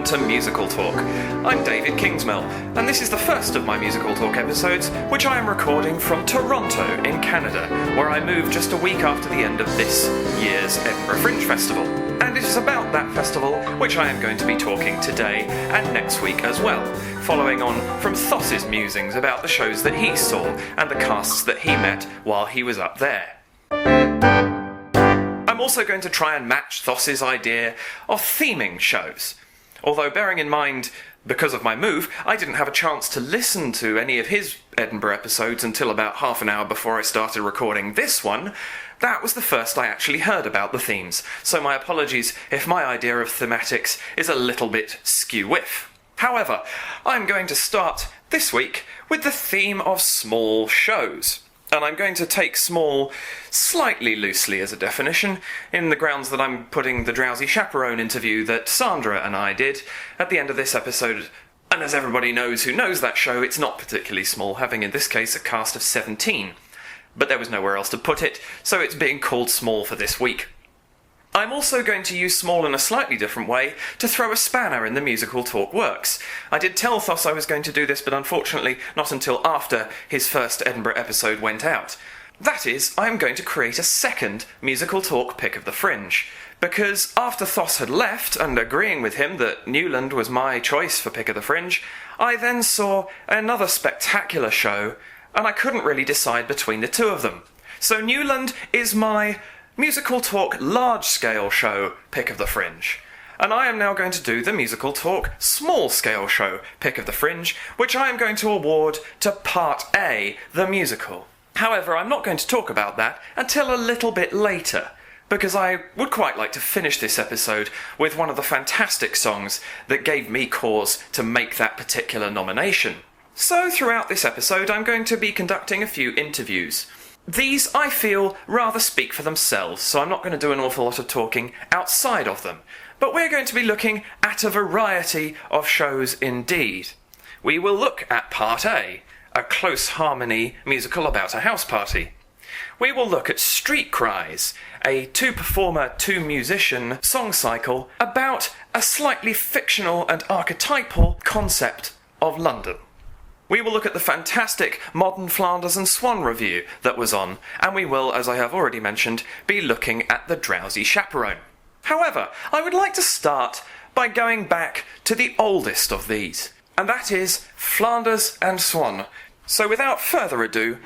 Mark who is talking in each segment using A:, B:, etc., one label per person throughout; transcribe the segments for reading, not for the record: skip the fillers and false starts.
A: to Musical Talk. I'm David Kingsmill, and this is the first of my Musical Talk episodes, which I am recording from Toronto in Canada, where I moved just a week after the end of this year's Edinburgh Fringe Festival. And it is about that festival which I am going to be talking today and next week as well, following on from Thoss's musings about the shows that he saw and the casts that he met while he was up there. I'm also going to try and match Thoss's idea of theming shows. Although, bearing in mind, because of my move, I didn't have a chance to listen to any of his Edinburgh episodes until about half an hour before I started recording this one. That was the first I actually heard about the themes, so my apologies if my idea of thematics is a little bit skew-whiff. However, I'm going to start this week with the theme of small shows. And I'm going to take small slightly loosely as a definition, in the grounds that I'm putting the Drowsy Chaperone interview that Sandra and I did at the end of this episode. And as everybody knows who knows that show, it's not particularly small, having in this case a cast of 17. But there was nowhere else to put it, so it's being called small for this week. I'm also going to use small in a slightly different way to throw a spanner in the Musical Talk works. I did tell Thoss I was going to do this, but unfortunately not until after his first Edinburgh episode went out. That is, I am going to create a second Musical Talk Pick of the Fringe. Because after Thoss had left, and agreeing with him that Newland was my choice for Pick of the Fringe, I then saw another spectacular show, and I couldn't really decide between the two of them. So Newland is my Musical Talk large-scale show Pick of the Fringe. And I am now going to do the Musical Talk small-scale show Pick of the Fringe, which I am going to award to Part A, the musical. However, I'm not going to talk about that until a little bit later, because I would quite like to finish this episode with one of the fantastic songs that gave me cause to make that particular nomination. So throughout this episode, I'm going to be conducting a few interviews. These, I feel, rather speak for themselves, so I'm not going to do an awful lot of talking outside of them. But we're going to be looking at a variety of shows indeed. We will look at Part A, a close harmony musical about a house party. We will look at Street Cries, a two-performer, two-musician song cycle about a slightly fictional and archetypal concept of London. We will look at the fantastic Modern Flanders and Swan review that was on, and we will, as I have already mentioned, be looking at the Drowsy Chaperone. However, I would like to start by going back to the oldest of these, and that is Flanders and Swan. So without further ado,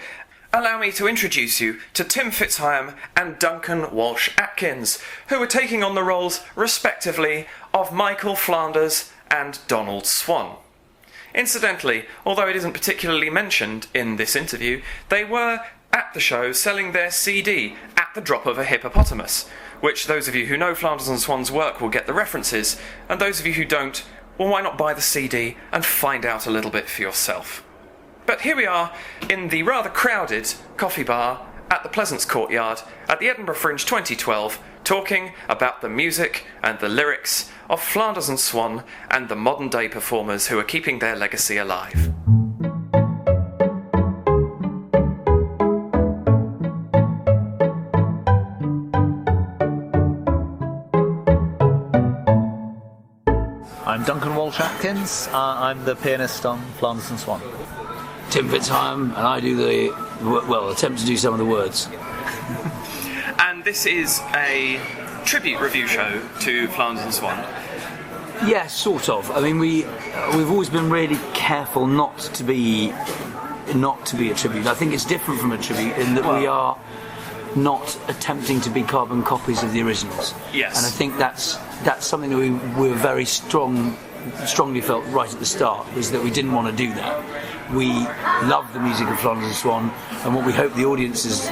A: allow me to introduce you to Tim Fitzhigham and Duncan Walsh-Atkins, who are taking on the roles, respectively, of Michael Flanders and Donald Swan. Incidentally, although it isn't particularly mentioned in this interview, they were at the show selling their CD at the drop of a hippopotamus, which those of you who know Flanders and Swan's work will get the references, and those of you who don't, well, why not buy the CD and find out a little bit for yourself. But here we are in the rather crowded coffee bar at the Pleasance Courtyard at the Edinburgh Fringe 2012, talking about the music and the lyrics of Flanders and Swan and the modern-day performers who are keeping their legacy alive.
B: I'm Duncan Walsh-Atkins. I'm the pianist on Flanders and Swan.
C: Tim Fitzhigham, and I do attempt to do some of the words.
A: And this is a tribute review show to Flanders and Swan.
C: Yeah, sort of. I mean, we've always been really careful not to be a tribute. I think it's different from a tribute in that we are not attempting to be carbon copies of the originals.
A: Yes.
C: And I think that's something that we were very strongly felt right at the start, was that we didn't want to do that. We love the music of Flanders and Swan, and what we hope the audiences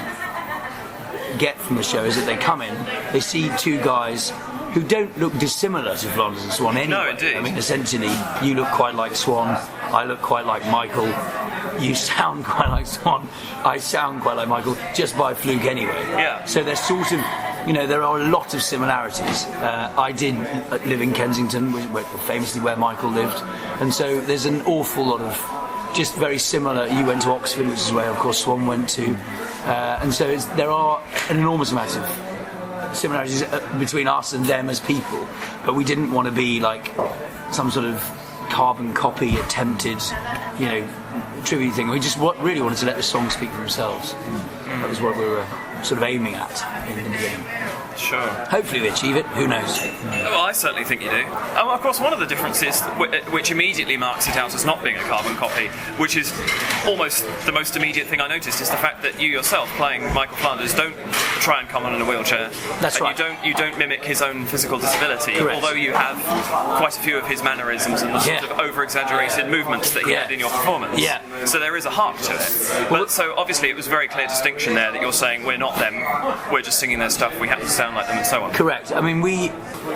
C: get from the show is that they come in, they see two guys who don't look dissimilar to Flanders and Swan anyway.
A: No, indeed.
C: I mean, essentially, you look quite like Swan, I look quite like Michael, you sound quite like Swan, I sound quite like Michael, just by fluke anyway.
A: Yeah.
C: So there's sort of, there are a lot of similarities. I did live in Kensington, famously where Michael lived, and so there's an awful lot of just very similar. You went to Oxford, which is where, of course, Swan went to, and so there are an enormous amount of similarities between us and them as people, but we didn't want to be like some sort of carbon copy attempted, tribute thing. We just really wanted to let the songs speak for themselves. That was what we were sort of aiming at in the beginning.
A: Sure.
C: Hopefully we achieve it, who knows?
A: Well, I certainly think you do. Of course, one of the differences which immediately marks it out as not being a carbon copy, which is almost the most immediate thing I noticed, is the fact that you yourself, playing Michael Flanders, don't try and come on in a wheelchair.
C: That's
A: and
C: right.
A: You don't mimic his own physical disability,
C: Correct.
A: although you have quite a few of his mannerisms and the sort of over-exaggerated movements that he had in your performance.
C: Yeah.
A: So there is a heart to it. But so obviously it was a very clear distinction there that you're saying we're not them, we're just singing their stuff, we happen to sound like them and so on.
C: Correct. I mean,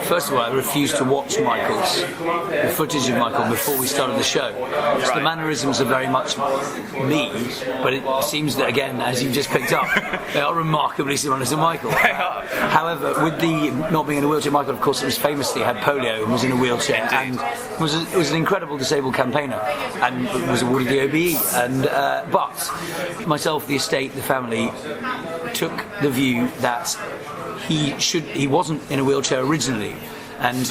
C: first of all, I refused to watch the footage of Michael before we started the show. So the mannerisms are very much me, but it seems that, again, as you've just picked up, they are remarkably similar to Michael. However, with the not being in a wheelchair, Michael, of course, was famously had polio and was in a wheelchair.
A: Indeed.
C: And was an incredible disabled campaigner and was awarded the OBE. But myself, the estate, the family took the view that he wasn't in a wheelchair originally, and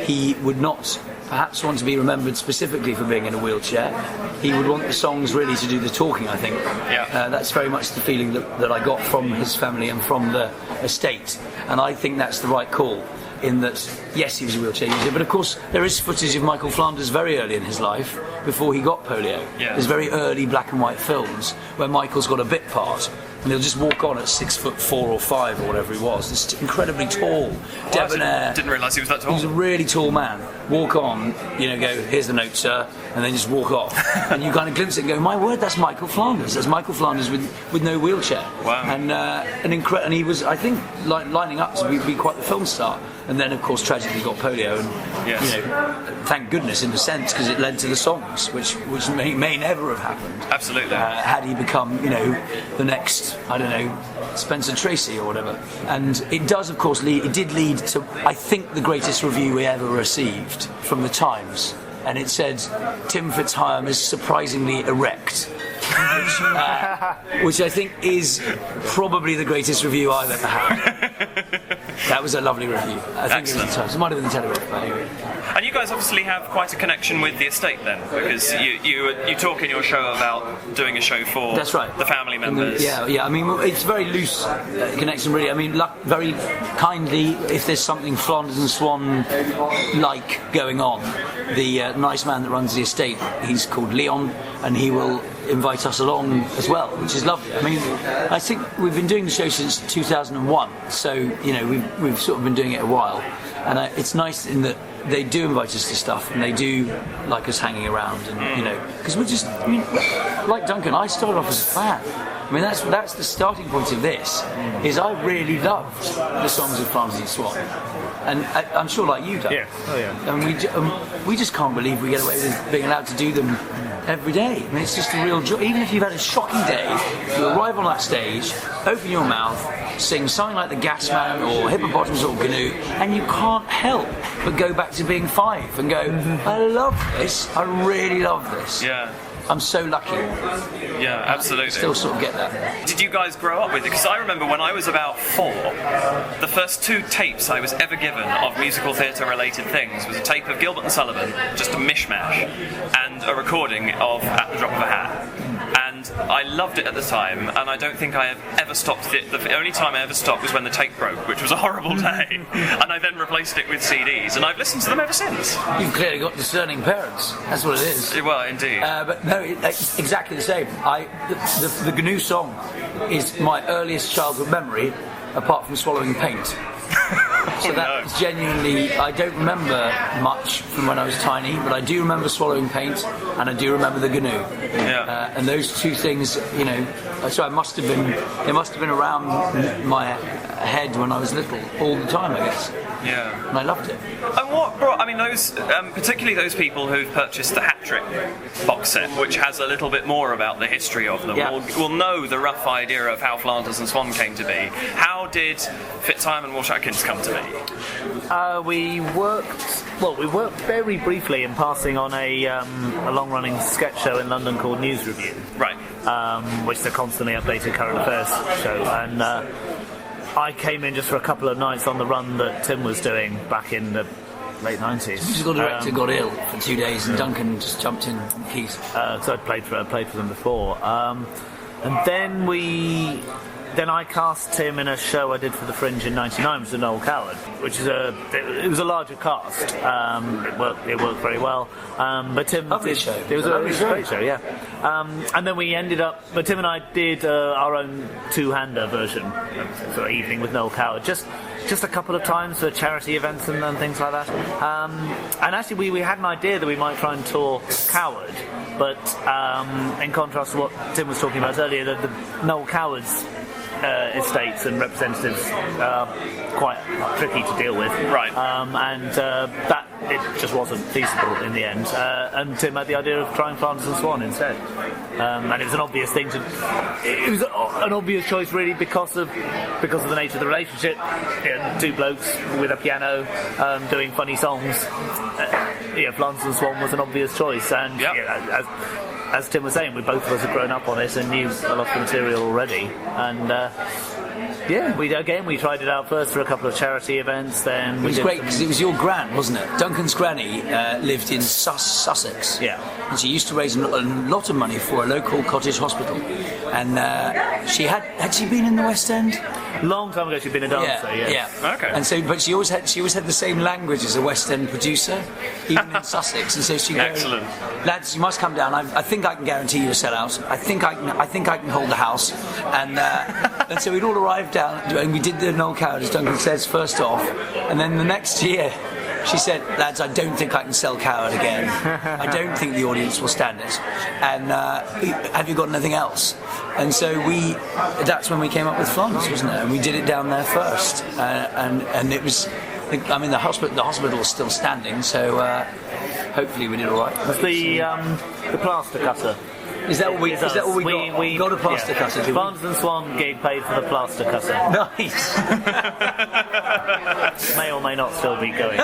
C: he would not perhaps want to be remembered specifically for being in a wheelchair. He would want the songs really to do the talking, I think.
A: Yeah.
C: That's very much the feeling that I got from his family and from the estate, and I think that's the right call. In that, yes, he was a wheelchair user, but of course there is footage of Michael Flanders very early in his life, before he got polio.
A: Yeah.
C: There's very early black and white films where Michael's got a bit part, and he'll just walk on at 6'4" or 5" or whatever he was. This incredibly tall, debonair.
A: Didn't realise he was that tall.
C: He was a really tall man. Walk on, go, here's the note, sir, and then just walk off. And you kind of glimpse it and go, my word, that's Michael Flanders. That's Michael Flanders with no wheelchair.
A: Wow.
C: And he was, I think, lining up to be quite the film star. And then, of course, tragically got polio, and
A: Yes.
C: thank goodness in a sense, because it led to the songs, which may never have happened.
A: Absolutely.
C: Had he become, the next, I don't know, Spencer Tracy or whatever. And it does, of course, it did lead to, I think, the greatest review we ever received from the Times. And it said, Tim Fitzhigham is surprisingly erect. Which I think is probably the greatest review I've ever had. That was a lovely review. I think
A: Excellent.
C: It was the Times. It might have been the Telegraph, but anyway.
A: And you guys obviously have quite a connection with the estate then, because you talk in your show about doing a show for
C: That's right.
A: the family members.
C: Yeah. I mean, it's very loose connection, really. I mean, very kindly, if there's something Flanders and Swan like going on, the nice man that runs the estate, he's called Leon, and he will invite us along as well, which is lovely. I mean, I think we've been doing the show since 2001, so we've sort of been doing it a while, and it's nice in that they do invite us to stuff, and they do like us hanging around, and because like Duncan, I started off as a fan. I mean, that's the starting point of this. Is I really loved the songs of Flanders and Swan, and I'm sure like you, Doug.
B: Yeah. Oh yeah.
C: And we just can't believe we get away with being allowed to do them every day. I mean, it's just a real joy. Even if you've had a shocking day, you arrive on that stage, open your mouth, sing something like the Gas Man or Hippopotamus or Gnu, and you can't help but go back to being 5 and go, I love this. I really love this.
A: Yeah.
C: I'm so lucky.
A: Yeah, absolutely.
C: Still sort of get that.
A: Did you guys grow up with it? Because I remember when I was about 4, the first 2 tapes I was ever given of musical theatre related things was a tape of Gilbert and Sullivan, just a mishmash, and a recording of At the Drop of a Hat. And I loved it at the time, and I don't think I have ever stopped it. The only time I ever stopped was when the tape broke, which was a horrible day. And I then replaced it with CDs, and I've listened to them ever since.
C: You've clearly got discerning parents. That's what it is.
A: Well, indeed.
C: But no, it's exactly the same. The GNU song is my earliest childhood memory, apart from swallowing paint. So that's genuinely, I don't remember much from when I was tiny, but I do remember swallowing paint, and I do remember the GNU.
A: Yeah.
C: And those two things, so they must have been around my head when I was little, all the time, I guess.
A: Yeah.
C: And I loved it.
A: And what brought, those, particularly those people who've purchased the Hat Trick box set, which has a little bit more about the history of them, will know the rough idea of how Flanders and Swan came to be. How did Fitzhigham and Walsh Atkins come to be?
B: We worked very briefly in passing on a long-running sketch show in London called News Review.
A: Right.
B: Which is a constantly updated current affairs show, and I came in just for a couple of nights on the run that Tim was doing back in the late 90s.
C: The musical director got ill for 2 days, and Duncan just jumped in keys.
B: So I'd played for them before, and then I cast Tim in a show I did for the Fringe in '99, which was Noel Coward, which is it was a larger cast. It worked very well. But Tim,
C: lovely show.
B: It was a great show, yeah. And then we ended up, but Tim and I did our own two-hander version for evening with Noel Coward, just a couple of times for charity events and things like that. And actually, we had an idea that we might try and tour Coward, but in contrast to what Tim was talking about earlier, the Noel Coward's estates and representatives are quite tricky to deal with.
A: Right.
B: And that it just wasn't feasible in the end. And Tim had the idea of trying Flanders and Swan instead. And it was an obvious thing to. It was an obvious choice, really, because of the nature of the relationship. Two blokes with a piano doing funny songs. Flanders and Swan was an obvious choice, and as Tim was saying, both of us had grown up on it and knew a lot of the material already. And we tried it out first for a couple of charity events. Then
C: it was great because it was your gran, wasn't it? Duncan's granny lived in Sussex.
B: Yeah.
C: And she used to raise a lot of money for a local cottage hospital. And she had she been in the West End?
B: Long time ago, she'd been a dancer.
C: Yeah.
A: Okay.
C: And so, but she always had the same language as a West End producer, even in Sussex. And so she goes,
A: excellent.
C: Lads, you must come down. I think I can guarantee you a sellout. I think I can hold the house. And and so we'd all arrived down, and we did the Noel Coward, as Duncan says, first off, and then the next year. She said, lads, I don't think I can sell Coward again. I don't think the audience will stand it. And have you got anything else? And so that's when we came up with Flanders, wasn't it? And we did it down there first. And it was, the hospital was still standing, so hopefully we did all right.
B: Was the plaster cutter?
C: Is that what we got? We got a plaster cutter.
B: Flanders and Swan gig paid for the plaster cutter.
C: Nice.
B: May or may not still be going.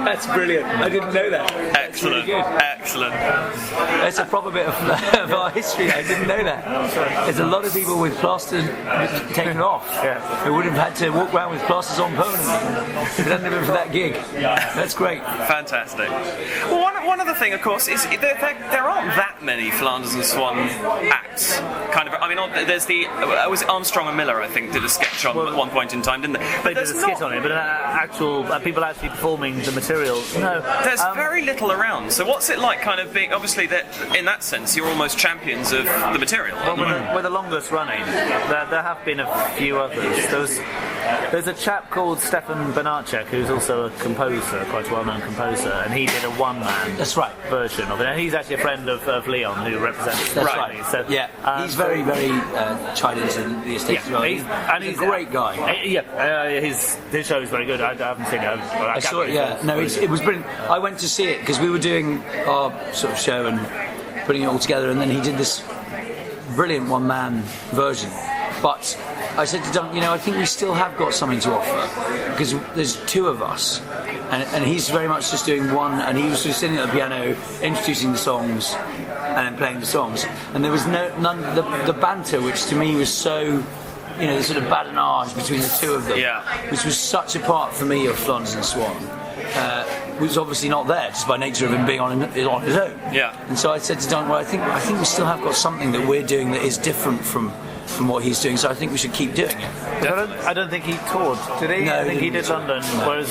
C: That's brilliant. I didn't know that.
A: Excellent.
C: Really
A: Excellent.
C: That's a proper bit of our history. I didn't know that. There's a lot of people with plaster taken off.
B: Yeah.
C: Who would have had to walk around with plasters on permanently if it hadn't been for that gig. That's great.
A: Fantastic. Well, one other thing, of course, is there aren't that many Flanders and Swan acts. There's was it Armstrong and Miller, I think, did a sketch on at one point in time, didn't they?
B: They did a skit on it, but people actually performing the material. No.
A: There's very little around. So what's it like, kind of being? Obviously, that in that sense, you're almost champions of the material.
B: Well, we're the longest running. There have been a few others. There's a chap called Stefan Benarchek who's also a composer, quite a well-known composer, and he did a one-man version of it. And he's actually a friend of Leon, who represents
C: That's
B: right.
C: right.
B: So,
C: he's very, very tied into the estate as well. He's a great guy.
B: His show is very good. I haven't seen it.
C: I saw it. Yeah, no, it was brilliant. I went to see it because we were doing our sort of show and putting it all together, and then he did this brilliant one-man version. But I said to Duncan, I think we still have got something to offer because there's two of us, and he's very much just doing one, and he was just sitting at the piano, introducing the songs, and then playing the songs, and there was none the banter, which to me was so, the sort of badinage between the two of them, which was such a part for me of Flanders and Swan. Was obviously not there just by nature of him being on his own.
A: Yeah.
C: And so I said to Duncan, well, I think we still have got something that we're doing that is different from what he's doing, so I think we should keep doing it.
B: I don't think he toured, did he?
C: No,
B: I think he did London, whereas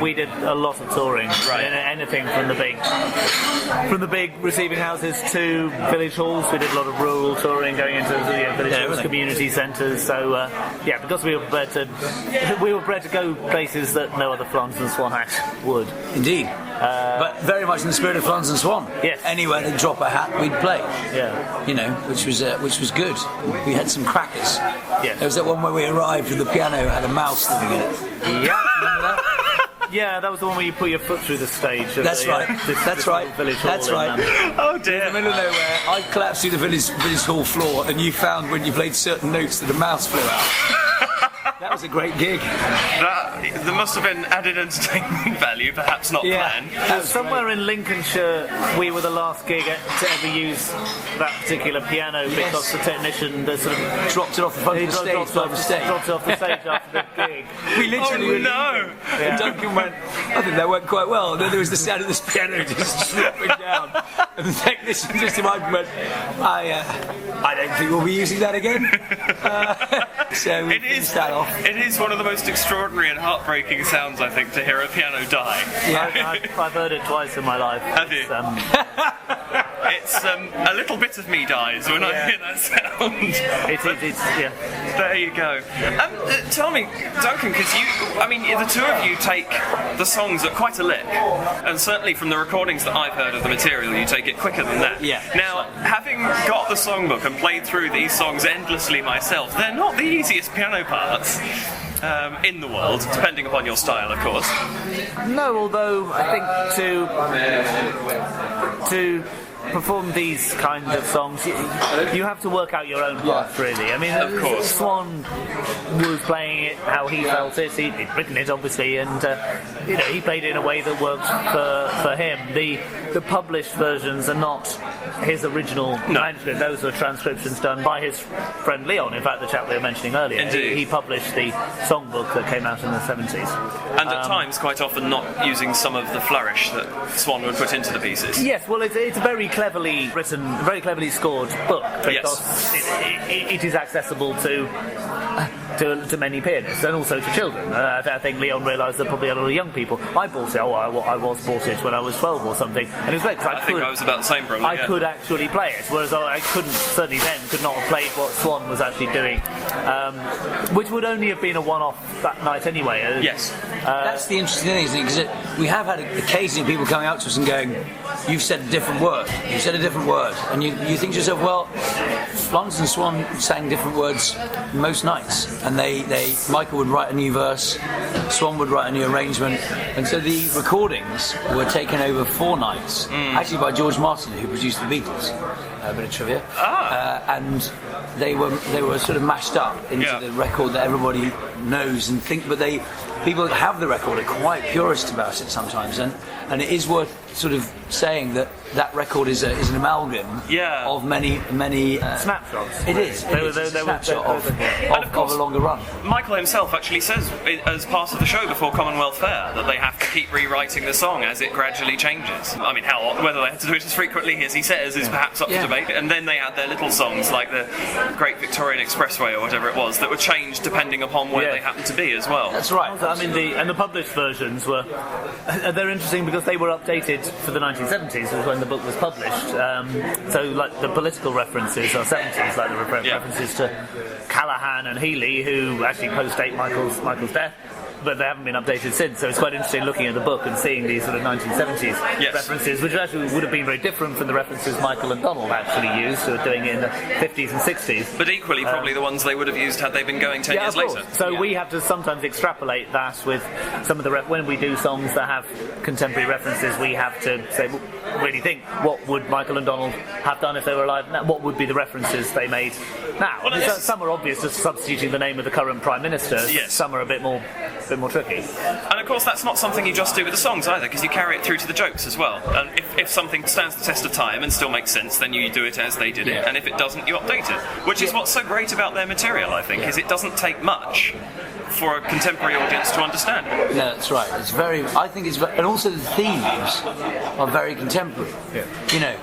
B: we did a lot of touring.
A: Right.
B: Anything from the big receiving houses to village halls. We did a lot of rural touring, going into village halls, community centres. So because we were prepared to go places that no other Flanders and Swan act would.
C: Indeed. But very much in the spirit of Flanders and Swan.
B: Yes.
C: Anywhere they'd drop a hat, we'd play.
B: Yeah.
C: Which was good. We had some crackers.
B: Yes.
C: There was that one where we arrived and the piano had a mouse living in it.
B: Yeah. Remember that? Yeah, that was the one where you put your foot through the stage.
C: That's right.
B: That's right.
C: That's right.
A: Oh dear.
C: In the middle of nowhere, I collapsed through the village hall floor, and you found when you played certain notes that a mouse flew out. was a great gig.
A: There must have been added entertainment value, perhaps not planned.
B: Somewhere in Lincolnshire, we were the last gig to ever use that particular piano because the technician sort of
C: dropped it off the front of the stage.
B: Dropped it off the stage after the gig.
C: We literally.
A: No!
C: And Duncan went, I think that went quite well. And then there was the sound of this piano just dropping down. And the technician just in my went, I don't think we'll be using that again. So we finished that off.
A: It is one of the most extraordinary and heartbreaking sounds, I think, to hear a piano die.
B: Yeah. I've heard it twice in my life.
A: Have you? It's a little bit of me dies when I hear that sound.
B: It's
A: There you go. Tell me, Duncan, because the two of you take the songs at quite a lick, and certainly from the recordings that I've heard of the material, you take it quicker than that.
C: Yeah.
A: Now, having got the songbook and played through these songs endlessly myself, they're not the easiest piano parts. In the world, depending upon your style, of course.
B: No, although I think to perform these kinds of songs, you have to work out your own parts, really. I mean,
A: of course.
B: Swan was playing it how he felt it. He'd written it, obviously, and he played it in a way that worked for him. The published versions are not his original manuscript. Those were transcriptions done by his friend Leon, in fact, the chap we were mentioning earlier.
A: Indeed.
B: He published the songbook that came out in the 70s.
A: And at times, quite often, not using some of the flourish that Swan would put into the pieces.
B: Yes, well, it's a very cleverly written, very cleverly scored book, because it is accessible to many pianists and also to children. I think Leon realised that probably a lot of young people. I bought it. I was bought it when I was 12 or something, and it was great because
A: I think I was about the same, probably.
B: I could actually play it, whereas I couldn't. Certainly then could not have played what Swan was actually doing, which would only have been a one-off that night anyway.
A: Yes.
C: That's the interesting thing, isn't it? Because we have had occasionally people coming up to us and going, "You've said a different word. You've said a different word," and you think to yourself, well, Flanders and Swan sang different words most nights, and Michael would write a new verse, Swan would write a new arrangement, and so the recordings were taken over 4 nights, actually by George Martin, who produced the Beatles. A bit of trivia. And they were sort of mashed up into the record that everybody knows and think, but people that have the record are quite purist about it sometimes, and it is worth sort of saying that record is an amalgam of many
B: snapshots.
C: It is. It's a snapshot of a longer run.
A: Michael himself actually says, as part of the show before Commonwealth Fair, that they have to keep rewriting the song as it gradually changes. I mean, whether they have to do it as frequently as he says is perhaps up for debate. And then they had their little songs, like the Great Victorian Expressway or whatever it was, that were changed depending upon where they happened to be as well.
C: That's right.
B: I mean, the published versions they're interesting because they were updated for the 1970s, was when the book was published. So, like, the political references are 70s, like the references to Callahan and Healy, who actually post-date Michael's death, but they haven't been updated since. So it's quite interesting looking at the book and seeing these sort of 1970s references, which actually would have been very different from the references Michael and Donald actually used, who were doing it in the 50s and 60s.
A: But equally, probably the ones they would have used had they been going 10 years later.
B: So we have to sometimes extrapolate that with some of the when we do songs that have contemporary references, we have to say, really think, what would Michael and Donald have done if they were alive now? What would be the references they made now? Well, some are obvious, just substituting the name of the current Prime Minister.
A: Yes.
B: Some are a bit more tricky.
A: And of course that's not something you just do with the songs either, because you carry it through to the jokes as well. And if something stands the test of time and still makes sense, then you do it as they did it, and if it doesn't, you update it. Which is what's so great about their material, I think, is it doesn't take much for a contemporary audience to understand it.
C: No, that's right. It's very. I think it's and also the themes are very contemporary. Yeah. You know,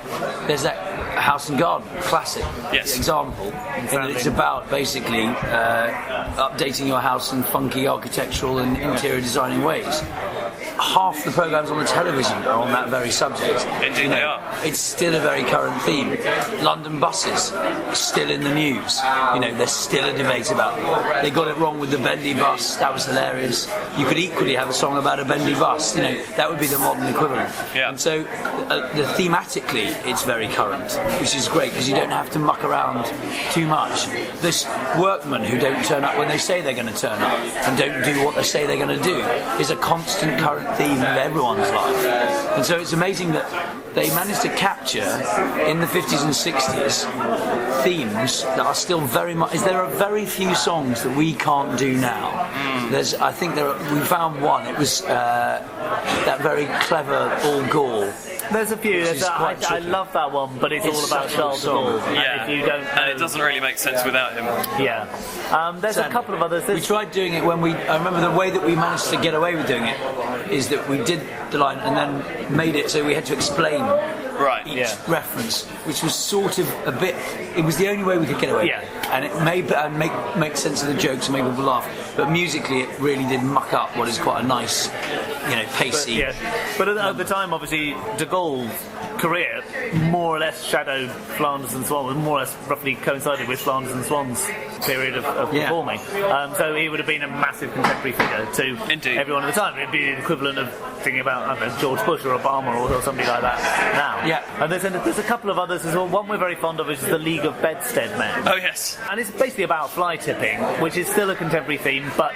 C: there's that House and Garden classic example, and it's about basically updating your house in funky architectural and interior designing ways. Half the programmes on the television are on that very subject.
A: Indeed, they are.
C: It's still a very current theme. London buses are still in the news. You know, there's still a debate about them. They got it wrong with the bendy bus. That was hilarious. You could equally have a song about a bendy bus. You know, that would be the modern equivalent.
A: Yeah.
C: And so, thematically, it's very current, which is great because you don't have to muck around too much. This workmen who don't turn up when they say they're going to turn up and don't do what they say they're going to do is a constant current theme of everyone's life. And so it's amazing that they managed to capture in the 50s and 60s themes that are still very much. There are very few songs that we can't do now. I think we found one. It was that very clever All Gaul.
B: There's a few. I love that one, but it's all about Charles de Gaulle.
A: Yeah,
B: if you don't know,
A: and it doesn't really make sense without him.
B: Yeah. There's a couple of others.
C: We tried doing it when I remember the way that we managed to get away with doing it is that we did the line and then made it so we had to explain each reference, which was sort of a bit. It was the only way we could get away.
B: Yeah.
C: And it made make sense of the jokes and make people laugh. But musically, it really did muck up what is quite a nice, pacey.
B: But at the time, obviously, de Gaulle's career more or less shadowed Flanders and Swan, was more or less roughly coincided with Flanders and Swan's period of performing. So he would have been a massive contemporary figure to everyone at the time. It'd be the equivalent of thinking about George Bush or Obama or somebody like that now.
C: Yeah.
B: And there's a couple of others as well. One we're very fond of is the League of Bedstead Men.
A: Oh yes.
B: And it's basically about fly tipping, which is still a contemporary theme, but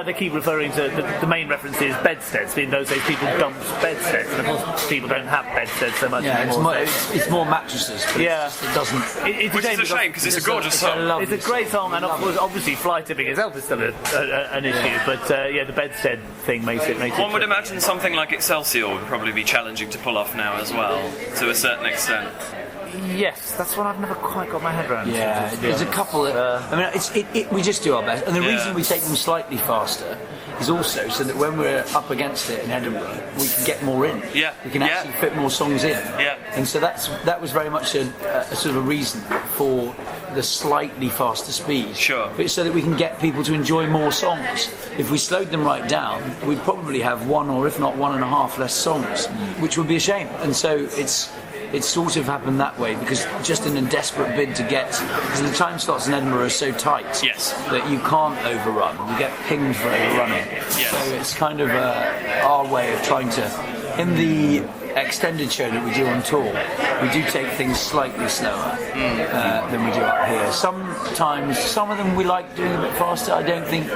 B: they keep referring to the main reference is bedsteads. In those days, people dumped bedsteads, and of course, people don't have bedsteads so much anymore.
C: It's more mattresses. But it doesn't.
A: Which is a shame because it's a gorgeous song.
B: It's a great song, and of course, obviously, fly tipping itself is still an issue. But the bedstead thing makes it.
A: One would imagine something like Excelsior would probably be challenging to pull off now as well, to a certain extent.
B: Yes, that's one I've never quite got my head around.
C: Yeah, there's a couple that. We just do our best, and the reason we take them slightly faster is also so that when we're up against it in Edinburgh, we can get more in.
A: Yeah,
C: we can actually fit more songs in.
A: Yeah,
C: and so that was very much a sort of a reason for the slightly faster speed.
A: Sure,
C: but so that we can get people to enjoy more songs. If we slowed them right down, we'd probably have one or if not one and a half less songs, which would be a shame. And so it's sort of happened that way because just in a desperate bid to get, because the time slots in Edinburgh are so tight that you can't overrun. You get pinged for overrunning.
A: Yes.
C: So it's kind of our way of trying to, in the extended show that we do on tour, we do take things slightly slower than we do up here. Sometimes, some of them we like doing a bit faster. I don't think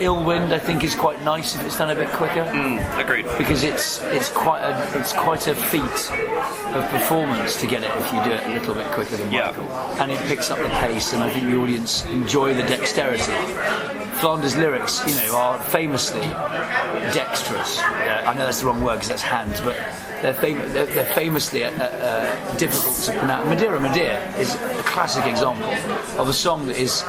C: Ill Wind, I think, is quite nice if it's done a bit quicker.
A: Agreed.
C: Because it's quite a feat of performance to get it if you do it a little bit quicker than Michael. And it picks up the pace, and I think the audience enjoy the dexterity. Flanders lyrics, are famously dexterous. I know that's the wrong word because that's hands, but they're famously difficult to pronounce. Madeira is a classic example of a song that is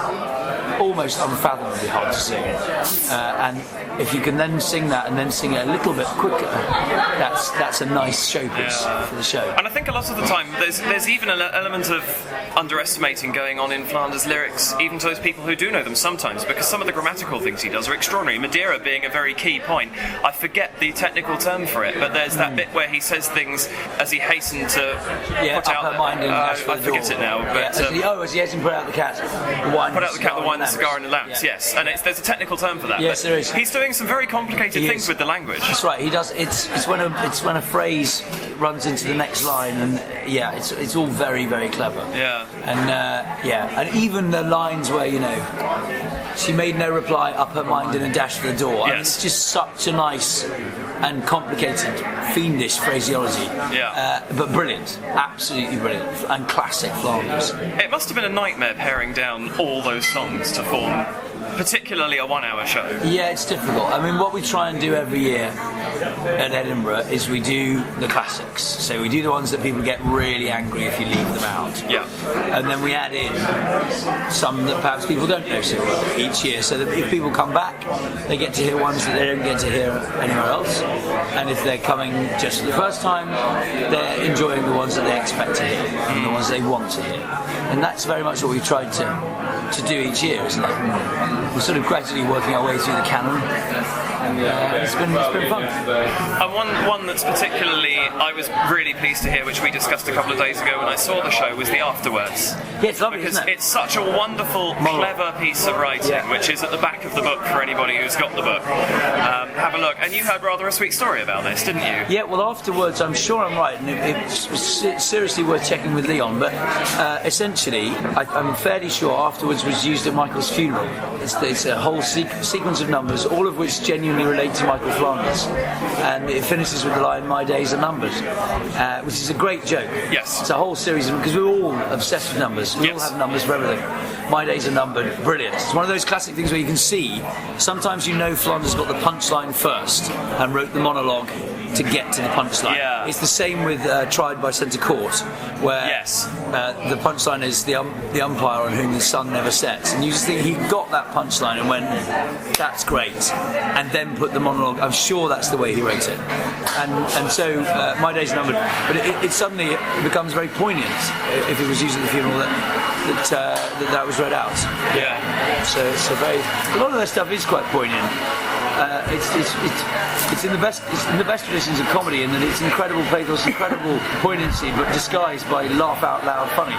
C: almost unfathomably hard to sing. And if you can then sing that and then sing it a little bit quicker, that's a nice showpiece for the show.
A: And I think a lot of the time there's even an element of underestimating going on in Flanders lyrics, even to those people who do know them sometimes, because some of the grammatical things he does are extraordinary. Madeira being a very key point. I forget the technical term for it, but there's that bit where he says things as he hastened to put out
C: her mind and
A: I forget it now. But
C: as he hasn't put out the cat, the wine,
A: put out the cat, the wine, the cigar, and the lamps. Yes, and there's a technical term for that.
C: Yes, there is.
A: He's doing some very complicated things with the language.
C: That's right. He does. It's when a phrase runs into the next line, and it's all very, very clever.
A: Yeah.
C: And even the lines where she made no reply, up her mind in a dash for the door. I mean, it's just such a nice and complicated, fiendish phraseology.
A: Yeah.
C: But brilliant, absolutely brilliant, and classic Flanders.
A: It must have been a nightmare paring down all those songs to form, particularly a 1 hour show.
C: Yeah, it's difficult. I mean, what we try and do every year at Edinburgh is we do the classics. So we do the ones that people get really angry if you leave them out.
A: Yeah.
C: And then we add in some that perhaps people don't know so well each year, so that if people come back, they get to hear ones that they don't get to hear anywhere else. And if they're coming just for the first time, they're enjoying the ones that they expect to hear and the ones they want to hear. And that's very much what we've tried to do each year, isn't it? We're sort of gradually working our way through the canon, and it's been fun.
A: And one that's particularly I was really pleased to hear, which we discussed a couple of days ago when I saw the show, was the afterwards.
C: Yeah, it's lovely,
A: because
C: isn't it?
A: It's such a wonderful, clever piece of writing, which is at the back of the book for anybody who's got the book. Have a look. And you had rather a sweet story about this, didn't you?
C: Yeah, well, afterwards, I'm sure I'm right, and it was seriously worth checking with Leon, but essentially, I'm fairly sure afterwards was used at Michael's funeral. It's a whole sequence of numbers, all of which genuinely increasingly relate to Michael Flanders. And it finishes with the line, "My days are numbered," which is a great joke.
A: Yes.
C: It's a whole series of, because we're all obsessed with numbers. We all have numbers for everything. "My days are numbered," brilliant. It's one of those classic things where you can see, sometimes you know Flanders got the punchline first and wrote the monologue to get to the punchline.
A: Yeah.
C: It's the same with Tried by Centre Court, where the punchline is the umpire on whom the sun never sets. And you just think he got that punchline and went, "That's great," and then put the monologue. I'm sure that's the way he wrote it. And so "My days are numbered," but it suddenly becomes very poignant if it was used at the funeral that was read out.
A: Yeah.
C: So it's a lot of their stuff is quite poignant. It's in the best traditions of comedy, in that it's incredible pathos, incredible poignancy, but disguised by laugh out loud funny.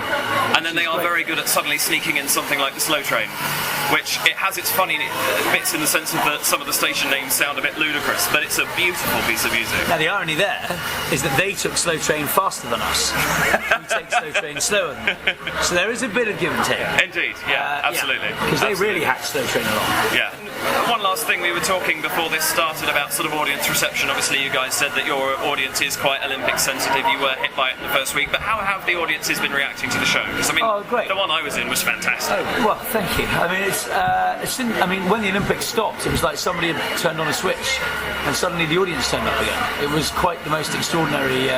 A: And then they are very good at suddenly sneaking in something like The Slow Train, which it has its funny bits in the sense of that some of the station names sound a bit ludicrous, but it's a beautiful piece of music.
C: Now the irony there is that they took Slow Train faster than us. We take Slow Train slower than them. So there is a bit of give and take.
A: Indeed, yeah, absolutely.
C: Because they really hacked Slow Train along.
A: Yeah. One last thing, we were talking before this started about sort of audience reception. Obviously you guys said that your audience is quite Olympic sensitive. You were hit by it in the first week, but how have the audiences been reacting to the show? Because
C: great.
A: The one I was in was fantastic.
C: Oh, well, thank you. I mean, when the Olympics stopped, it was like somebody had turned on a switch and suddenly the audience turned up again. It was quite the most extraordinary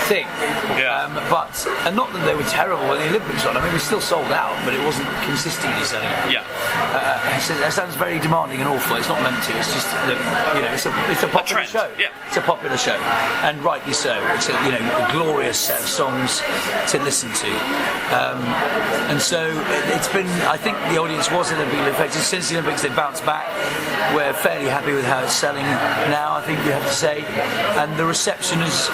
C: thing.
A: Yeah.
C: And not that they were terrible when the Olympics were on. I mean, we still sold out, but it wasn't consistently selling out.
A: Yeah.
C: So that sounds very demanding and awful. It's not meant to. It's just it's a popular show.
A: Yeah.
C: It's a popular show, and rightly so. It's a glorious set of songs to listen to, and so it's been. I think the audience was Olympically affected. Since the Olympics, they bounced back. We're fairly happy with how it's selling now, I think we have to say, and the reception has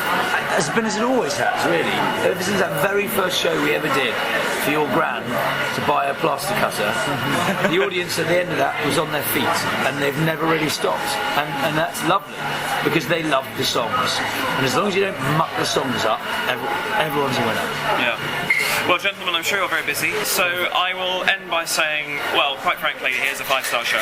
C: been as it always has, really. Ever since that very first show we ever did for your gran to buy a plaster cutter, the audience at the end of that was on their feet, and they've never really stopped, and that's lovely, because they love the songs, and as long as you don't muck the songs up, everyone's a winner.
A: Yeah. Well, gentlemen, I'm sure you're very busy, so I will end by saying, well, quite frankly, here's a 5-star show,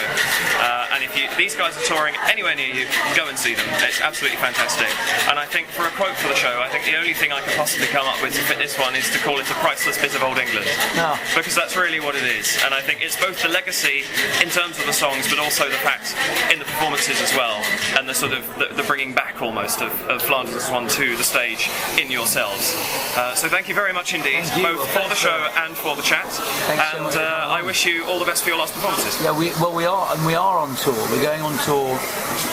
A: and if these guys are touring anywhere near you, go and see them. It's absolutely fantastic. And I think for a quote for the show, I think the only thing I could possibly come up with to fit this one is to call it a priceless bit of old England.
C: No.
A: Because that's really what it is. And I think it's both the legacy in terms of the songs, but also the fact in the performances as well, and the sort of the bringing back almost of Flanders and Swan to the stage in yourselves. So thank you very much indeed, both for the show and for the chat. And I wish you all the best for your last performances.
C: Yeah, we are on tour. We're going on tour,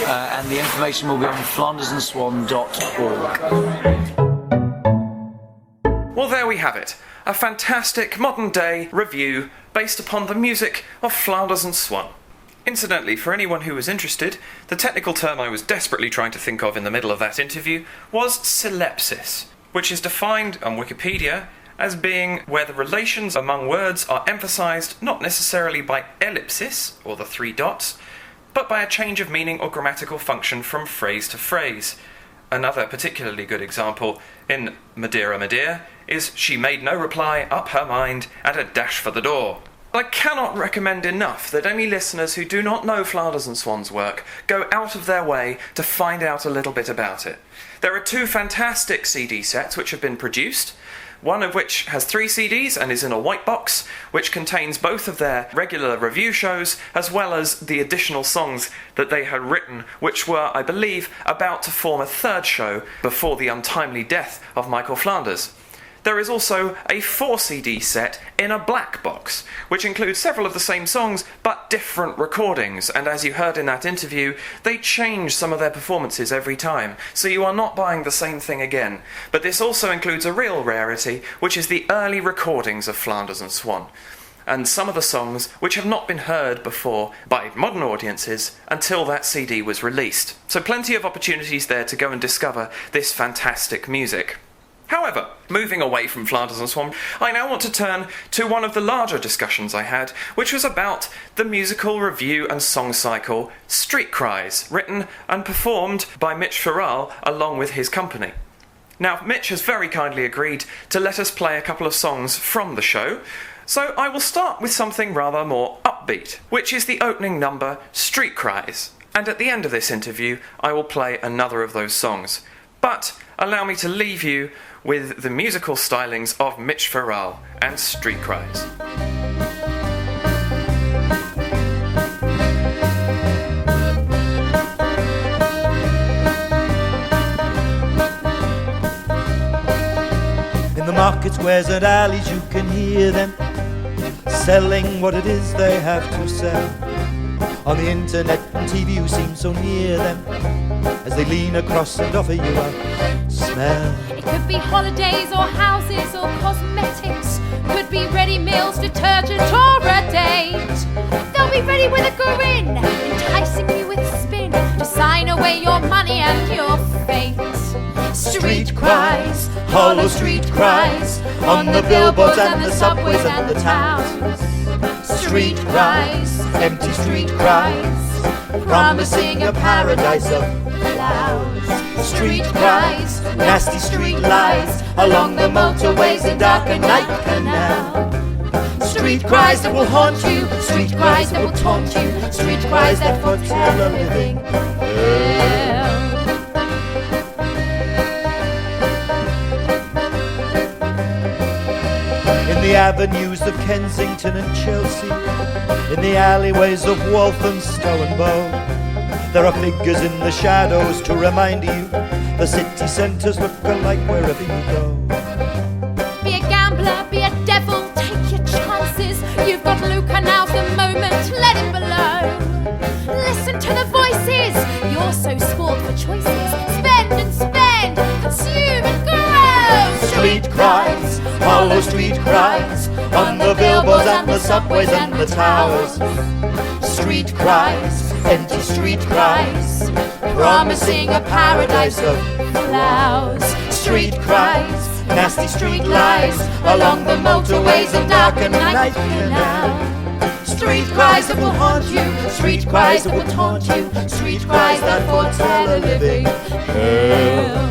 C: and the information will be on flandersandswan.org.
A: Well, there we have it. A fantastic modern-day review based upon the music of Flanders and Swan. Incidentally, for anyone who was interested, the technical term I was desperately trying to think of in the middle of that interview was synlepsis, which is defined on Wikipedia as being where the relations among words are emphasised not necessarily by ellipsis, or the 3 dots, but by a change of meaning or grammatical function from phrase to phrase. Another particularly good example in Madeira, Madeira is "She made no reply, up her mind, and a dash for the door." I cannot recommend enough that any listeners who do not know Flanders and Swan's work go out of their way to find out a little bit about it. There are 2 fantastic CD sets which have been produced, one of which has 3 CDs and is in a white box, which contains both of their regular review shows as well as the additional songs that they had written, which were, I believe, about to form a 3rd show before the untimely death of Michael Flanders. There is also a 4 CD set in a black box, which includes several of the same songs but different recordings, and as you heard in that interview, they change some of their performances every time, so you are not buying the same thing again. But this also includes a real rarity, which is the early recordings of Flanders and Swan, and some of the songs which have not been heard before by modern audiences until that CD was released. So plenty of opportunities there to go and discover this fantastic music. However, moving away from Flanders and Swan, I now want to turn to one of the larger discussions I had, which was about the musical review and song cycle Street Cries, written and performed by Mitch Farrell along with his company. Now, Mitch has very kindly agreed to let us play a couple of songs from the show, so I will start with something rather more upbeat, which is the opening number, Street Cries. And at the end of this interview, I will play another of those songs. But allow me to leave you with the musical stylings of Mitch Farrell and Street Cries.
D: In the market squares and alleys you can hear them selling what it is they have to sell. On the internet and TV you seem so near them as they lean across and offer you a smell.
E: It could be holidays or houses or cosmetics. Could be ready meals, detergent or a date. They'll be ready with a grin, enticing you with spin to sign away your money and your fate.
D: Street cries, hollow street cries, on the billboards and the subways and the towns. Street cries, empty street cries, promising a paradise of flowers. Street cries, nasty street lies, along the motorways and dark and night canal. Street cries that will haunt you, street cries that will taunt you, street cries that foretell a living hell. In the avenues of Kensington and Chelsea, in the alleyways of Walthamstow and Bow, there are figures in the shadows to remind you the city centres look alike wherever you go.
E: Be a gambler, be a devil, take your chances. You've got Luca, now's the moment, let him below. Listen to the voices, you're so spoiled for choices. Spend and spend, consume and grow.
D: Street cries, hollow street cries, on the billboards and the subways and the towers. Street cries, empty street cries, promising a paradise of flowers. Street cries, nasty street lies, along the motorways and dark and night canal. Street cries that will haunt you, street cries that will taunt you, street cries that foretell a living hell.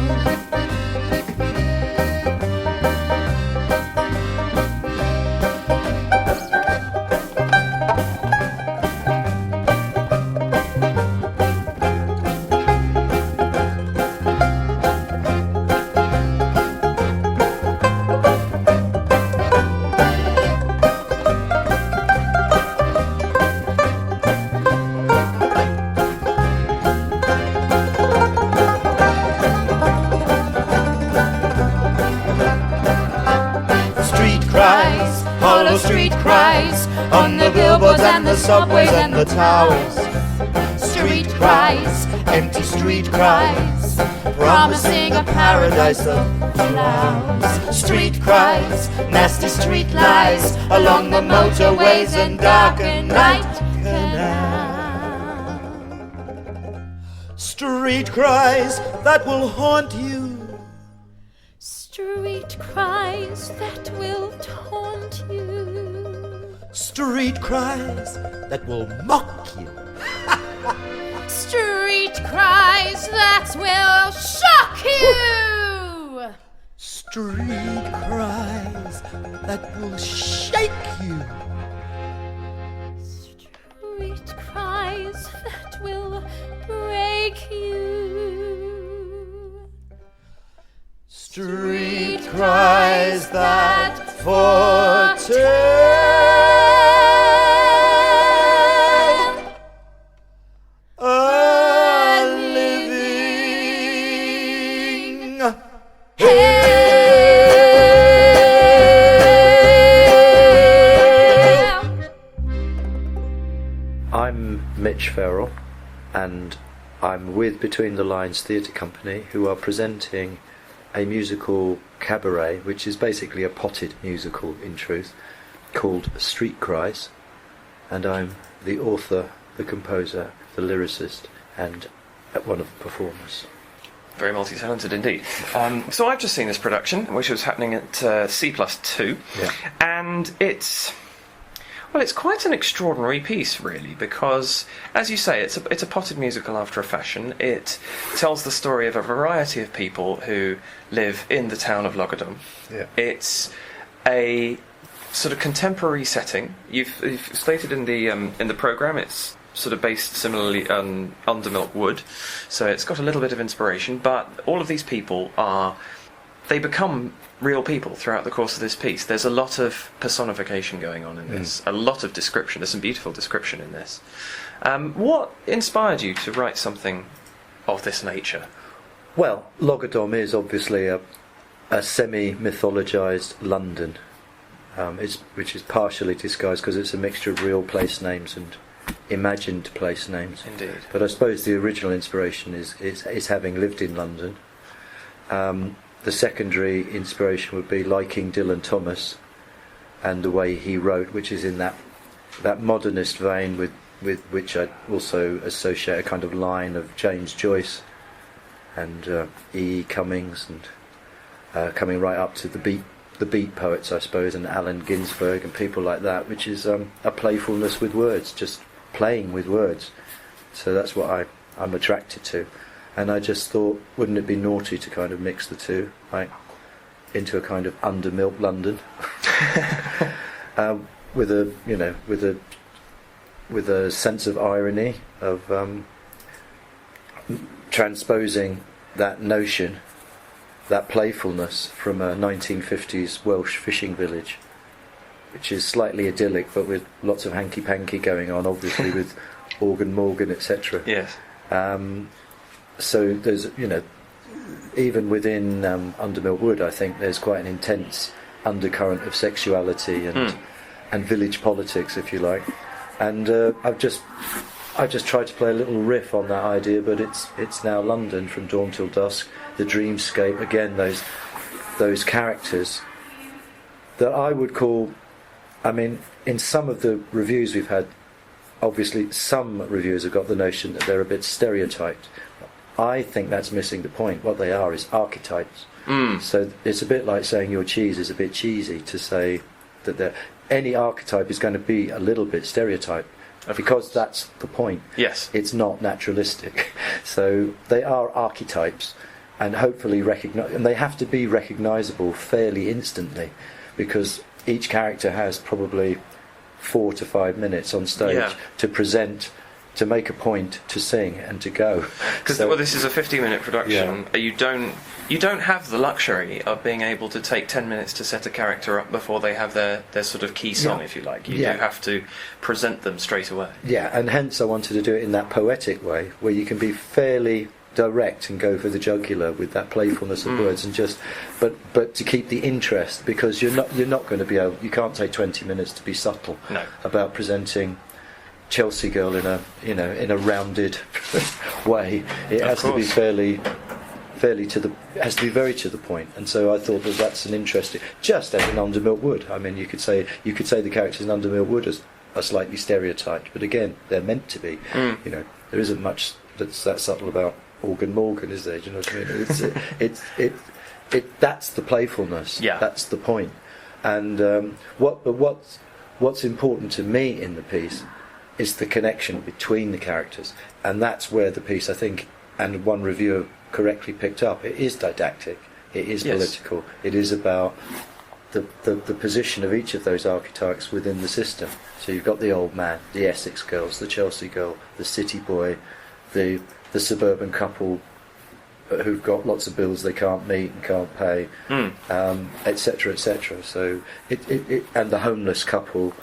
D: Street cries, on the billboards and the subways and the towers. Street cries, empty street cries, promising a paradise of flowers. Street cries, nasty street lies, along the motorways and dark and night canal. Street cries that will haunt you,
E: Street cries that will taunt you,
D: street cries that will mock you,
E: street cries that will shock you,
D: street cries that will shake you,
E: street cries that will break you,
D: street cries that foretell
F: Mitch Farrell, and I'm with Between the Lines Theatre Company, who are presenting a musical cabaret, which is basically a potted musical in truth, called Street Cries, and I'm the author, the composer, the lyricist, and one of the performers.
A: Very multi-talented indeed. So I've just seen this production, which was happening at C+2, and it's quite an extraordinary piece, really, because, as you say, it's a potted musical after a fashion. It tells the story of a variety of people who live in the town of Logadum.
F: Yeah.
A: It's a sort of contemporary setting. You've stated in the programme it's sort of based similarly on Undermilk Wood, so it's got a little bit of inspiration, but all of these people they become real people throughout the course of this piece. There's a lot of personification going on in this, a lot of description. There's some beautiful description in this. What inspired you to write something of this nature?
F: Well, Logadom is obviously a semi-mythologised London, which is partially disguised because it's a mixture of real place names and imagined place names.
A: Indeed.
F: But I suppose the original inspiration is having lived in London. The secondary inspiration would be liking Dylan Thomas and the way he wrote, which is in that modernist vein with which I also associate a kind of line of James Joyce and E. Cummings, and coming right up to the beat poets, I suppose, and Allen Ginsberg and people like that, which is a playfulness with words, just playing with words. So that's what I'm attracted to. And I just thought, wouldn't it be naughty to kind of mix the two, like into a kind of undermilk London, with a sense of irony of transposing that notion, that playfulness from a 1950s Welsh fishing village, which is slightly idyllic, but with lots of hanky-panky going on, obviously with Organ Morgan, etc.
A: Yes.
F: So there's, even within Undermilk Wood, I think there's quite an intense undercurrent of sexuality and village politics, if you like. And I've just tried to play a little riff on that idea, but it's now London from dawn till dusk. The dreamscape, again, those characters that I would call, I mean, in some of the reviews we've had, obviously some reviewers have got the notion that they're a bit stereotyped. I think that's missing the point. What they are is archetypes. So it's a bit like saying your cheese is a bit cheesy, to say that any archetype is going to be a little bit stereotyped, because that's the point.
A: Yes.
F: It's not naturalistic. So they are archetypes, and hopefully and they have to be recognisable fairly instantly, because each character has probably 4 to 5 minutes on stage to present, to make a point, to sing, and to go.
A: Because this is a 50-minute production. You don't have the luxury of being able to take 10 minutes to set a character up before they have their sort of key song, if you like. You do have to present them straight away. Yeah,
F: and hence I wanted to do it in that poetic way, where you can be fairly direct and go for the jugular with that playfulness of words, and just but to keep the interest, because you're not going to be able, you can't take 20 minutes to be subtle about presenting Chelsea Girl in a rounded way. It has to be fairly has to be very to the point. And so I thought that's an interesting, just as in Undermilk Wood. I mean, you could say the characters in Undermilk Wood are slightly stereotyped, but again, they're meant to be. There isn't much that's that subtle about Organ Morgan, is there? Do you know what I mean? It's that's the playfulness.
A: Yeah.
F: That's the point. And what's important to me in the piece is the connection between the characters, and that's where the piece, I think, and one reviewer correctly picked up, it is didactic, it is political, it is about the position of each of those archetypes within the system. So you've got the old man, the Essex girls, the Chelsea girl, the city boy, the suburban couple who've got lots of bills they can't meet and can't pay, etc., etc. So it and the homeless couple.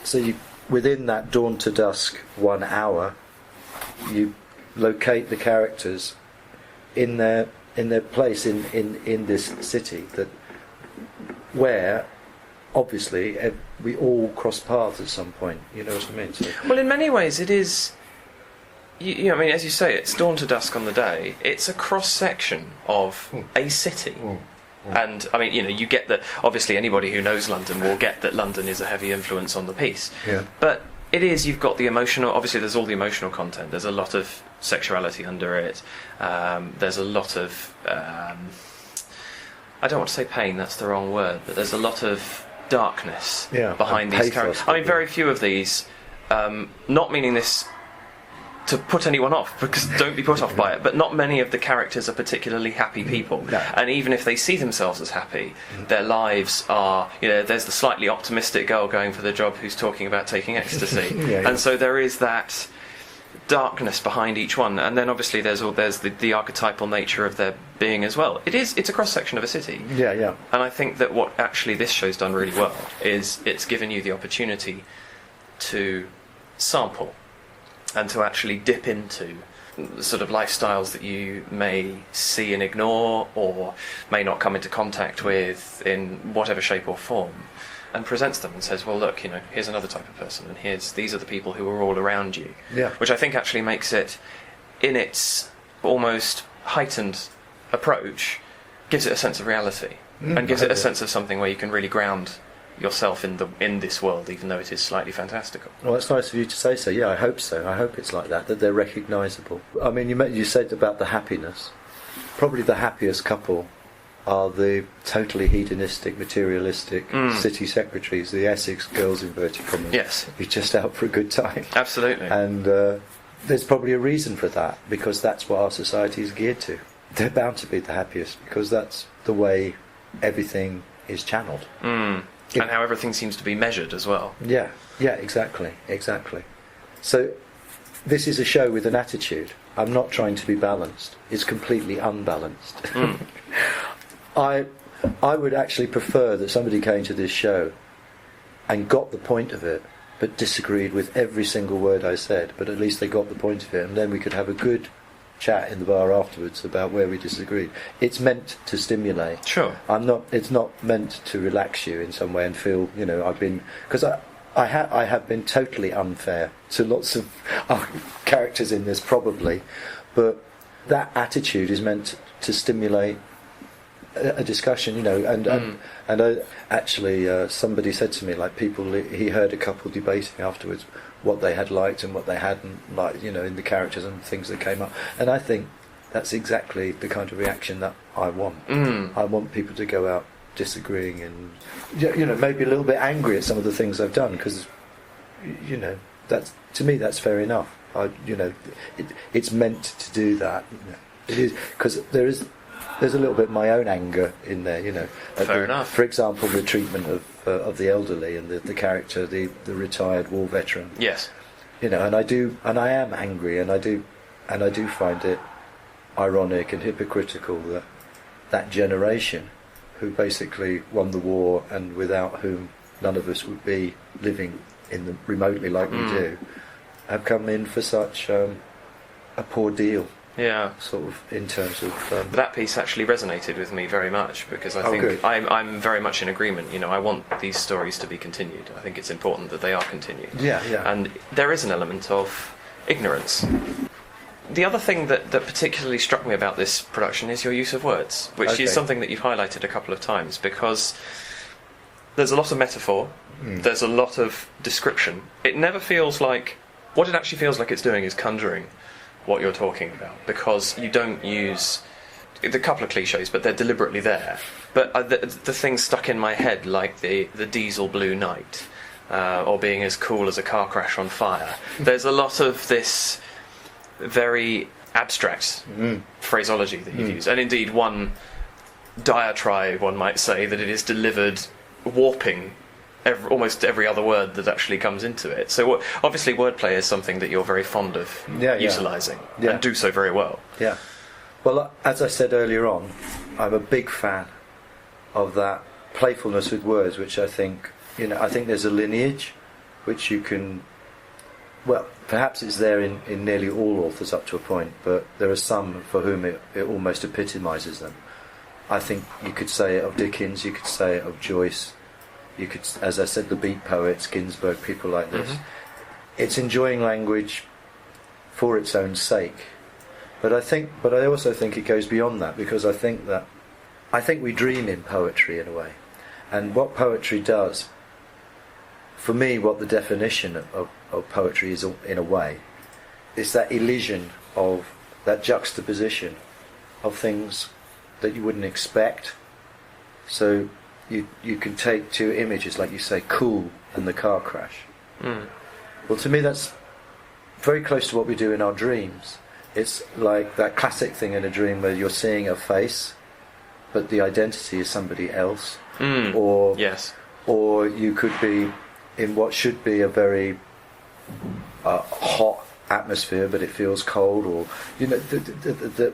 F: So you, within that dawn to dusk 1 hour, you locate the characters in their place in this city, that where obviously we all cross paths at some point. You know what I mean? So,
A: well, in many ways it is. I mean, as you say, it's dawn to dusk on the day. It's a cross section of a city. And I mean, you get that. Obviously, anybody who knows London will get that London is a heavy influence on the piece.
F: Yeah.
A: But it is. You've got the emotional. Obviously, there's all the emotional content. There's a lot of sexuality under it. There's a lot of. I don't want to say pain. That's the wrong word. But there's a lot of darkness behind these characters. I mean, very few of these. Not meaning this to put anyone off, because don't be put off by it, but not many of the characters are particularly happy people.
F: No.
A: And even if they see themselves as happy, their lives are, there's the slightly optimistic girl going for the job who's talking about taking ecstasy. And so there is that darkness behind each one, and then obviously there's the archetypal nature of their being as well. It's a cross section of a city.
F: Yeah.
A: And I think that what actually this show's done really well is it's given you the opportunity to sample and to actually dip into the sort of lifestyles that you may see and ignore, or may not come into contact with in whatever shape or form, and presents them and says, well, look, here's another type of person, and these are the people who are all around you.
F: Yeah.
A: Which I think actually makes it, in its almost heightened approach, gives it a sense of reality, and gives it a sense of something where you can really ground yourself in this world, even though it is slightly fantastical.
F: Well, it's nice of you to say so. Yeah, I hope so. I hope it's like that they're recognisable. I mean, you said about the happiness. Probably the happiest couple are the totally hedonistic, materialistic city secretaries, the Essex girls, inverted commas.
A: Yes.
F: You're just out for a good time.
A: Absolutely.
F: And there's probably a reason for that, because that's what our society is geared to. They're bound to be the happiest, because that's the way everything is channeled.
A: And how everything seems to be measured as well.
F: Yeah, exactly. So this is a show with an attitude. I'm not trying to be balanced. It's completely unbalanced. I would actually prefer that somebody came to this show and got the point of it, but disagreed with every single word I said, but at least they got the point of it, and then we could have a good chat in the bar afterwards about where we disagreed. It's meant to stimulate.
A: Sure.
F: It's not meant to relax you in some way and feel, I've been... Because I have been totally unfair to lots of characters in this, probably, but that attitude is meant to stimulate a discussion, and actually somebody said to me, like, he heard a couple debating afterwards what they had liked and what they hadn't liked, in the characters and things that came up, and I think that's exactly the kind of reaction that I want. I want people to go out disagreeing and maybe a little bit angry at some of the things I've done, because that's, to me, that's fair enough. It's meant to do that. It is, because there's a little bit of my own anger in there.
A: Fair enough.
F: For example, the treatment of the elderly and the character, the retired war veteran.
A: Yes.
F: And I am angry, and I do find it ironic and hypocritical that generation, who basically won the war and without whom none of us would be living remotely like we do, have come in for such a poor deal.
A: Yeah.
F: Sort of in terms of...
A: That piece actually resonated with me very much, because I think
F: good.
A: I'm very much in agreement. I want these stories to be continued. I think it's important that they are continued.
F: Yeah.
A: And there is an element of ignorance. The other thing that particularly struck me about this production is your use of words, which is something that you've highlighted a couple of times, because there's a lot of metaphor, there's a lot of description. It never feels like... What it actually feels like it's doing is conjuring what you're talking about, because you don't use a couple of cliches, but they're deliberately there. But the things stuck in my head, like the diesel blue night, or being as cool as a car crash on fire. There's a lot of this very abstract phraseology that you've used, and indeed one diatribe, one might say, that it is delivered warping almost every other word that actually comes into it. So obviously wordplay is something that you're very fond of utilising, and do so very well.
F: Yeah. Well, as I said earlier on, I'm a big fan of that playfulness with words, which I think there's a lineage which you can... Well, perhaps it's there in nearly all authors up to a point, but there are some for whom it almost epitomises them. I think you could say it of Dickens, you could say it of Joyce, you could, as I said, the beat poets, Ginsberg, people like this. It's enjoying language for its own sake. But I also think it goes beyond that, because I think we dream in poetry in a way. And what poetry does, for me, what the definition of poetry is in a way, is that elision of that juxtaposition of things that you wouldn't expect. So you can take two images, like you say, cool and the car crash. Well, to me that's very close to what we do in our dreams. It's like that classic thing in a dream where you're seeing a face, but the identity is somebody else. Or you could be in what should be a very hot atmosphere, but it feels cold, or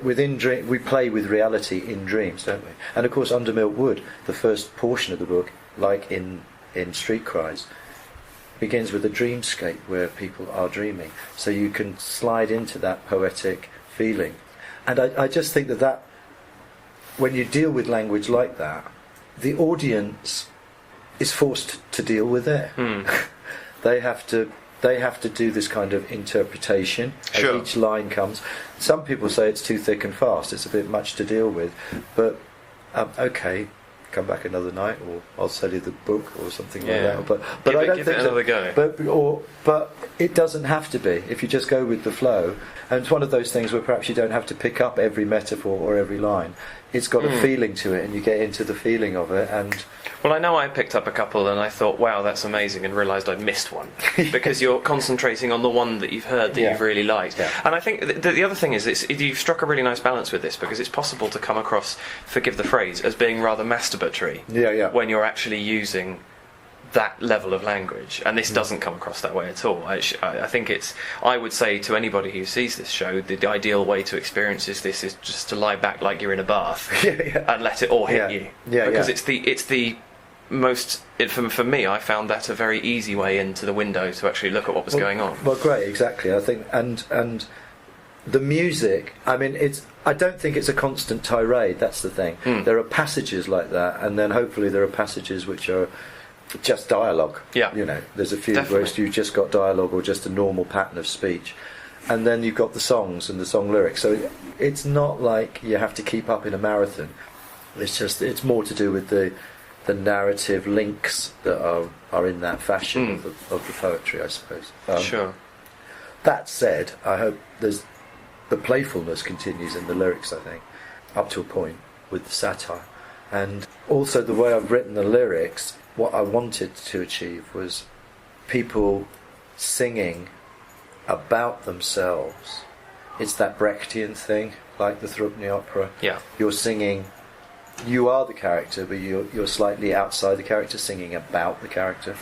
F: within dream we play with reality in dreams, don't we? And of course, Under Milk Wood, the first portion of the book, like in Street Cries, begins with a dreamscape where people are dreaming, so you can slide into that poetic feeling. And I just think that when you deal with language like that, the audience is forced to deal with it. They have to do this kind of interpretation as each line comes. Some people say it's too thick and fast, it's a bit much to deal with, but okay, come back another night, or I'll sell you the book or something like that. But I don't
A: give
F: think
A: it another go.
F: But it doesn't have to be, if you just go with the flow. And it's one of those things where perhaps you don't have to pick up every metaphor or every line. It's got a feeling to it, and you get into the feeling of it. And
A: well, I know I picked up a couple and I thought, wow, that's amazing, and realised I'd missed one. Because you're concentrating on the one that you've heard that you've really liked.
F: Yeah.
A: And I think the other thing is, you've struck a really nice balance with this, because it's possible to come across, forgive the phrase, as being rather masturbatory when you're actually using that level of language, and this doesn't come across that way at all. I think I would say to anybody who sees this show, the ideal way to experience this is just to lie back like you're in a bath and let it all hit you. Because it's the most, for me, I found that a very easy way into the window to actually look at what was going on.
F: Well, great, exactly. I think, and the music, I mean, I don't think it's a constant tirade, that's the thing. There are passages like that, and then hopefully there are passages which are just dialogue. There's a few where you've just got dialogue or just a normal pattern of speech, and then you've got the songs and the song lyrics, so it's not like you have to keep up in a marathon. It's more to do with the narrative links that are in that fashion of the poetry, I suppose. That said, I hope the playfulness continues in the lyrics, I think, up to a point, with the satire. And also the way I've written the lyrics, what I wanted to achieve was people singing about themselves. It's that Brechtian thing, like the Thrupney opera. You're singing, you are the character, but you're slightly outside the character, singing about the character.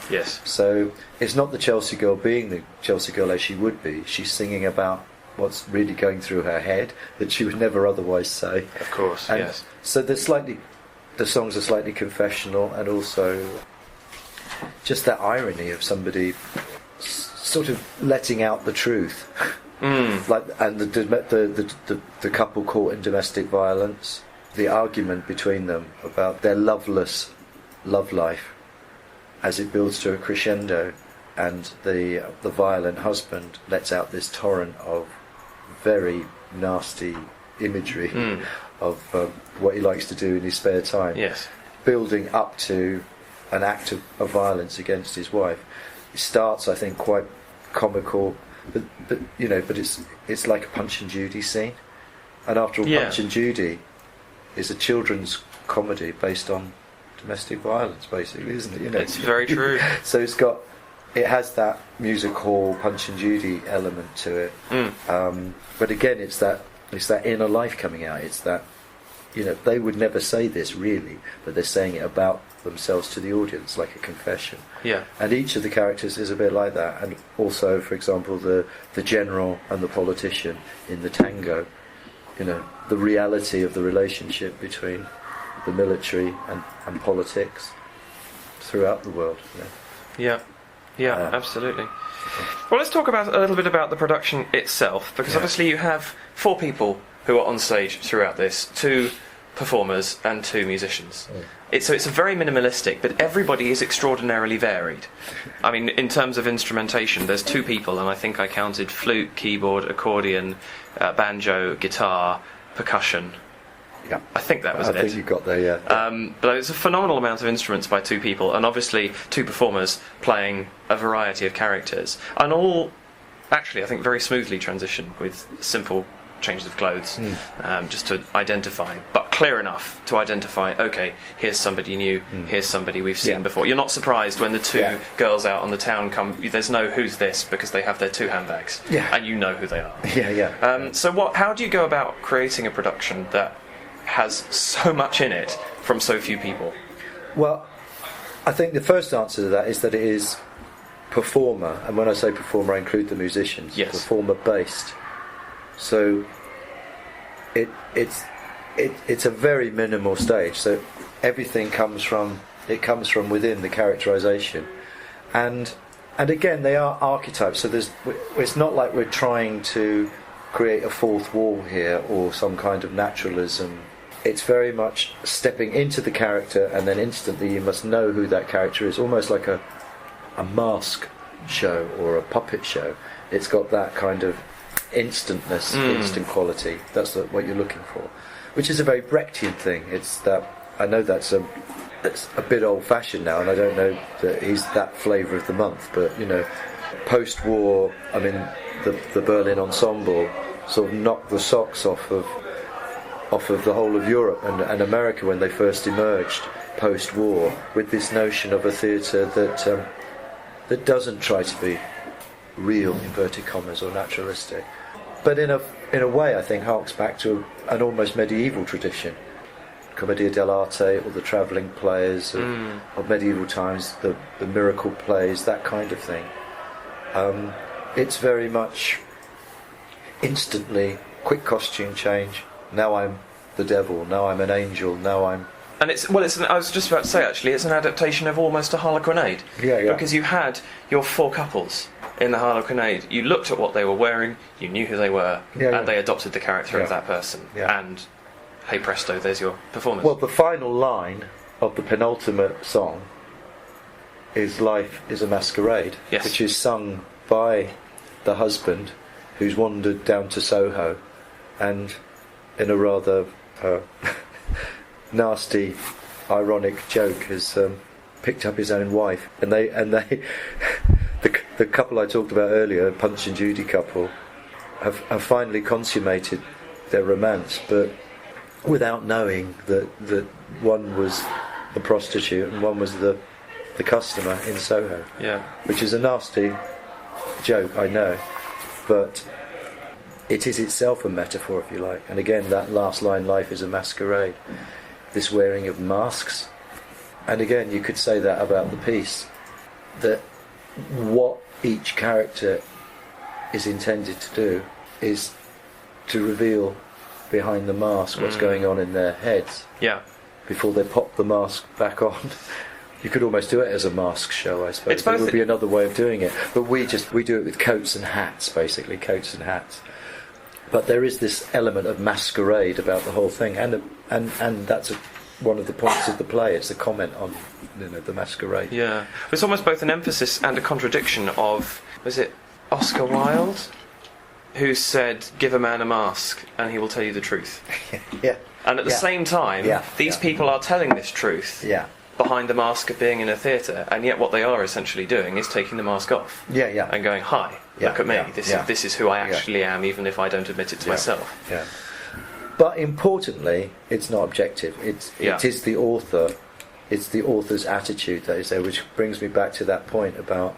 F: So it's not the Chelsea girl being the Chelsea girl as she would be. She's singing about what's really going through her head that she would never otherwise say.
A: Of course,
F: and so the songs are slightly confessional, and also just that irony of somebody sort of letting out the truth, like, and the couple caught in domestic violence, the argument between them about their loveless love life as it builds to a crescendo, and the violent husband lets out this torrent of very nasty imagery of what he likes to do in his spare time, building up to an act of violence against his wife. It starts, I think, quite comical, but it's like a Punch and Judy scene, and after all, Punch and Judy is a children's comedy based on domestic violence, basically, isn't it?
A: It's very true.
F: So it has that music hall Punch and Judy element to it, but again, it's that inner life coming out. It's that, they would never say this really, but they're saying it about themselves to the audience, like a confession. And each of the characters is a bit like that. And also, for example, the general and the politician in the tango, the reality of the relationship between the military and politics throughout the world.
A: Absolutely. Well, let's talk a little bit about the production itself, because obviously you have 4 people who are on stage throughout this, 2 performers and 2 musicians. So it's very minimalistic, but everybody is extraordinarily varied. I mean, in terms of instrumentation, there's 2 people, and I think I counted flute, keyboard, accordion, banjo, guitar, percussion. I think that was it.
F: I think you got there,
A: but it's a phenomenal amount of instruments by 2 people, and obviously 2 performers playing a variety of characters, and all actually, I think, very smoothly transition with simple changes of clothes, just to identify, but clear enough to identify, okay, here's somebody new, here's somebody we've seen before. You're not surprised when the 2 girls out on the town come, there's no who's this, because they have their 2 handbags, and you know who they are. So how do you go about creating a production that has so much in it from so few people?
F: Well, I think the first answer to that is that it is performer, and when I say performer, I include the musicians.
A: Yes.
F: Performer based. So it's a very minimal stage. So everything comes from within the characterization, and again they are archetypes. So it's not like we're trying to create a fourth wall here or some kind of naturalism. It's very much stepping into the character, and then instantly you must know who that character is, almost like a mask show or a puppet show. It's got that kind of instantness, instant quality. That's what you're looking for, which is a very Brechtian thing. It's that, I know that's a bit old-fashioned now, and I don't know that he's that flavour of the month, but post-war, I mean, the Berlin Ensemble sort of knocked the socks off of the whole of Europe and America when they first emerged post-war, with this notion of a theatre that doesn't try to be real, inverted commas, or naturalistic, but in a way I think harks back to an almost medieval tradition, Commedia dell'arte, or the travelling players of medieval times, the miracle plays, that kind of thing. It's very much instantly quick costume change. Now I'm the devil, now I'm an angel, now I'm...
A: And I was just about to say, actually, it's an adaptation of almost a Harlequinade.
F: Yeah.
A: Because you had your four couples in the Harlequinade. You looked at what they were wearing, you knew who they were, and they adopted the character of that person.
F: Yeah.
A: And, hey presto, there's your performance.
F: Well, the final line of the penultimate song is "Life is a Masquerade,"
A: yes.
F: which is sung by the husband who's wandered down to Soho, and in a rather nasty, ironic joke has picked up his own wife, and they the couple I talked about earlier, Punch and Judy couple, have finally consummated their romance, but without knowing that one was the prostitute and one was the customer in Soho.
A: Yeah.
F: Which is a nasty joke, I know, but it is itself a metaphor, if you like. And again, that last line, "Life is a masquerade," this wearing of masks. And again, you could say that about the piece, that what each character is intended to do is to reveal behind the mask what's going on in their heads before they pop the mask back on. You could almost do it as a mask show, I suppose. There would be another way of doing it, but we do it with coats and hats, basically, coats and hats. But there is this element of masquerade about the whole thing, and that's one of the points of the play. It's a comment on the masquerade.
A: Yeah, it's almost both an emphasis and a contradiction of, was it Oscar Wilde, who said, "Give a man a mask and he will tell you the truth."
F: Yeah.
A: And at the same time, these people are telling this truth behind the mask of being in a theatre, and yet what they are essentially doing is taking the mask off. And going, "Hi, look at me. This is who I actually am, even if I don't admit it to myself."
F: Yeah. But importantly, it's not objective. It is the author. It's the author's attitude that is there, which brings me back to that point about,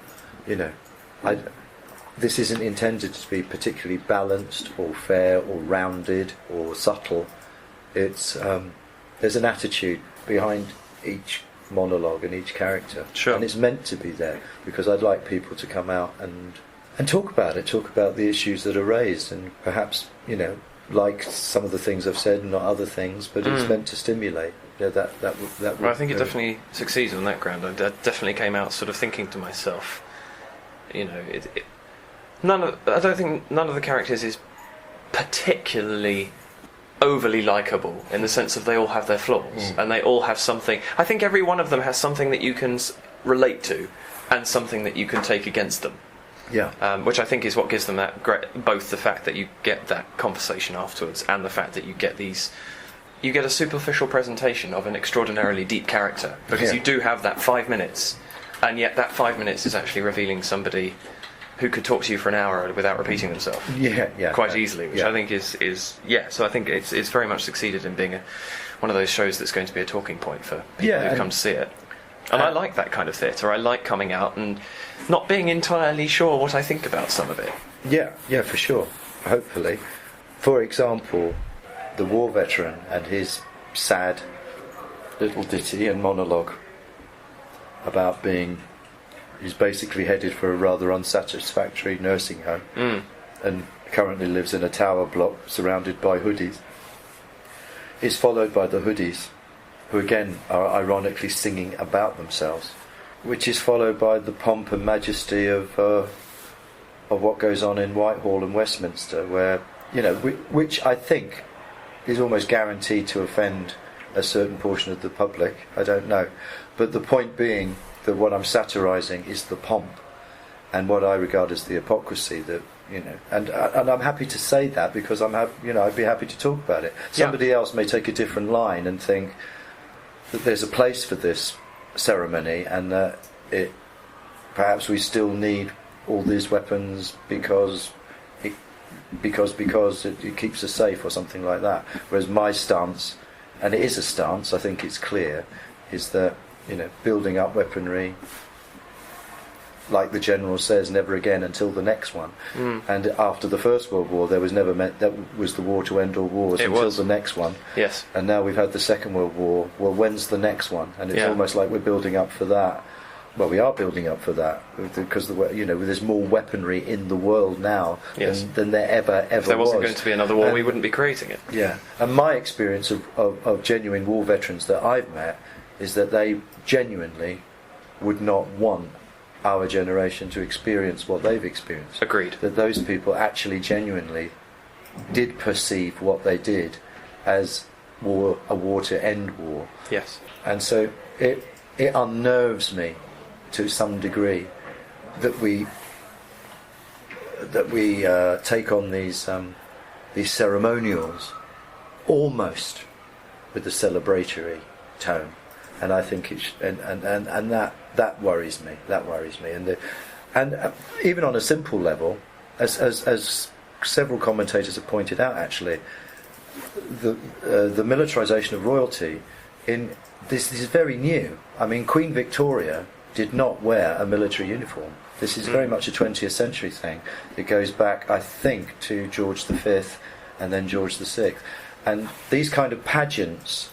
F: this isn't intended to be particularly balanced or fair or rounded or subtle. It's there's an attitude behind each monologue and each character, and it's meant to be there because I'd like people to come out and talk about it, talk about the issues that are raised, and perhaps like some of the things I've said and not other things, but it's meant to stimulate. That would,
A: I think it definitely succeeds on that ground. I definitely came out sort of thinking to myself, I don't think none of the characters is particularly overly likeable in the sense of they all have their flaws and they all have something. I think every one of them has something that you can relate to and something that you can take against them. Which I think is what gives them that both the fact that you get that conversation afterwards and the fact that you get a superficial presentation of an extraordinarily deep character, because you do have that 5 minutes, and yet that 5 minutes is actually revealing somebody who could talk to you for an hour without repeating themselves quite easily, which I think is so I think it's very much succeeded in being one of those shows that's going to be a talking point for people who come to see it. And I like that kind of theatre. I like coming out and not being entirely sure what I think about some of it.
F: Yeah, for sure. Hopefully. For example, the war veteran and his sad little ditty and monologue about being he's basically headed for a rather unsatisfactory nursing home, and currently lives in a tower block surrounded by hoodies. Is followed by the hoodies, who again are ironically singing about themselves, which is followed by the pomp and majesty of what goes on in Whitehall and Westminster, where, which I think is almost guaranteed to offend a certain portion of the public. I don't know, but the point being that what I'm satirising is the pomp and what I regard as the hypocrisy that. And I'm happy to say that because I'd be happy to talk about it. Somebody else may take a different line and think that there's a place for this ceremony and that perhaps we still need all these weapons because it keeps us safe or something like that. Whereas my stance, and it is a stance, I think it's clear, is that building up weaponry, like the general says, never again until the next one. And after the First World War, there was never meant that was the war to end all wars until the next one.
A: Yes.
F: And now we've had the Second World War. Well, when's the next one? And it's almost like we're building up for that. Well, we are building up for that because there's more weaponry in the world now than there ever
A: If there wasn't
F: was.
A: going to be another war, we wouldn't be creating it.
F: Yeah. And my experience of genuine war veterans that I've met is that they genuinely would not want our generation to experience what they've experienced.
A: Agreed.
F: That those people actually genuinely did perceive what they did as a war to end war.
A: Yes.
F: And so it unnerves me to some degree that we take on these ceremonials almost with a celebratory tone. And I think that worries me. That worries me. And even on a simple level, as several commentators have pointed out, actually, the militarisation of royalty this is very new. I mean, Queen Victoria did not wear a military uniform. This is very much a 20th century thing. It goes back, I think, to George V and then George VI. And these kind of pageants,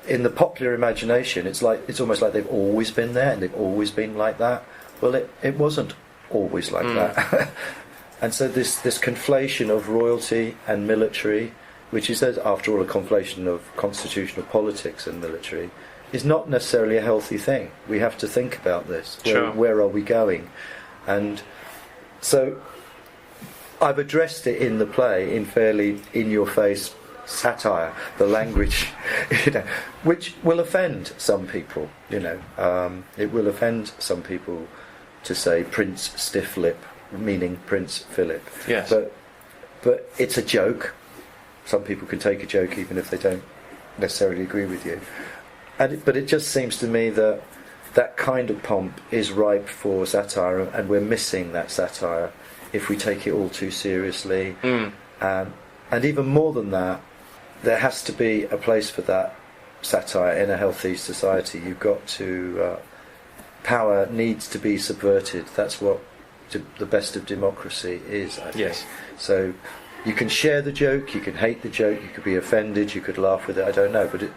F: in the popular imagination, it's almost like they've always been there and they've always been like that. Well, it wasn't always like that. And so this conflation of royalty and military, which is, after all, a conflation of constitutional politics and military, is not necessarily a healthy thing. We have to think about this.
A: Sure.
F: Where are we going? And so I've addressed it in the play in fairly in-your-face satire, the language, which will offend some people. It will offend some people to say Prince Stiff-Lip, meaning Prince Philip.
A: Yes.
F: But it's a joke. Some people can take a joke even if they don't necessarily agree with you. But it just seems to me that that kind of pomp is ripe for satire, and we're missing that satire if we take it all too seriously. And even more than that, there has to be a place for that satire in a healthy society. You've got to... power needs to be subverted. That's what the best of democracy is, I think.
A: Yes.
F: So you can share the joke, you can hate the joke, you could be offended, you could laugh with it, I don't know. But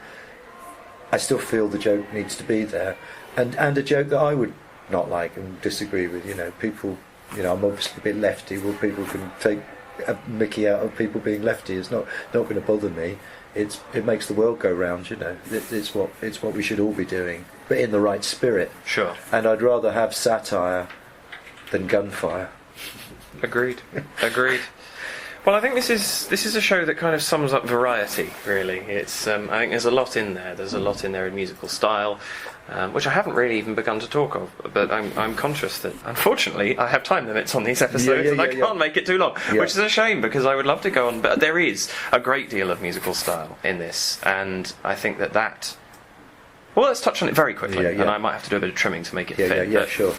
F: I still feel the joke needs to be there. And a joke that I would not like and disagree with. People... I'm obviously a bit lefty. Well, people can take a mickey out of people being lefty. It's not going to bother me. It makes the world go round. It's what we should all be doing, but in the right spirit.
A: Sure.
F: And I'd rather have satire than gunfire.
A: Agreed. Well, I think this is a show that kind of sums up variety. Really, it's. I think there's a lot in there. There's a lot in there in musical style, which I haven't really even begun to talk of. But I'm conscious that, unfortunately, I have time limits on these episodes, and I can't make it too long, which is a shame because I would love to go on. But there is a great deal of musical style in this, and I think that. Well, let's touch on it very quickly, and I might have to do a bit of trimming to make it fit.
F: Yeah, sure.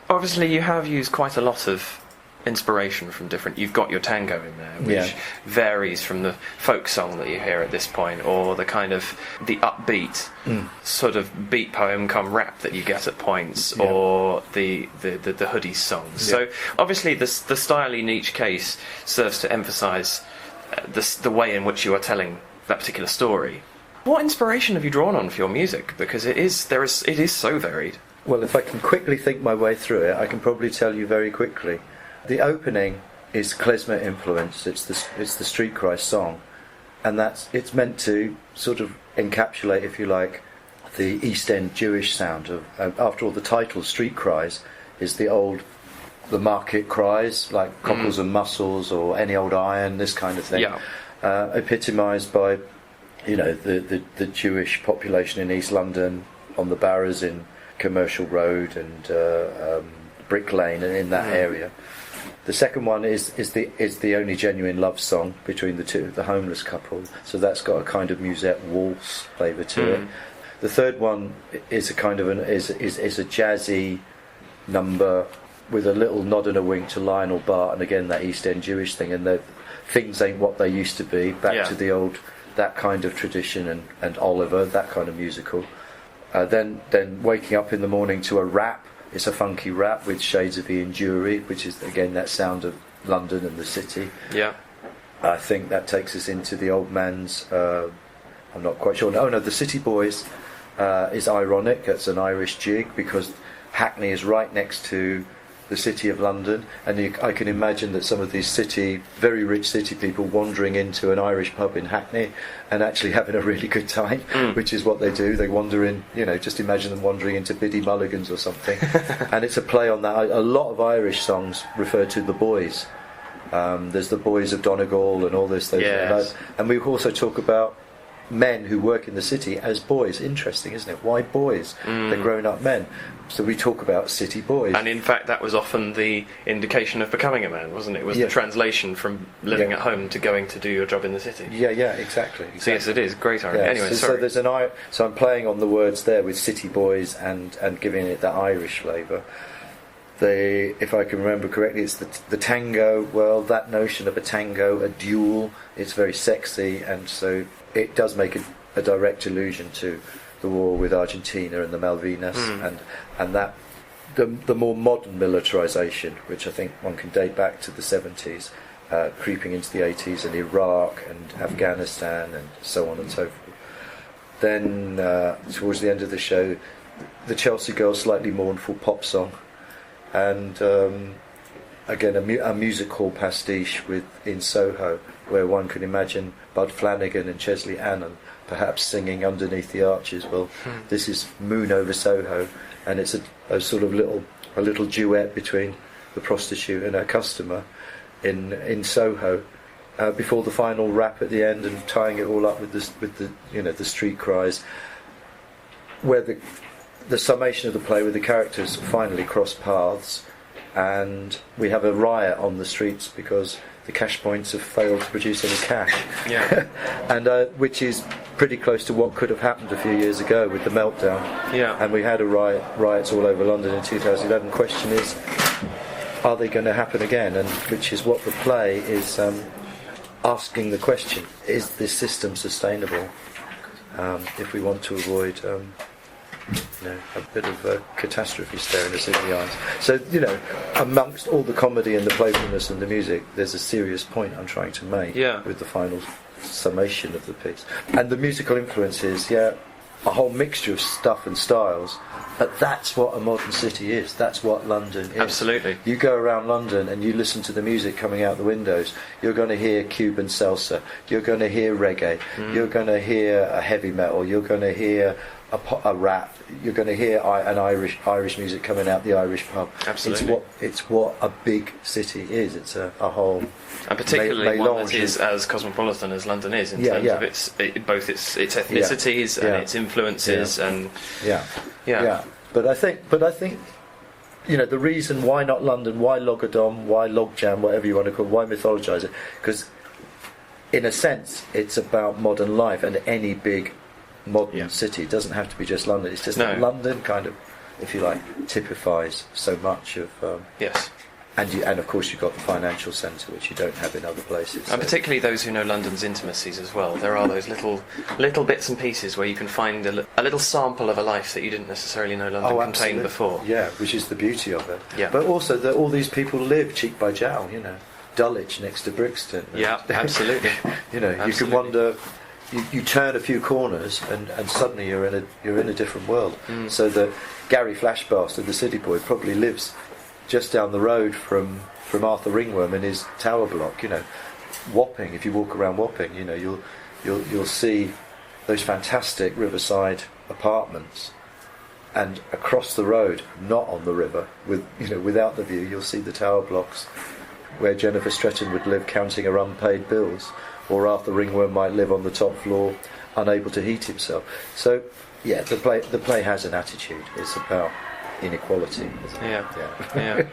A: Obviously, you have used quite a lot of inspiration from different... You've got your tango in there, which varies from the folk song that you hear at this point, or the kind of the upbeat sort of beat poem come rap that you get at points, or the hoodie songs. So obviously the style in each case serves to emphasise the way in which you are telling that particular story. What inspiration have you drawn on for your music? Because it is so varied.
F: Well, if I can quickly think my way through it, I can probably tell you very quickly. The opening is klezmer influenced. It's the Street Cry song, and it's meant to sort of encapsulate, if you like, the East End Jewish sound of. After all, the title "Street Cries" is the market cries like cockles and mussels or any old iron, this kind of thing.
A: Yeah.
F: Epitomised by, the Jewish population in East London, on the Barrows in Commercial Road and Brick Lane and in that area. The second one is the only genuine love song between the homeless couple. So that's got a kind of musette waltz flavour to it. The third one is a kind of is a jazzy number with a little nod and a wink to Lionel Bart, and again that East End Jewish thing, and the things ain't what they used to be. Back to the old, that kind of tradition, and Oliver, that kind of musical. Then waking up in the morning to a rap. It's a funky rap with shades of Ian Dury, which is again that sound of London and the city.
A: Yeah.
F: I think that takes us into the old man's. I'm not quite sure. No, the City Boys is ironic. It's an Irish jig because Hackney is right next to the City of London, and I can imagine that some of these very rich city people wandering into an Irish pub in Hackney and actually having a really good time, which is what they do. They wander in, just imagine them wandering into Biddy Mulligan's or something. And it's a play on that. A lot of Irish songs refer to the boys. There's the Boys of Donegal and all this.
A: Yes.
F: And we also talk about men who work in the city as boys. Interesting, isn't it? Why boys? They're grown-up men. So we talk about city boys.
A: And in fact, that was often the indication of becoming a man, wasn't it? It was the translation from living at home to going to do your job in the city.
F: Yeah, exactly.
A: So yes, it is. Great irony.
F: Yeah,
A: anyway,
F: so
A: sorry.
F: So I'm playing on the words there with city boys and giving it that Irish flavour. If I can remember correctly, it's the tango. Well, that notion of a tango, a duel, it's very sexy, and so it does make a direct allusion to the war with Argentina and the Malvinas, and that the more modern militarisation, which I think one can date back to the 70s, creeping into the 80s, and Iraq and Afghanistan and so on and so forth. Then towards the end of the show, the Chelsea Girls' slightly mournful pop song, and again a music hall pastiche in Soho, where one can imagine Bud Flanagan and Chesley Annan perhaps singing Underneath the Arches. Well, this is Moon Over Soho, and it's a sort of a little duet between the prostitute and her customer in Soho, before the final rap at the end, and tying it all up with the street cries, where the summation of the play, where the characters finally cross paths, and we have a riot on the streets because the cash points have failed to produce any cash.
A: Yeah.
F: And which is pretty close to what could have happened a few years ago with the meltdown.
A: Yeah.
F: And we had riots all over London in 2011. Question is, are they going to happen again? And which is what the play is asking the question: is this system sustainable? If we want to avoid a bit of a catastrophe staring us in the eyes. So, amongst all the comedy and the playfulness and the music, there's a serious point I'm trying to make with the final summation of the piece. And the musical influences, a whole mixture of stuff and styles, but that's what a modern city is. That's what London is.
A: Absolutely.
F: You go around London and you listen to the music coming out the windows, you're going to hear Cuban salsa, you're going to hear reggae, you're going to hear a heavy metal, you're going to hear a rap, you're going to hear an Irish music coming out the Irish pub.
A: Absolutely.
F: It's what a big city is. It's a whole,
A: and particularly one that is as cosmopolitan as London is in terms of both its ethnicities and its influences and But I think the reason why not London, why Logadom, why Logjam, whatever you want to call it, why mythologise it, because in a sense it's about modern life, and any big modern city. It doesn't have to be just London. It's just that London kind of, if you like, typifies so much of and of course you've got the financial centre, which you don't have in other places. And particularly those who know London's intimacies as well. There are those little bits and pieces where you can find a little sample of a life that you didn't necessarily know London contained before.
F: Yeah, which is the beauty of it.
A: Yeah.
F: But also that all these people live cheek by jowl, Dulwich next to Brixton.
A: Yeah, absolutely.
F: You can wander you turn a few corners and suddenly you're in a different world. So that Gary Flashbastard, the city boy, probably lives just down the road from Arthur Ringworm in his tower block. Wapping. If you walk around Wapping, you'll see those fantastic riverside apartments, and across the road, not on the river, without the view, you'll see the tower blocks where Jennifer Stretton would live counting her unpaid bills, or Arthur Ringworm might live on the top floor, unable to heat himself. So, yeah, the play has an attitude. It's about inequality. Isn't it?
A: Yeah.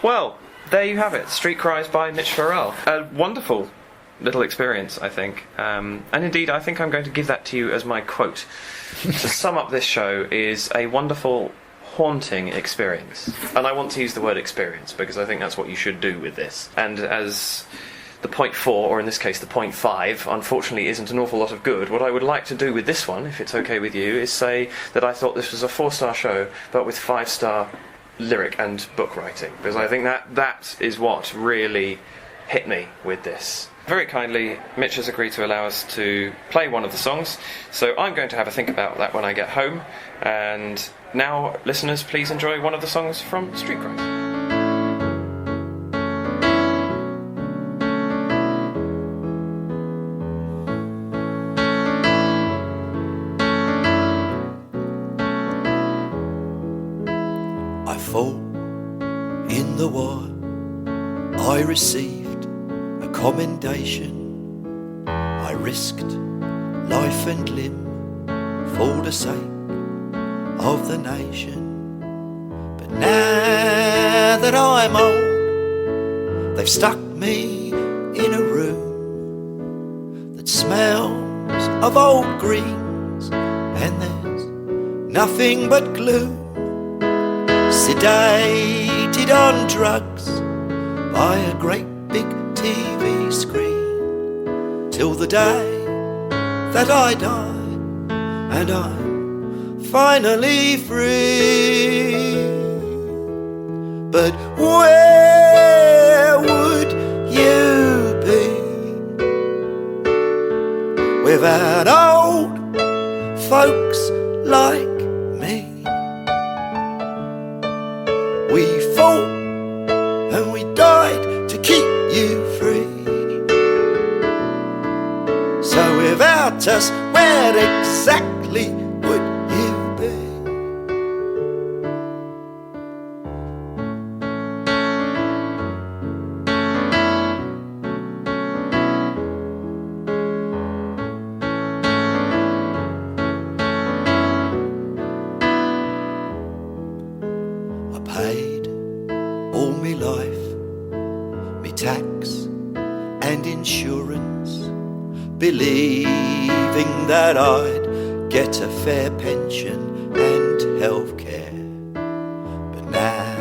A: Well, there you have it. Street Cries by Mitch Farrell. A wonderful little experience, I think. And indeed, I think I'm going to give that to you as my quote. To sum up this show is a wonderful, haunting experience. And I want to use the word experience because I think that's what you should do with this. And as the 0.4, or in this case the 0.5, unfortunately isn't an awful lot of good, what I would like to do with this one, if it's okay with you, is say that I thought this was a 4-star show, but with 5-star lyric and book writing. Because I think that is what really hit me with this. Very kindly, Mitch has agreed to allow us to play one of the songs, so I'm going to have a think about that when I get home. And now, listeners, please enjoy one of the songs from Street Cries.
G: I fought in the war, I received a commendation. I risked life and limb for the sake of the nation. But now that I'm old, they've stuck me in a room that smells of old greens, and there's nothing but gloom. Sedated on drugs by a great big TV screen, till the day that I die and I'm finally free. But where would you be without old folks like me? We fought and we died to keep you free. So without us, where exactly would you be? I paid all me life, me tax and insurance, believing that I'd get a fair pension and healthcare. But now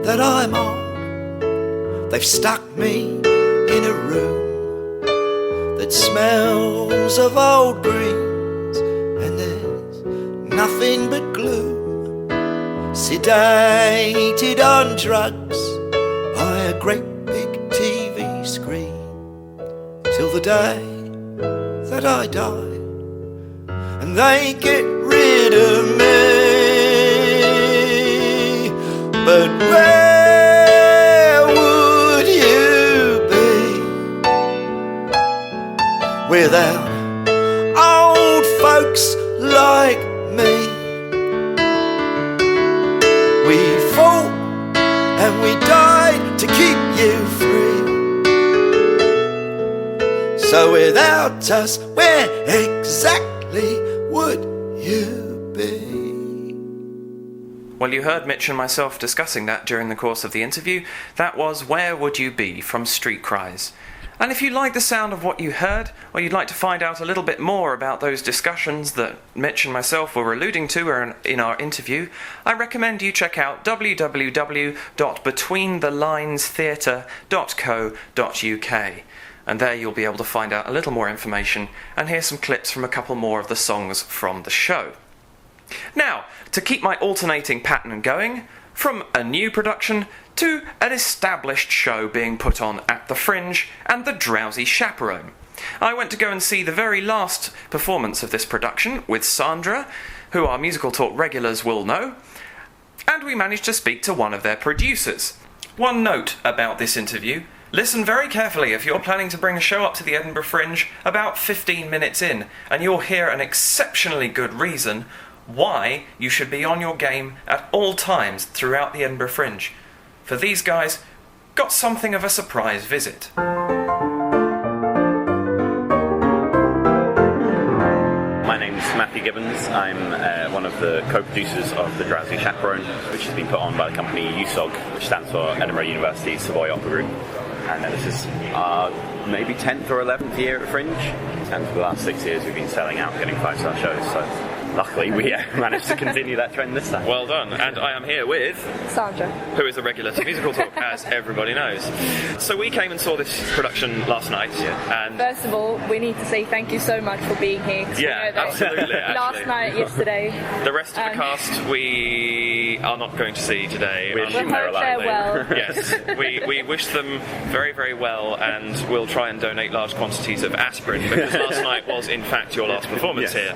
G: that I'm old, they've stuck me in a room that smells of old greens, and there's nothing but gloom. Sedated on drugs by a great big TV screen, till the day that I die and they get rid of me. But where would you be without old folks like me? We fought and we died to keep you free. So without us, where exactly would you be?
A: Well, you heard Mitch and myself discussing that during the course of the interview. That was Where Would You Be from Street Cries. And if you like the sound of what you heard, or you'd like to find out a little bit more about those discussions that Mitch and myself were alluding to in our interview, I recommend you check out www.betweenthelinestheatre.co.uk. And there you'll be able to find out a little more information and hear some clips from a couple more of the songs from the show. Now, to keep my alternating pattern going, from a new production to an established show being put on at the Fringe and the Drowsy Chaperone. I went to go and see the very last performance of this production with Sandra, who our Musical Talk regulars will know, and we managed to speak to one of their producers. One note about this interview: listen very carefully if you're planning to bring a show up to the Edinburgh Fringe about 15 minutes in, and you'll hear an exceptionally good reason why you should be on your game at all times throughout the Edinburgh Fringe. For these guys got something of a surprise visit.
H: My name's Matthew Gibbons. I'm one of the co-producers of The Drowsy Chaperone, which has been put on by the company USOG, which stands for Edinburgh University Savoy Opera Group. And this is our maybe 10th or 11th year at Fringe. And for the last 6 years we've been selling out, getting 5-star shows. So luckily we managed to continue that trend this time.
A: Well done. And I am here with
I: Sandra,
A: who is a regular to Musical Talk, as everybody knows. So we came and saw this production last night. Yeah. And
I: first of all, we need to say thank you so much for being here.
A: Yeah, absolutely.
I: Last night, yesterday.
A: The rest of the cast we are not going to see today.
H: We assume they're alive.
I: Farewell.
A: Yes, we wish them very, very well, and we'll try and donate large quantities of aspirin, because last night was in fact your last performance here,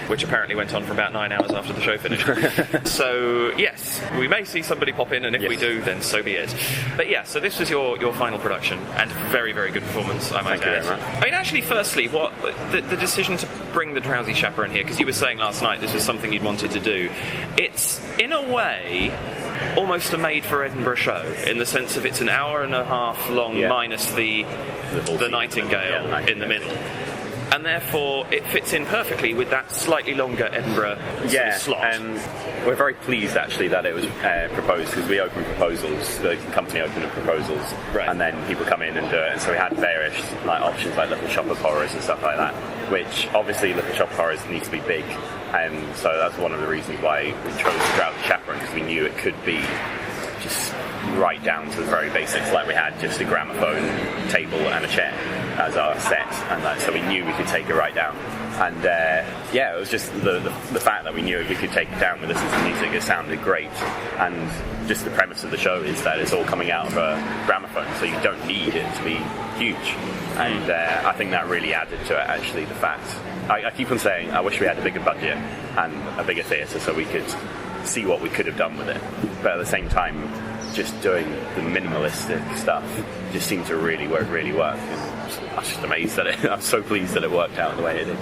A: which apparently went on for about 9 hours after the show finished. So yes, we may see somebody pop in, and if we do, then so be it. But yeah, so this was your final production, and very, very good performance, I might add. I mean, actually, firstly, what the decision to bring the Drowsy Chaperone here, because you were saying last night this was something you'd wanted to do. It's in a way almost a made-for-Edinburgh show, in the sense of it's an hour and a half long, minus the Nightingale in the middle. And therefore it fits in perfectly with that slightly longer Edinburgh slot.
H: We're very pleased actually that it was proposed, because we open proposals, the company opened proposals, and then people come in and do it. And so we had various options like Little Shop of Horrors and stuff like that, which obviously Little Shop of Horrors needs to be big, and so that's one of the reasons why we chose to Drowsy Chaperone, because we knew it could be just right down to the very basics. Like we had just a gramophone table and a chair as our set, and so we knew we could take it right down. And it was just the fact that we knew if we could take it down with listen to music, it sounded great. And just the premise of the show is that it's all coming out of a gramophone, so you don't need it to be huge. And I think that really added to it, actually, the fact. I keep on saying I wish we had a bigger budget and a bigger theatre so we could see what we could have done with it. But at the same time, just doing the minimalistic stuff just seemed to really work. And I was just amazed at it. I'm so pleased that it worked out the way it did.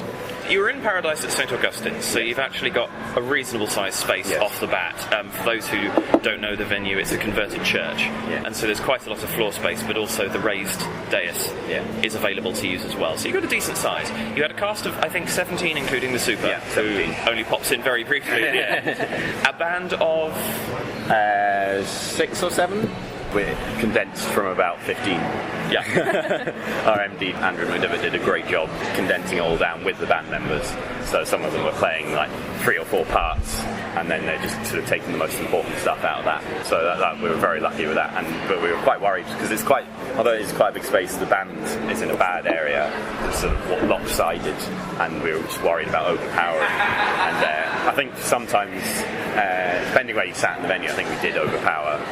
A: You were in Paradise at St Augustine's, so you've actually got a reasonable sized space off the bat. For those who don't know the venue, it's a converted church, and so there's quite a lot of floor space, but also the raised dais is available to use as well. So you've got a decent size. You had a cast of, I think, 17, including the super, who only pops in very briefly. A band of
H: 6 or 7. We're condensed from about 15. Our MD, Andrew McDevitt, did a great job condensing it all down with the band members. So some of them were playing 3 or 4 parts, and then they're just sort of taking the most important stuff out of that. So that we were very lucky with that. But we were quite worried, because although it's quite a big space, the band is in a bad area. It's sort of lopsided, and we were just worried about overpowering. And I think sometimes, depending where you sat in the venue, I think we did overpower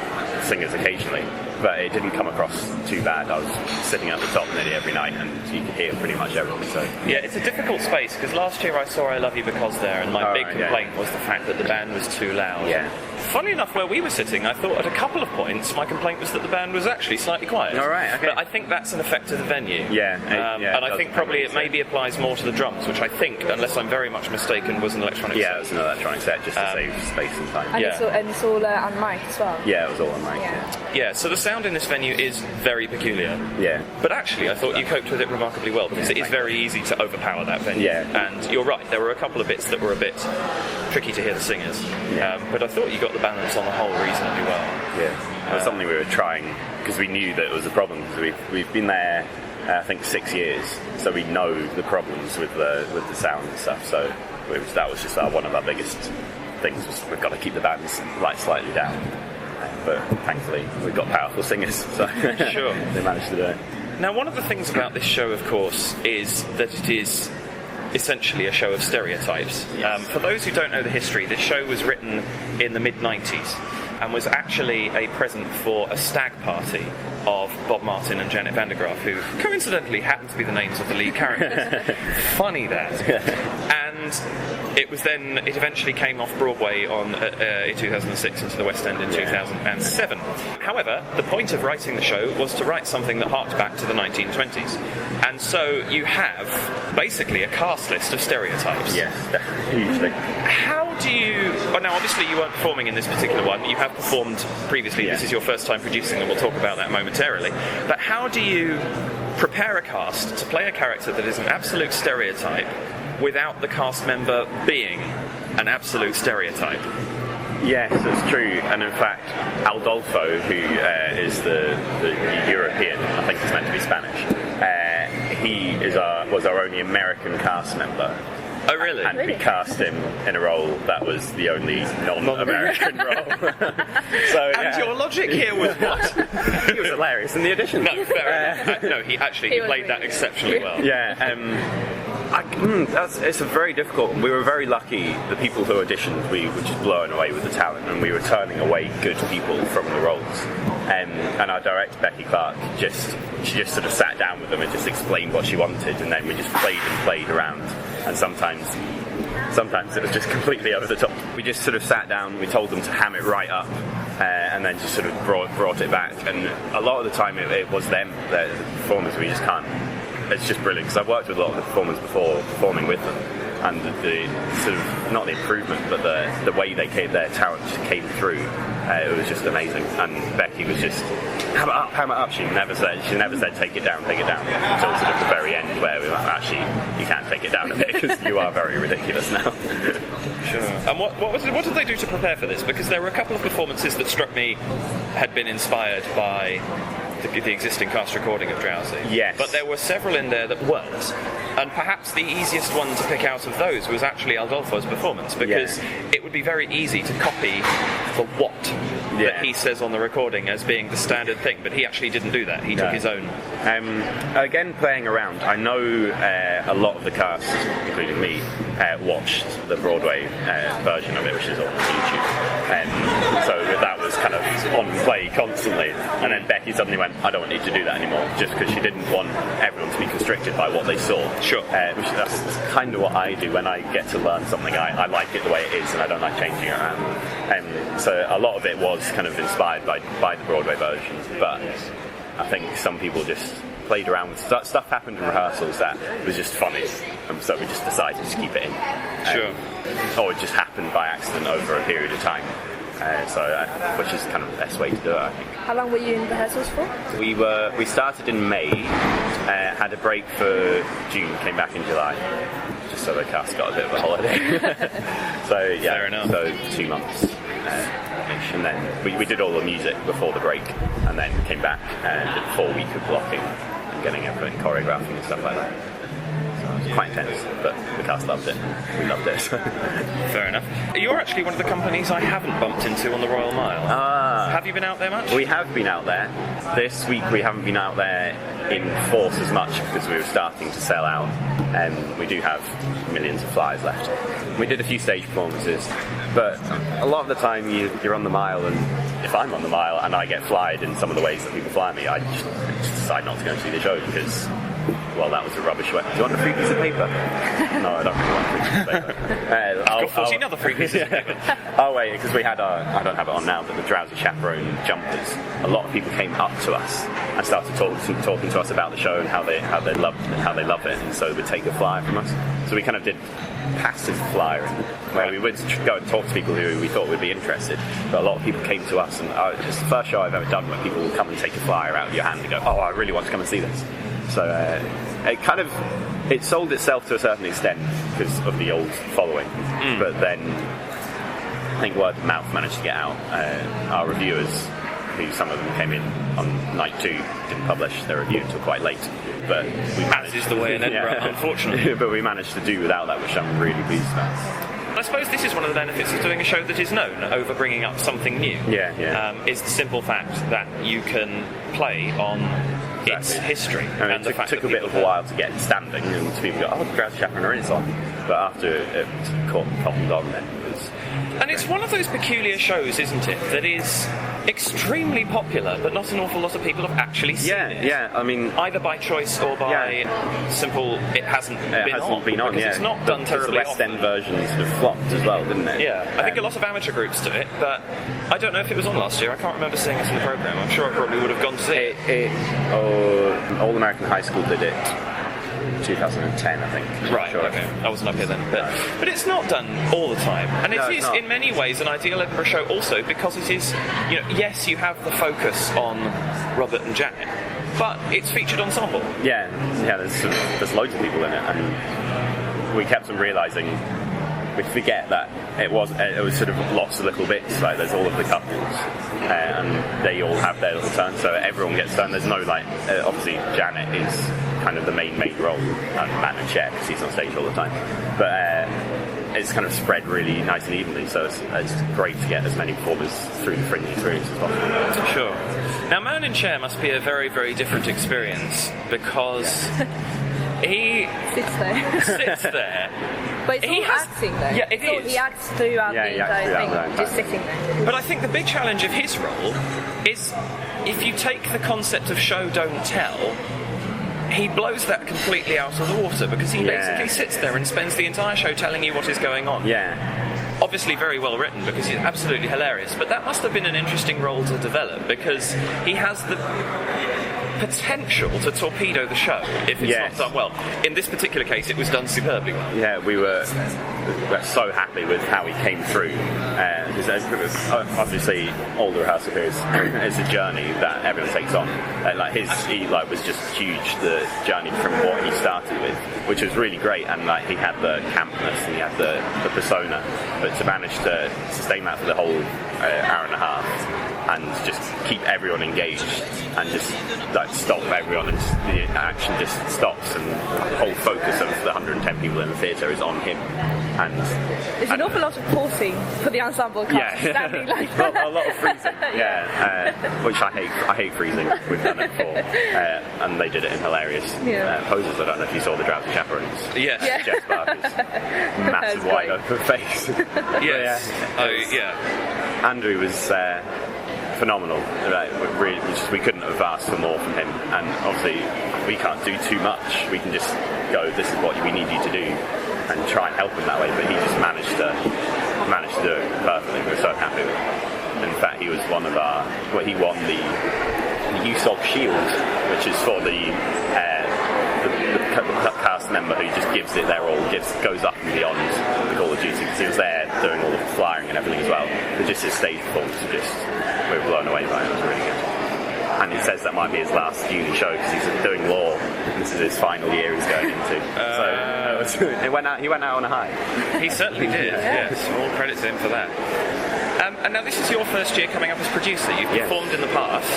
H: singers occasionally, but it didn't come across too bad. I was sitting at the top nearly every night, and you could hear pretty much everything. So
A: yeah, it's a difficult space, because last year I saw I Love You Because there, and my big complaint was the fact that the band was too loud. Funny enough, where we were sitting, I thought at a couple of points my complaint was that the band was actually slightly quiet. But I think that's an effect of the venue. And I think probably it maybe applies more to the drums, which I think, unless I'm very much mistaken, was an electronic set.
H: It was an electronic set, just to save space and time.
I: And it's all on mic as well.
H: Yeah, it was all on mic.
A: So the sound in this venue is very peculiar. But actually, I thought you coped with it remarkably well, because it is very easy to overpower that venue. And you're right, there were a couple of bits that were a bit tricky to hear the singers. But I thought you got the balance on the whole reasonably well.
H: It was something we were trying, because we knew that it was a problem. We've been there, I think, 6 years, so we know the problems with the sound and stuff. So that was just one of our biggest things. We've got to keep the bands slightly down. But thankfully, we've got powerful singers, so they managed to do it.
A: Now, one of the things about this show, of course, is that it is essentially a show of stereotypes. For those who don't know the history, this show was written in the mid-90s. and was actually a present for a stag party of Bob Martin and Janet Van der Graaf, who coincidentally happened to be the names of the lead characters. Funny that. And it eventually came off Broadway in 2006 into the West End in 2007. However, the point of writing the show was to write something that harked back to the 1920s. And so you have basically a cast list of stereotypes.
H: Yes, hugely.
A: How do you... Well, now, obviously you weren't performing in this particular one. You have performed previously. Yeah. This is your first time producing them. We'll talk about that momentarily. But how do you prepare a cast to play a character that is an absolute stereotype without the cast member being an absolute stereotype?
H: Yes, that's true. And in fact, Adolfo, who is the European, I think he's meant to be Spanish, he was our only American cast member.
A: Oh, really?
H: And we cast him in a role that was the only non-American role.
A: And your logic here was what?
H: He was hilarious in the audition.
A: No, fair enough. No, he played that exceptionally well.
H: Yeah. It's a very difficult. We were very lucky. The people who auditioned, we were just blown away with the talent, and we were turning away good people from the roles. And our director, Becky Clark, she just sort of sat down with them and just explained what she wanted, and then we just played around. And sometimes it was just completely over the top. We just sort of sat down, we told them to ham it right up, and then just sort of brought it back. And a lot of the time it was them, the performers. We just can't. It's just brilliant, because I've worked with a lot of the performers before, performing with them, and the sort of, not the improvement, but the way their talent just came through. It was just amazing. And Becky was just ham it up. She never said take it down until sort of the very end, where we were like, actually, you can't take it down a bit because you are very ridiculous now.
A: Sure. And what did they do to prepare for this? Because there were a couple of performances that struck me had been inspired by the existing cast recording of Drowsy.
H: Yes.
A: But there were several in there that weren't. And perhaps the easiest one to pick out of those was actually Adolfo's performance, because it would be very easy to copy the what that he says on the recording as being the standard thing, but he actually didn't do that. He took his own.
H: Again, playing around, I know a lot of the cast, including me, watched the Broadway version of it, which is on YouTube. So that was kind of on play constantly. And then Becky suddenly went, I don't need to do that anymore, just because she didn't want everyone to be constricted by what they saw.
A: Sure.
H: That's kind of what I do when I get to learn something. I like it the way it is, and I don't like changing it around. So a lot of it was kind of inspired by the Broadway version, but I think some people just played around with stuff happened in rehearsals that was just funny, so we just decided to keep it in.
A: Sure.
H: Or it just happened by accident over a period of time. Which is kind of the best way to do it, I think.
I: How long were you in rehearsals for?
H: We started in May, had a break for June, came back in July, just so the cast got a bit of a holiday.
A: Fair enough.
H: So 2 months. And then we did all the music before the break, and then came back and did a 4 week of blocking and getting everything, choreographing and stuff like that. So it was quite intense, but the cast loved it. We loved it.
A: Fair enough. You're actually one of the companies I haven't bumped into on the Royal Mile. Have you been out there much?
H: We have been out there. This week we haven't been out there in force as much because we were starting to sell out, and we do have millions of flyers left. We did a few stage performances, but a lot of the time you're on the mile, and if I'm on the mile and I get flyed in some of the ways that people fly me, I just decide not to go and see the show because, well, that was a rubbish way. Do you want a free piece of paper? No, I don't really want a free piece of paper.
A: I've got 14 other free pieces of paper.
H: Oh wait, because we had I don't have it on now, but the Drowsy Chaperone jumpers. A lot of people came up to us and started talking to us about the show and how they love it, and so would take a flyer from us. So we kind of did passive flyering, where we would go and talk to people who we thought would be interested, but a lot of people came to us, and it's the first show I've ever done where people will come and take a flyer out of your hand and go, oh, I really want to come and see this. So it sold itself to a certain extent because of the old following, but then I think word of mouth managed to get out. Our reviewers, who some of them came in on night 2, didn't publish their review until quite late. But we managed,
A: as is the way in Edinburgh, unfortunately.
H: But we managed to do without that, which I'm really pleased about.
A: I suppose this is one of the benefits of doing a show that is known over bringing up something new. Is the simple fact that you can play on its history.
H: I mean, it took a bit of a while to get standing, and people go, oh, the Drowsy Chaperone are in this on. But after it cottoned on, then it
A: shows. And it's one of those peculiar shows, isn't it, that is extremely popular, but not an awful lot of people have actually seen it.
H: Yeah, I mean...
A: either by choice or by simple, it hasn't been on.
H: Yeah.
A: It's not done terribly
H: the West End version sort of flopped as well, didn't it?
A: Yeah, I think a lot of amateur groups do it, but I don't know if it was on last year. I can't remember seeing it in the programme. I'm sure I probably would have gone to see it.
H: All American High School did it 2010, I think.
A: Right,
H: sure.
A: Okay. I wasn't up here then. But it's not done all the time. And it is, in many ways, an ideal Edinburgh show also because it is, yes, you have the focus on Robert and Janet, but it's featured ensemble.
H: Yeah, there's loads of people in it, and we kept on realising we forget that it was sort of lots of little bits, like there's all of the couples, and they all have their little turn, so everyone gets done. There's no, obviously Janet is kind of the main role, and man and chair, because he's on stage all the time, but it's kind of spread really nice and evenly, so it's great to get as many performers through the Fringe experience as possible.
A: Sure. Now, Man in Chair must be a very, very different experience, because he
I: sits there. But it's all acting, though.
A: Yeah, it is.
I: He acts throughout the entire thing, just sitting there.
A: But I think the big challenge of his role is, if you take the concept of show, don't tell, he blows that completely out of the water, because he basically sits there and spends the entire show telling you what is going on.
H: Yeah.
A: Obviously very well written, because he's absolutely hilarious, but that must have been an interesting role to develop, because he has the potential to torpedo the show if it's not done well. In this particular case, it was done superbly well.
H: Yeah, we're so happy with how he came through. Obviously, all the rehearsal periods is a journey that everyone takes on. He was just huge, the journey from what he started with, which was really great, and he had the campness and he had the persona, but to manage to sustain that for the whole hour and a half and just keep everyone engaged and just stop everyone, and the action just stops, and the whole focus of the 110 people in the theatre is on him. And
I: there's an awful lot of pausing for the ensemble cast, standing like that.
H: a lot of freezing, which I hate freezing. We've done it before, and they did it in hilarious poses. I don't know if you saw the Drowsy Chaperones.
A: Yes.
H: Jess Barker's massive wide open face.
A: Yes.
H: Andrew was phenomenal. We couldn't have asked for more from him, and obviously we can't do too much. We can just go, this is what we need you to do, and try and help him that way, but he just managed to do it perfectly. We're so happy with him. In fact, he was he won the USOG Shield, which is for the cast member who just gives it their all, goes up and beyond the Call of Duty, because he was there doing all the flying and everything as well. But just his stage performance, we were blown away by it. It was really good. And he says that might be his last uni show, because he's doing law. This is his final year he's going into. He went out on a high.
A: He certainly did. Yes. All credit to him for that. And now this is your first year coming up as producer. You've performed in the past,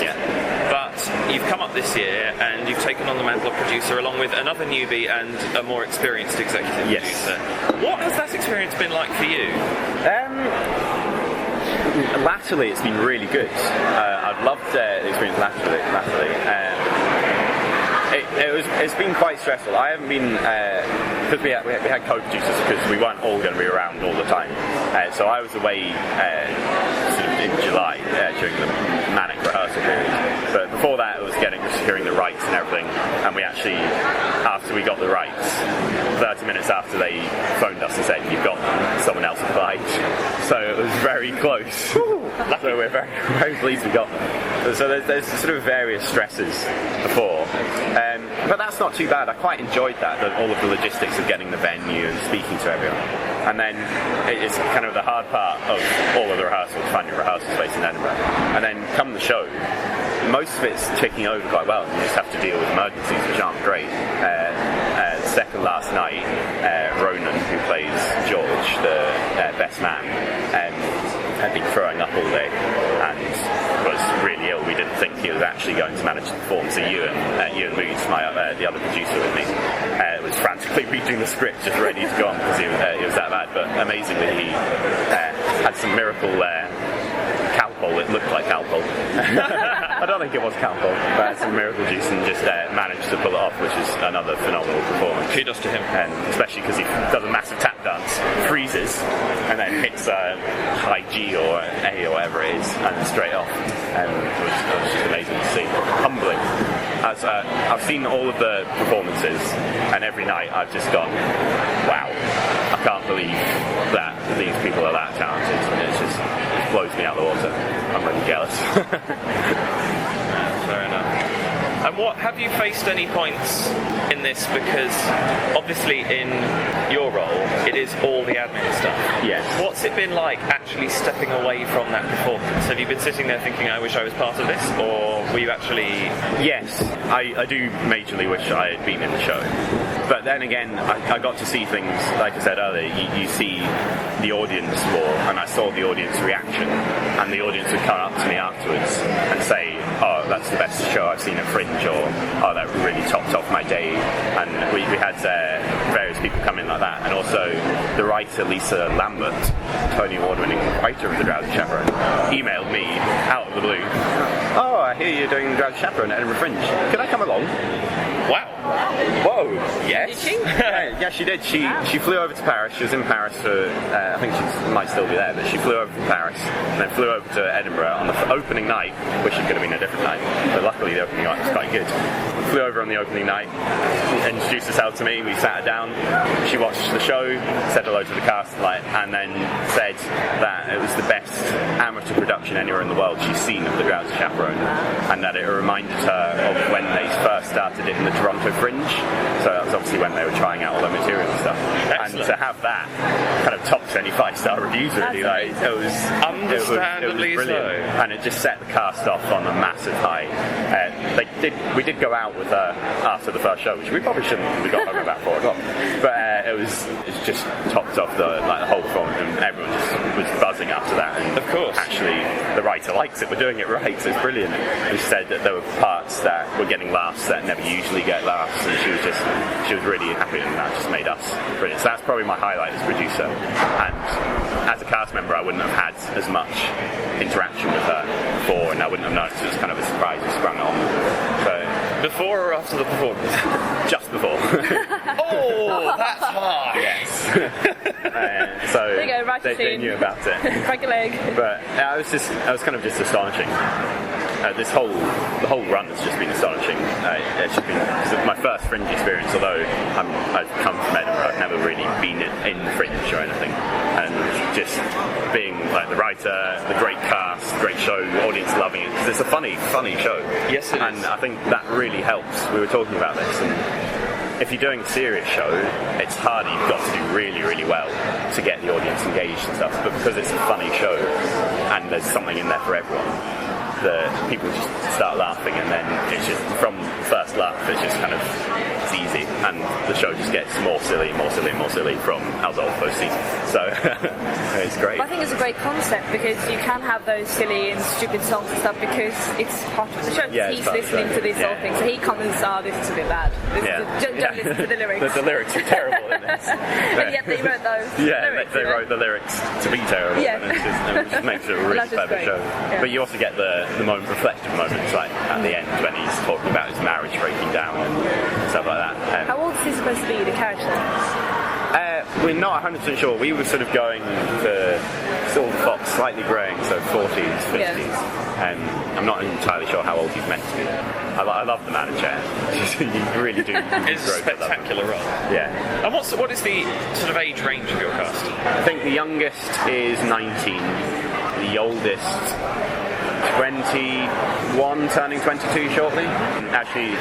A: but you've come up this year and you've taken on the mantle of producer along with another newbie and a more experienced executive producer. What has that experience been like for you?
H: Latterly, it's been really good. I've loved the experience latterly. It's been quite stressful. I haven't been, because we had co-producers, because we weren't all going to be around all the time. So I was away sort of in July during the manic rehearsal period. But before that, it was securing the rights and everything. And we actually, after we got the rights, 30 minutes after they phoned us and said, you've got someone else applied. So it was very close. So we're very, very pleased we got them. So there's sort of various stresses before. But that's not too bad. I quite enjoyed that, all of the logistics of getting the venue and speaking to everyone. And then it's kind of the hard part of all of the rehearsals, finding a rehearsal space in Edinburgh. And then come the show, most of it's ticking over quite well. You just have to deal with emergencies, which aren't great. Second last night, Ronan, who plays George, the best man, had been throwing up all day and was really ill. We didn't think he was actually going to manage to perform. So Ewan Moods, the other producer with me, was frantically reading the script, just ready to go on because he was that bad. But amazingly, he had some miracle Calpol. It looked like Calpol. I don't think it was Count Bob, but some miracle juice and just managed to pull it off, which is another phenomenal performance.
A: Kudos to him.
H: And especially because he does a massive tap dance, freezes, and then hits a high G or A or whatever it is, and then straight off. And it was just amazing to see. Humbling. I've seen all of the performances, and every night I've just gone, wow, I can't believe that these people are that talented. And it blows me out of the water. I'm really jealous.
A: Fair enough. And what have you faced any points in this? Because obviously in your role, it is all the admin stuff.
H: Yes.
A: What's it been like actually stepping away from that performance? Have you been sitting there thinking, I wish I was part of this? Or were you actually...
H: Yes, I do majorly wish I had been in the show. But then again, I got to see things, like I said earlier, you see the audience more, and I saw the audience reaction, and the audience would come up to me afterwards and say, oh, that's the best show I've seen at Fringe, or oh, that really topped off my day. And we had various people come in like that, and also the writer Lisa Lambert, Tony Award-winning writer of The Drowsy Chaperone, emailed me out of the blue, oh, I hear you're doing The Drowsy Chaperone at Edinburgh Fringe, can I come along?
A: Wow.
H: Whoa. Yes.
I: Did she?
H: Yeah, she did. She flew over to Paris. She was in Paris for, I think she might still be there, but she flew over from Paris and then flew over to Edinburgh on the opening night, which it could have been a different night, but luckily the opening night was quite good. Flew over on the opening night, introduced herself to me, we sat her down, she watched the show, said hello to the cast, and then said that it was the best amateur production anywhere in the world she's seen of The Drowsy Chaperone, and that it reminded her of when they first started it in the Toronto Fringe. So that was obviously when they were trying out all their material and stuff.
A: Excellent.
H: And to have that kind of top 25-star reviews, really, like, it was
A: understandably
H: brilliant.
A: so.
H: And it just set the cast off on a massive high. We did go out with her after the first show, which we probably shouldn't. We got home about 4 o'clock. But it's just topped off the whole performance, and everyone just was buzzing after that. And
A: of course,
H: actually, the writer likes it. We're doing it right, so it's brilliant. And she said that there were parts that were getting laughs that never usually get laughs, and she was really happy, and that just made us brilliant. So that's probably my highlight as producer. And as a cast member, I wouldn't have had as much interaction with her before, and I wouldn't have noticed. It was kind of a surprise we sprung on. So
A: before or after the performance?
H: Just before.
A: Oh, that's hard.
H: Yes. So
I: there you go,
H: they knew about it.
I: Crack a leg.
H: But I was kind of just astonishing. The whole run has just been astonishing. It's just been my first Fringe experience, although I've come from Edinburgh, I've never really been in Fringe or anything. And just being like the writer, the great cast, great show, the audience loving it, because it's a funny show.
A: Yes, it is.
H: And I think that really helps. We were talking about this, and if you're doing a serious show, it's harder. You've got to do really, really well to get the audience engaged and stuff. But because it's a funny show and there's something in there for everyone, the people just start laughing, and then it's just from first laugh, it's just kind of it's easy, and the show just gets more silly from as old those seasons. So it's great.
I: I think it's a great concept because you can have those silly and stupid songs and stuff because it's part of the show.
H: Yeah,
I: he's listening to this whole thing, so he comes and says, this is a bit bad. Don't listen to the lyrics.
H: The lyrics are terrible in this.
I: And yet they wrote those.
H: Lyrics, they wrote the lyrics to be terrible, and it just makes it a really clever show.
I: Yeah.
H: But you also get the reflective moments, like at the end when he's talking about his marriage breaking down and stuff like that.
I: How old is he supposed to be, the character?
H: We're not 100% sure. We were sort of going for Silver Fox, slightly growing, so 40s, 50s. And I'm not entirely sure how old he's meant to be. I love the manager. You really do.
A: It's a spectacular role.
H: Yeah.
A: And what is the sort of age range of your cast?
H: I think the youngest is 19. The oldest 21, turning 22 shortly. Actually,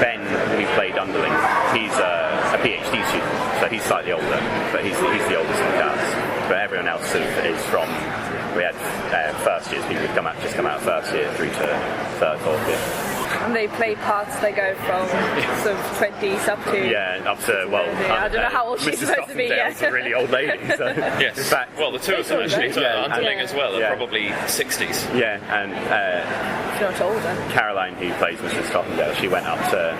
H: Ben, who played Underling, he's a PhD student, so he's slightly older, but he's the oldest in the cast. But everyone else sort of is from, we had first years, people who'd just come out first year through to third, fourth year.
I: And they play parts, they go from sort of 20s up to...
H: Yeah, up to, well...
I: I don't know how old she's supposed to be,
H: It's a really old lady, so...
A: Yes.
H: In fact,
A: well, the two of them actually, Underling as well, are probably 60s.
H: Yeah, and...
I: If not older.
H: Caroline, who plays Mrs. Stockendale, she went up to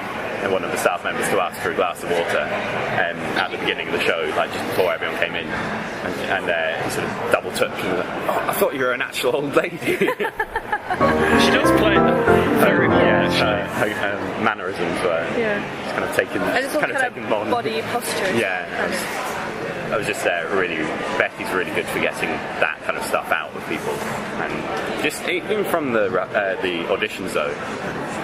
H: one of the staff members to ask for a glass of water at the beginning of the show, like just before everyone came in, and sort of double took and was like, oh, I thought you were an actual old lady.
A: She does play
H: mannerisms were just kind of taken.
I: And it's all
H: kind of taken on.
I: body posture.
H: Yeah. I was just really. Becky's really good for getting that kind of stuff out of people, and just even from the auditions though,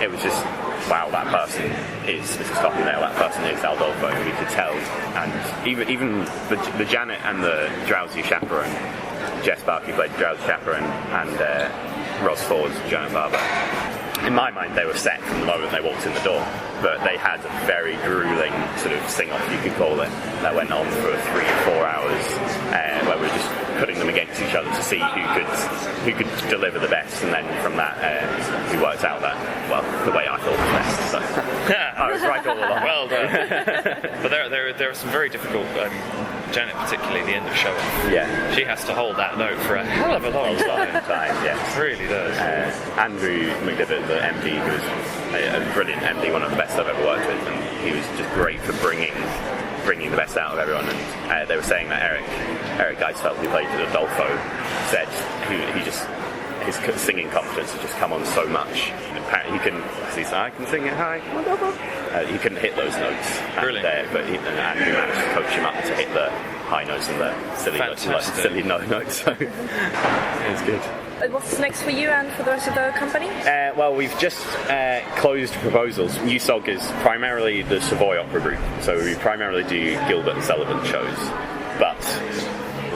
H: it was just wow, that person is Mrs. Cocknell, that person is Aldolfo, and we could tell. And even the Janet and the drowsy chaperone, Jess Barkey played the drowsy chaperone, and Ross Ford's Janet Barber. In my mind, they were set from the moment they walked in the door, but they had a very grueling sort of sing-off, you could call it, that went on for 3 or 4 hours, where we were just putting them against each other to see who could deliver the best, and then from that, we worked out that, well, the way I thought was best. So I was right all along.
A: Well done. But there are some very difficult. Janet, particularly the end of show.
H: Yeah,
A: she has to hold that note for a hell of a long time.
H: Yes,
A: really does.
H: Andrew McDivitt, the MD, who was a brilliant MD, one of the best I've ever worked with, and he was just great for bringing the best out of everyone. And they were saying that Eric Geisfeld, who played Adolfo, said his singing confidence has just come on so much. He can, I can sing it high. He couldn't hit those notes.
A: Brilliant.
H: But Andrew managed to coach him up to hit the high notes and the silly no notes. So it's good.
I: What's next for you and for the rest of the company?
H: Well, we've just closed proposals. New Sog is primarily the Savoy Opera Group, so we primarily do Gilbert and Sullivan shows. But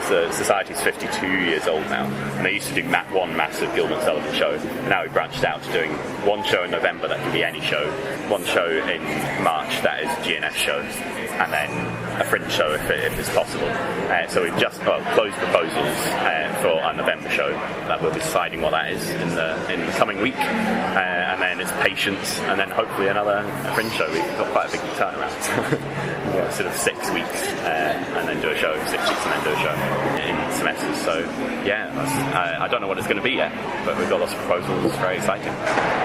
H: the Society's 52 years old now, and they used to do one massive Gilbert and Sullivan show, and now we've branched out to doing one show in November that can be any show, one show in March that is GNS shows, and then a Fringe show if it's possible. So we've just closed proposals for our November show. That we'll be deciding what that is in the coming week, and then it's Patience, and then hopefully another Fringe show. We've got quite a big turnaround. Sort of 6 weeks, and then do a show, 6 weeks and then do a show in semesters. So yeah, I don't know what it's going to be yet, but we've got lots of proposals. It's very exciting.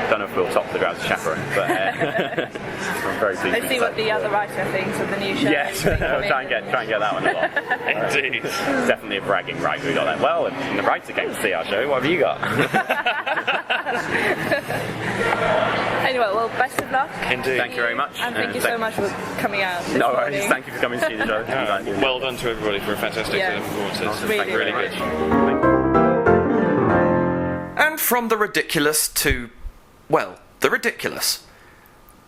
H: Don't know if we'll top the Drowsy Chaperone, but I'm very pleased.
I: Let's see what the other writer thinks of the new show.
H: Yes, we'll try and get that one along.
A: Indeed.
H: It's definitely a bragging right. We got that. Well, and the writer came to see our show. What have you got?
I: Anyway, well, best of luck.
A: Indeed.
H: Thank you very much.
I: And thank you so much for coming out.
H: No worries. Thank you for coming to see the show.
A: Well done to everybody for a fantastic performance.
I: Really
A: good. And from the ridiculous to, well, the ridiculous.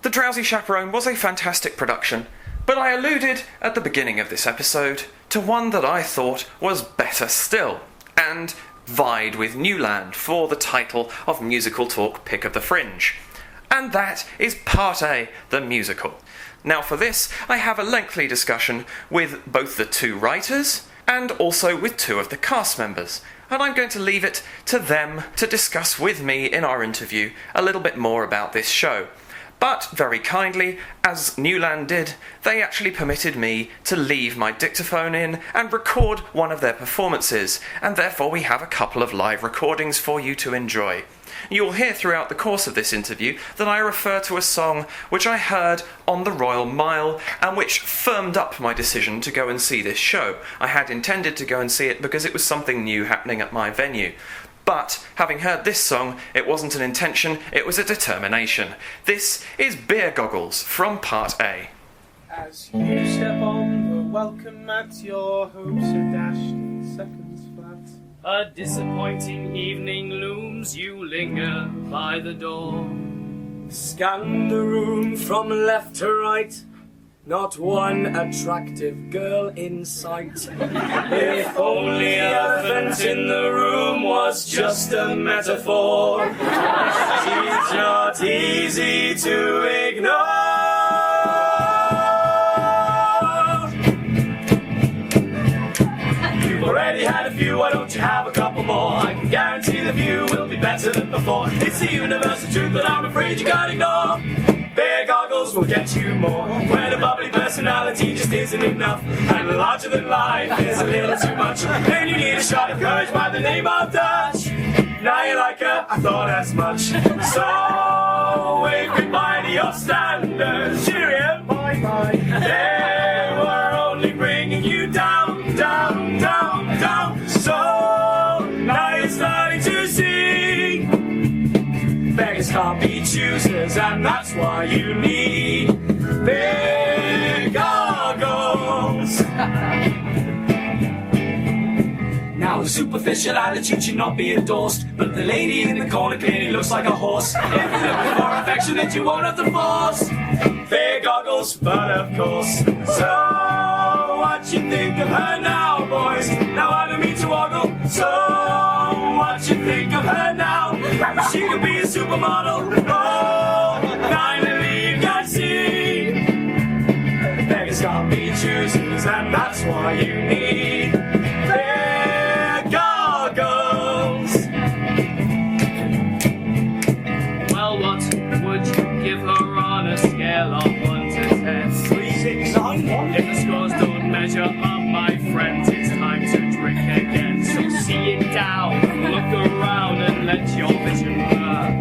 A: The Drowsy Chaperone was a fantastic production, but I alluded at the beginning of this episode to one that I thought was better still, and vied with Newland for the title of Musical Talk Pick of the Fringe. And that is Part A, the musical. Now for this, I have a lengthy discussion with both the two writers and also with 2 of the cast members, and I'm going to leave it to them to discuss with me in our interview a little bit more about this show. But very kindly, as Newland did, they actually permitted me to leave my dictaphone in and record one of their performances, and therefore we have a couple of live recordings for you to enjoy. You'll hear throughout the course of this interview that I refer to a song which I heard on the Royal Mile and which firmed up my decision to go and see this show. I had intended to go and see it because it was something new happening at my venue. But, having heard this song, it wasn't an intention, it was a determination. This is Beer Goggles from Part A.
J: As you step on the welcome mat, your hopes are dashed in seconds flat. A disappointing evening looms, you linger by the door. Scan the room from left to right, not one attractive girl in sight. If only elephant in the room was just a metaphor. She's not easy to ignore. You've already had a few, why don't you have a couple more? I can guarantee the view will be better than before. It's the universal truth that I'm afraid you can't ignore. Beer goggles will get you more. When a bubbly personality just isn't enough, and larger than life is a little too much, then you need a shot of courage by the name of Dutch. Now you like her, I thought as much. So wave goodbye to your standards. Cheerio, bye bye. They were only bringing you down, down, down, down. So now you're starting to see Beggars can't be choosers, and that's why you need big goggles. Now the superficial attitude should not be endorsed, but the lady in the corner clearly looks like a horse. If you're looking for affection that you won't have to force, fair goggles, but of course. So what you think of her now, boys? Now I don't mean to ogle. So what you think of her now? She could be a supermodel. Oh, finally you can see. Beggars can't be choosers, and that's why you need fair goggles. Well, what would you give her on a scale of 1 to 10? 3, 6, 9, 1. If the scores don't measure up, my friends, it's time to drink again. So see it down, look around and let your vision blur.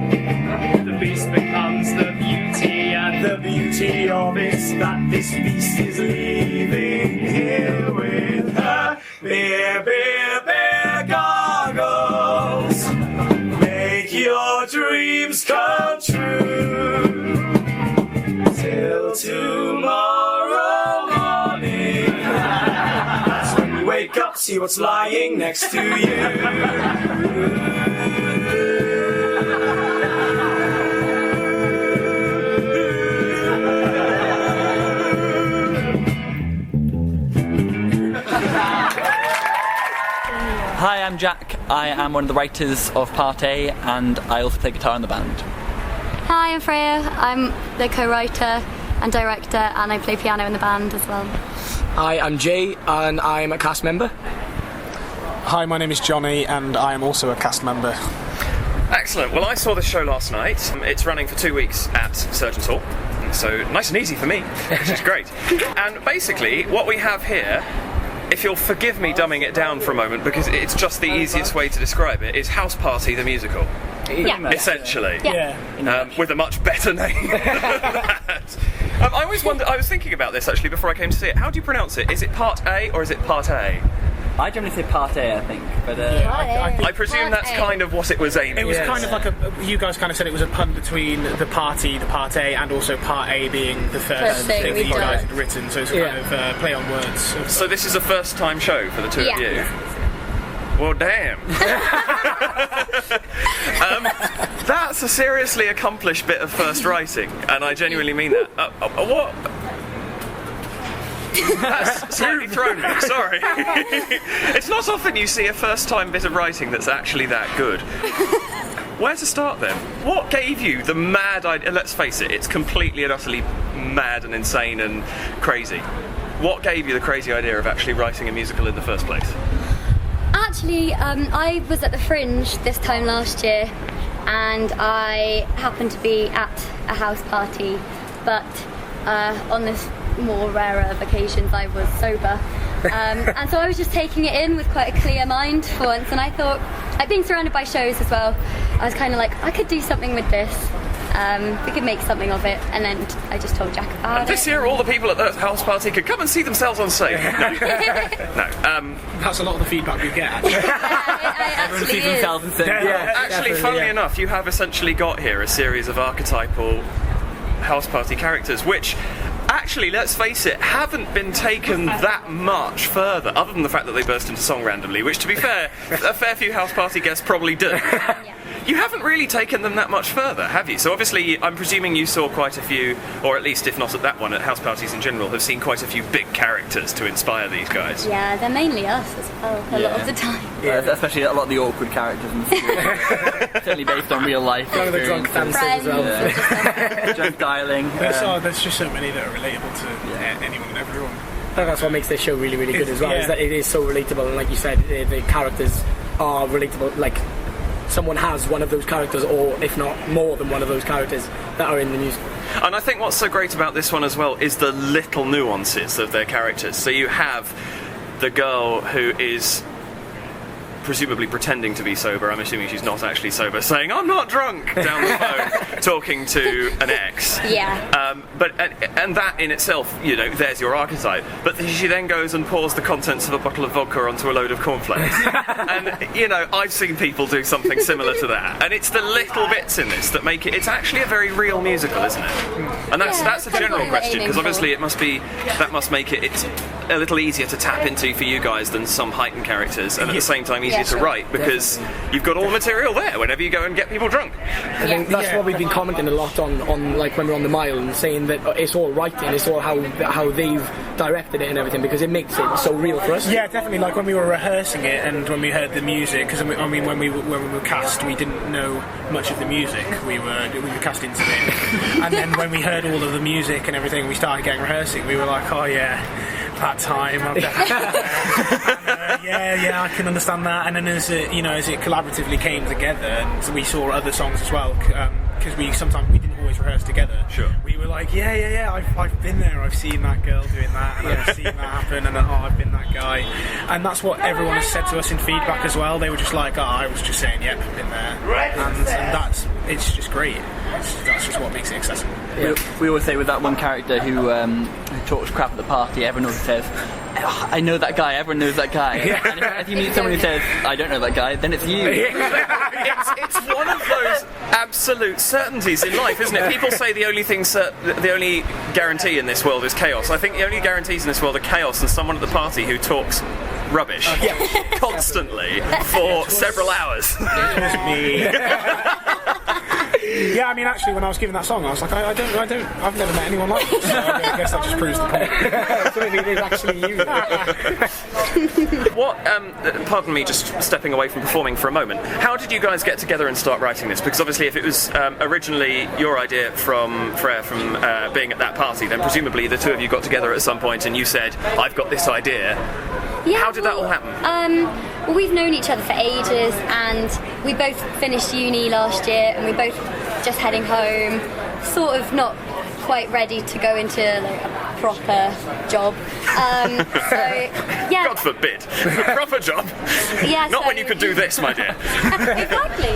J: The beast becomes the beauty, and the beauty of it's that this beast is leaving here with her. Beer, beer, beer goggles, make your dreams come true. Till tomorrow morning, that's when you wake up, see what's lying next to you.
K: Hi, I'm Jack. I am one of the writers of Part A, and I also play guitar in the band.
L: Hi, I'm Freya. I'm the co-writer and director, and I play piano in the band as well.
M: Hi, I'm Jay, and I'm a cast member.
N: Hi, my name is Johnny, and I am also a cast member.
A: Excellent. Well, I saw this show last night. It's running for 2 weeks at Surgeons Hall, so nice and easy for me, which is great. And basically, what we have here, if you'll forgive me dumbing it down for a moment, because it's just the easiest way to describe it, is House Party the musical.
L: Yeah.
A: Essentially.
L: Yeah.
A: With a much better name than that. I always wondered, I was thinking about this actually before I came to see it. How do you pronounce it? Is it Part A or is it Part A?
K: I generally say Part A, I think, but
A: I presume that's kind of what it was aiming.
N: It was kind of like you guys kind of said it was a pun between the party, the Part A, and also Part A being the first thing that you guys had written, so it's a kind of play on words.
A: So this is a first time show for the two of you? Well, damn. That's a seriously accomplished bit of first writing, and I genuinely mean that. What? That's slightly thrown me, sorry. It's not often you see a first-time bit of writing that's actually that good. Where to start then? What gave you the mad idea? Let's face it, it's completely and utterly mad and insane and crazy. What gave you the crazy idea of actually writing a musical in the first place?
L: Actually, I was at the Fringe this time last year, and I happened to be at a house party, but on this more rarer occasions I was sober, and so I was just taking it in with quite a clear mind for once, and I thought, like, being surrounded by shows as well, I was kind of like, I could do something with this. We could make something of it, and then I just told Jack about it.
A: This year all the people at the house party could come and see themselves on stage. No.
N: That's a lot of the feedback we get, actually.
K: Everyone sees themselves and says,
A: Actually, funnily enough, you have essentially got here a series of archetypal house party characters, which actually, let's face it, haven't been taken that much further, other than the fact that they burst into song randomly, which, to be fair, a fair few house party guests probably do. You haven't really taken them that much further, have you? So obviously, I'm presuming you saw quite a few, or at least if not at that one, at house parties in general, have seen quite a few big characters to inspire these guys.
L: Yeah, they're mainly us as well, a lot of the time.
K: Yeah, especially a lot of the awkward characters in the studio. Certainly based on real life.
N: One of the drunk dancers as well.
K: Drunk dialing.
N: There's just so many that are relatable to anyone and everyone.
M: I think that's what makes this show really, really good as well, is that it is so relatable, and like you said, the characters are relatable. Like, someone has one of those characters, or if not more than one of those characters that are in the musical.
A: And I think what's so great about this one as well is the little nuances of their characters. So you have the girl who is presumably pretending to be sober. I'm assuming she's not actually sober, saying, "I'm not drunk," down the phone, talking to an ex.
L: Yeah.
A: And that in itself, there's your archetype. But she then goes and pours the contents of a bottle of vodka onto a load of cornflakes. And, I've seen people do something similar to that. And it's the little bits in this that make it... It's actually a very real musical, isn't it? And that's a general question, because obviously it must be... That must make it's a little easier to tap into for you guys than some heightened characters, and at the same time easier to write, because you've got all the material there whenever you go and get people drunk.
M: I think that's what we've been commenting a lot on like when we're on the mile, and saying that it's all writing, it's all how they've directed it and everything, because it makes it so real for us.
N: Yeah, definitely. Like when we were rehearsing it and when we heard the music, because when we were cast, we didn't know much of the music. We were cast into it, and then when we heard all of the music and everything, we started getting rehearsing. We were like, oh yeah, that time. I can understand that. And then as it collaboratively came together, and we saw other songs as well, because we didn't always rehearse together.
A: Sure.
N: We were like, I've been there, I've seen that girl doing that, and I've seen that happen, and I've been that guy. And that's what everyone has said to us in feedback as well. They were just like, I was just saying, yep, I've been there. And it's just great. That's just what makes it accessible.
K: Yeah. We always say with that one character who talks crap at the party, everyone always says, I know that guy, everyone knows that guy. And if you meet someone who says, I don't know that guy, then it's you.
A: It's one of those absolute certainties in life, isn't it? People say the only guarantee in this world is chaos. I think the only guarantees in this world are chaos and someone at the party who talks rubbish constantly for several hours.
N: Me. Yeah, I mean, actually, when I was giving that song, I was like, I've never met anyone like this. So I guess that just proves the point. So it is actually you.
A: What? Pardon me, just stepping away from performing for a moment. How did you guys get together and start writing this? Because obviously, if it was originally your idea from Freya from being at that party, then presumably the two of you got together at some point and you said, "I've got this idea."
L: Yeah,
A: how did that all happen?
L: Well, we've known each other for ages, and we both finished uni last year, and we're both just heading home, sort of not quite ready to go into a proper job.
A: God forbid, proper job.
L: Yeah,
A: not when you can do this, my dear.
L: Exactly.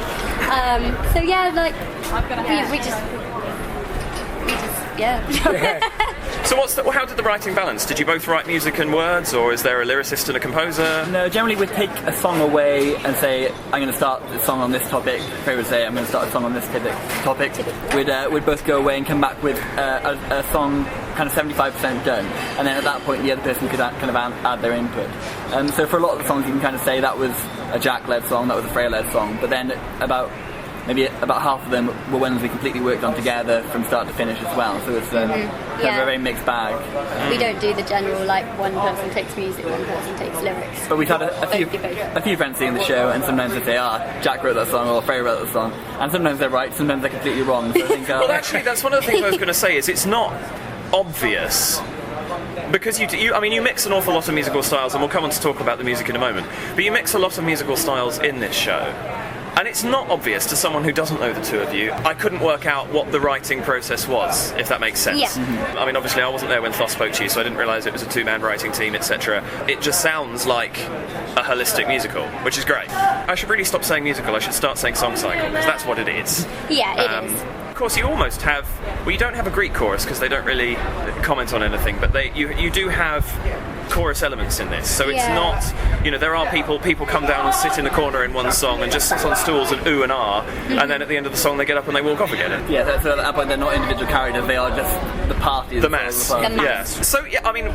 L: We just.
A: So how did the writing balance? Did you both write music and words, or is there a lyricist and a composer?
K: No, generally we'd take a song away and say, I'm going to start a song on this topic. Faye would say, I'm going to start a song on this topic. We'd both go away and come back with a song kind of 75% done, and then at that point the other person could add their input. So for a lot of the songs you can kind of say that was a Jack-led song, that was a Freya-led song, but then about half of them were ones we completely worked on together from start to finish as well. So it's kind of a very mixed bag.
L: We don't do the general, like, one person takes music, one person takes lyrics.
K: But we've had a few friends seeing the show, and sometimes they say, Jack wrote that song, or Freya wrote that song. And sometimes they're right, sometimes they're completely wrong. So I think,
A: well, actually, that's one of the things I was going to say, is it's not obvious. Because you mix an awful lot of musical styles, and we'll come on to talk about the music in a moment, but you mix a lot of musical styles in this show. And it's not obvious to someone who doesn't know the two of you. I couldn't work out what the writing process was, if that makes sense.
L: Yeah.
A: Mm-hmm. I mean, obviously I wasn't there when Thos spoke to you, so I didn't realise it was a two-man writing team, etc. It just sounds like a holistic musical, which is great. I should really stop saying musical, I should start saying song cycle, because that's what it is.
L: Yeah, it is.
A: Of course, you almost have... Well, you don't have a Greek chorus, because they don't really comment on anything, but you do have chorus elements in this, so it's not... there are people come down and sit in the corner in one song and just sit on stools and ooh and ah, and then at the end of the song they get up and they walk off again.
K: Yeah, so at that point they're not individual characters, they are just the party.
A: The mass. Yes. So, I mean,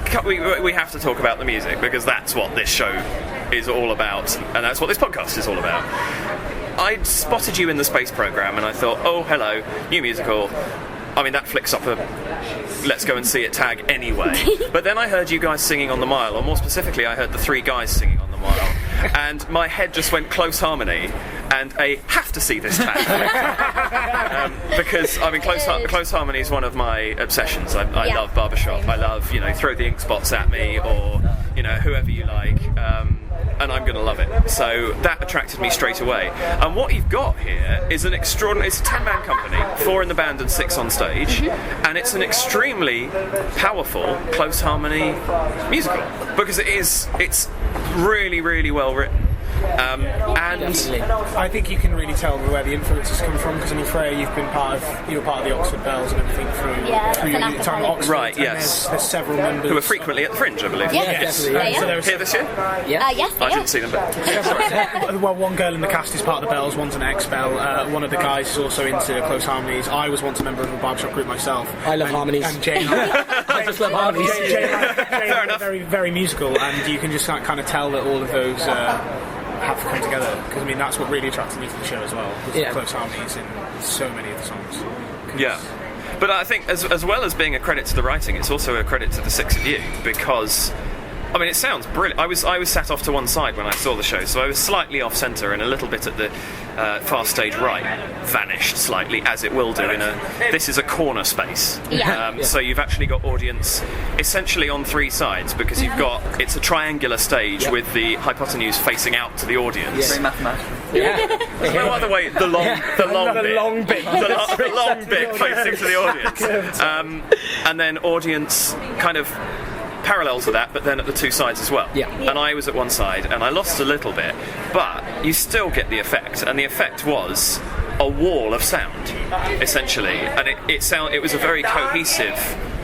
A: we have to talk about the music, because that's what this show is all about, and that's what this podcast is all about. I spotted you in the space program and I thought, oh, hello, new musical. I mean, that flicks up a let's go and see it tag anyway. But then I heard you guys singing on the mile, or more specifically, I heard the three guys singing on the mile. And my head just went close harmony and a have to see this tag. Because, I mean, close harmony is one of my obsessions. I love barbershop. I love, throw the ink spots at me, or, whoever you like. And I'm going to love it. So that attracted me straight away. And what you've got here is an extraordinary... It's a 10-man company, 4 in the band and 6 on stage, and it's an extremely powerful close harmony musical, because it's really, really well written. And
N: I think you can really tell where the influences come from, because I mean, Freya, you were part of the Oxford Bells and everything through your time at Oxford.
A: Right, yes.
N: There's several members
A: who are frequently at the Fringe, I believe.
L: Yes.
N: So there
A: Here this year?
L: Yes.
A: I didn't see them, but sorry.
N: Well, one girl in the cast is part of the Bells, one's an ex-Bell. One of the guys is also into close harmonies. I was once a member of a barbershop group myself.
M: I love harmonies.
N: And Jane,
M: I just love harmonies.
N: Jane are very, very musical, and you can just kind of tell that all of those have to come together. Because I mean, that's what really attracted me to the show as well. Was the close harmonies in so many of the songs.
A: Yeah. But I think, as well as being a credit to the writing, it's also a credit to the six of you, because I mean, it sounds brilliant. I was sat off to one side when I saw the show, so I was slightly off centre and a little bit at the far stage right, vanished slightly, as it will do in a... This is a corner space. So you've actually got audience essentially on three sides, because you've got... It's a triangular stage with the hypotenuse facing out to the audience.
K: Very mathematical.
A: There's no other way. The long bit facing to the audience. And then audience kind of parallel to that, but then at the two sides as well. And I was at one side, and I lost a little bit, but you still get the effect, and the effect was a wall of sound, essentially, and it was a very cohesive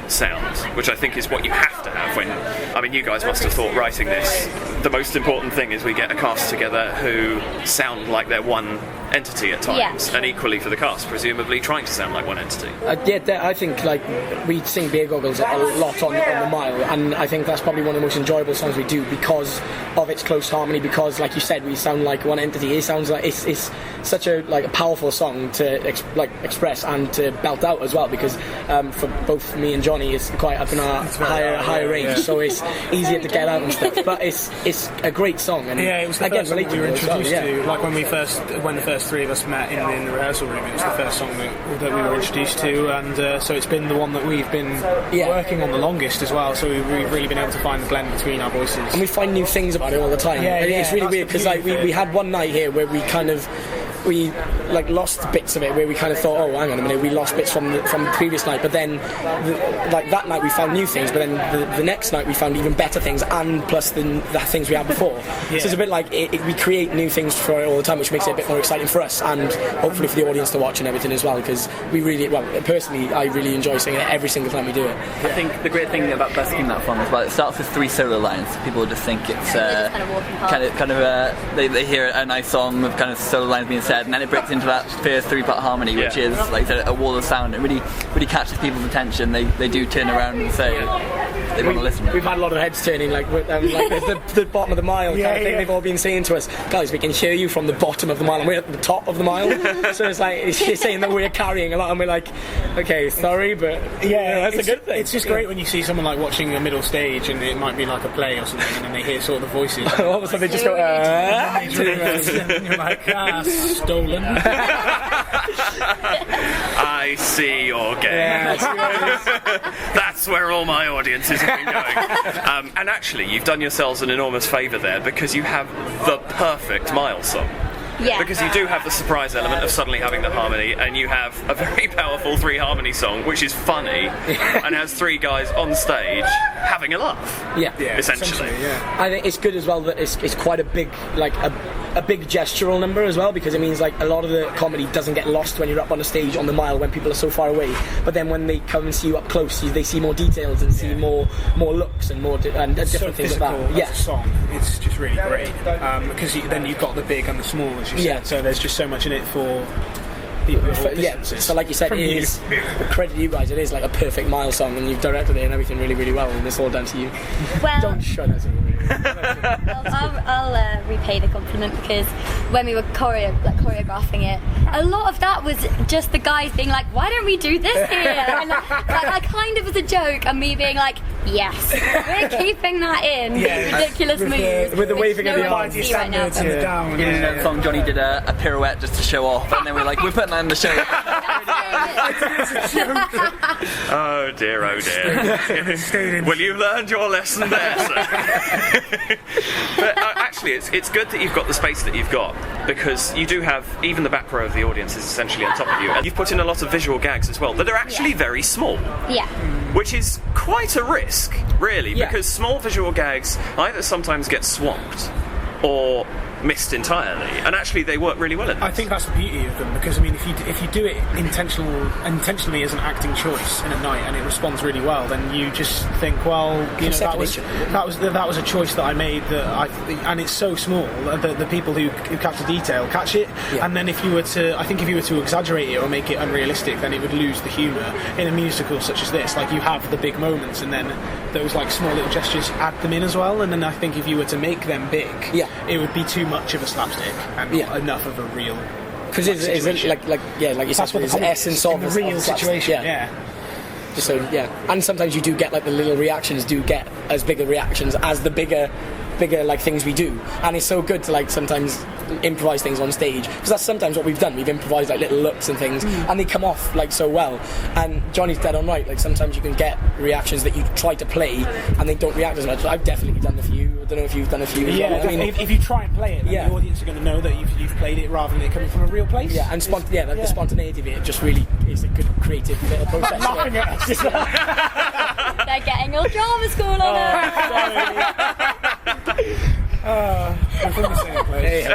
A: sound, which I think is what you have to have when... I mean, you guys must have thought, writing this, the most important thing is we get a cast together who sound like they're one entity at times, and equally for the cast, presumably trying to sound like one entity.
M: I think like we sing Beer Goggles a lot on the mile, and I think that's probably one of the most enjoyable songs we do because of its close harmony, because like you said, we sound like one entity. It sounds like it's such a powerful song to express and to belt out as well, because for both me and Johnny it's quite up in our higher range, so it's easier to get out and stuff, but it's a great song, and
N: it was the first song we were introduced to, like when the first three of us met in the rehearsal room. It was the first song that we were introduced to, and so it's been the one that we've been working on the longest as well, so we've really been able to find the blend between our voices,
M: and we find new things about it all the time. It's really weird, because we had one night here where we lost bits of it, where we kind of thought, oh, hang on a minute, we lost bits from the previous night, but then that night we found new things, but then the next night we found even better things, and plus the things we had before. So it's a bit like we create new things for it all the time, which makes it a bit more exciting for us, and hopefully for the audience to watch and everything as well, because personally I really enjoy singing it every single time we do it.
K: I think the great thing about busking that fun is, it starts with 3 solo lines. People just think it's they hear a nice song with kind of solo lines being said, and then it breaks into that first 3-part harmony, which is like I said, a wall of sound. It really catches people's attention. They do turn around and say they want to listen.
M: We've had a lot of heads turning, like there's the bottom of the mile kind of thing. They've all been saying to us, guys, we can hear you from the bottom of the mile, and we're at the top of the mile. So it's like she's saying that we're carrying a lot, and we're like, okay, sorry, but that's a good thing.
N: It's just great when you see someone like watching a middle stage, and it might be like a play or something, and then they hear sort of the voices.
M: All of a sudden they just go,
N: and you're like, stolen.
A: I see your game. That's where all my audiences have been going. And actually, you've done yourselves an enormous favour there, because you have the perfect mile song. Because you do have the surprise element of suddenly having the harmony, and you have a very powerful 3 harmony song, which is funny, and has 3 guys on stage having a laugh. Essentially.
M: I think it's good as well that it's quite a big, a big gestural number as well, because it means like a lot of the comedy doesn't get lost when you're up on the stage on the mile when people are so far away, but then when they come and see you up close, they see more details and see more looks and more different things about
N: that song. It's just really great, because then you've got the big and the small, as you said, so there's just so much in it for people.
M: So like you said, it is credit to you guys, it is like a perfect mile song, and you've directed it and everything really, really well, and it's all down to you.
L: Well,
M: don't shut us.
L: I'll repay the compliment, because when we were choreographing it, a lot of that was just the guys being like, why don't we do this here? And I kind of was a joke, and me being like, yes, we're keeping that in. Ridiculous moves
M: with the waving of the arms
L: right now.
K: In that song, Johnny did a pirouette just to show off, and then we're like, we're putting that in the show.
A: Oh dear. Well, you learned your lesson there, sir. But actually, it's good that you've got the space that you've got, because you do have even the back row of the audience is essentially on top of you, and you've put in a lot of visual gags as well that are actually very small. Which is quite a risk, really, because small visual gags either sometimes get swamped or missed entirely, and actually they work really well in this.
N: I think that's the beauty of them, because I mean, if you do it intentionally as an acting choice in a night and it responds really well, then you just think, well, you know, that was a choice that I made and it's so small that the people who catch the detail catch it, and then if you were to exaggerate it or make it unrealistic, then it would lose the humour. In a musical such as this, like, you have the big moments, and then those like small little gestures add them in as well, and then I think if you were to make them big, it would be too much of a slapstick and not enough of a real,
M: because it's like you said,
N: what
M: the essence of
N: the real situation.
M: Just so and sometimes you do get like the little reactions do get as bigger reactions as the bigger like things we do, and it's so good to like sometimes improvise things on stage, because that's sometimes what we've done. We've improvised like little looks and things, and they come off like so well. And Johnny's dead on right. Like sometimes you can get reactions that you try to play and they don't react as much. I've definitely done a few. I don't know if you've done a few.
N: Yeah, I mean, if you try and play it, then the audience are going to know that you've played it rather than it coming from a real place.
M: Yeah, and the spontaneity of it just really is a good creative little process.
N: Laughing at us.
L: They're getting all drama school on it.
N: We're from the same place.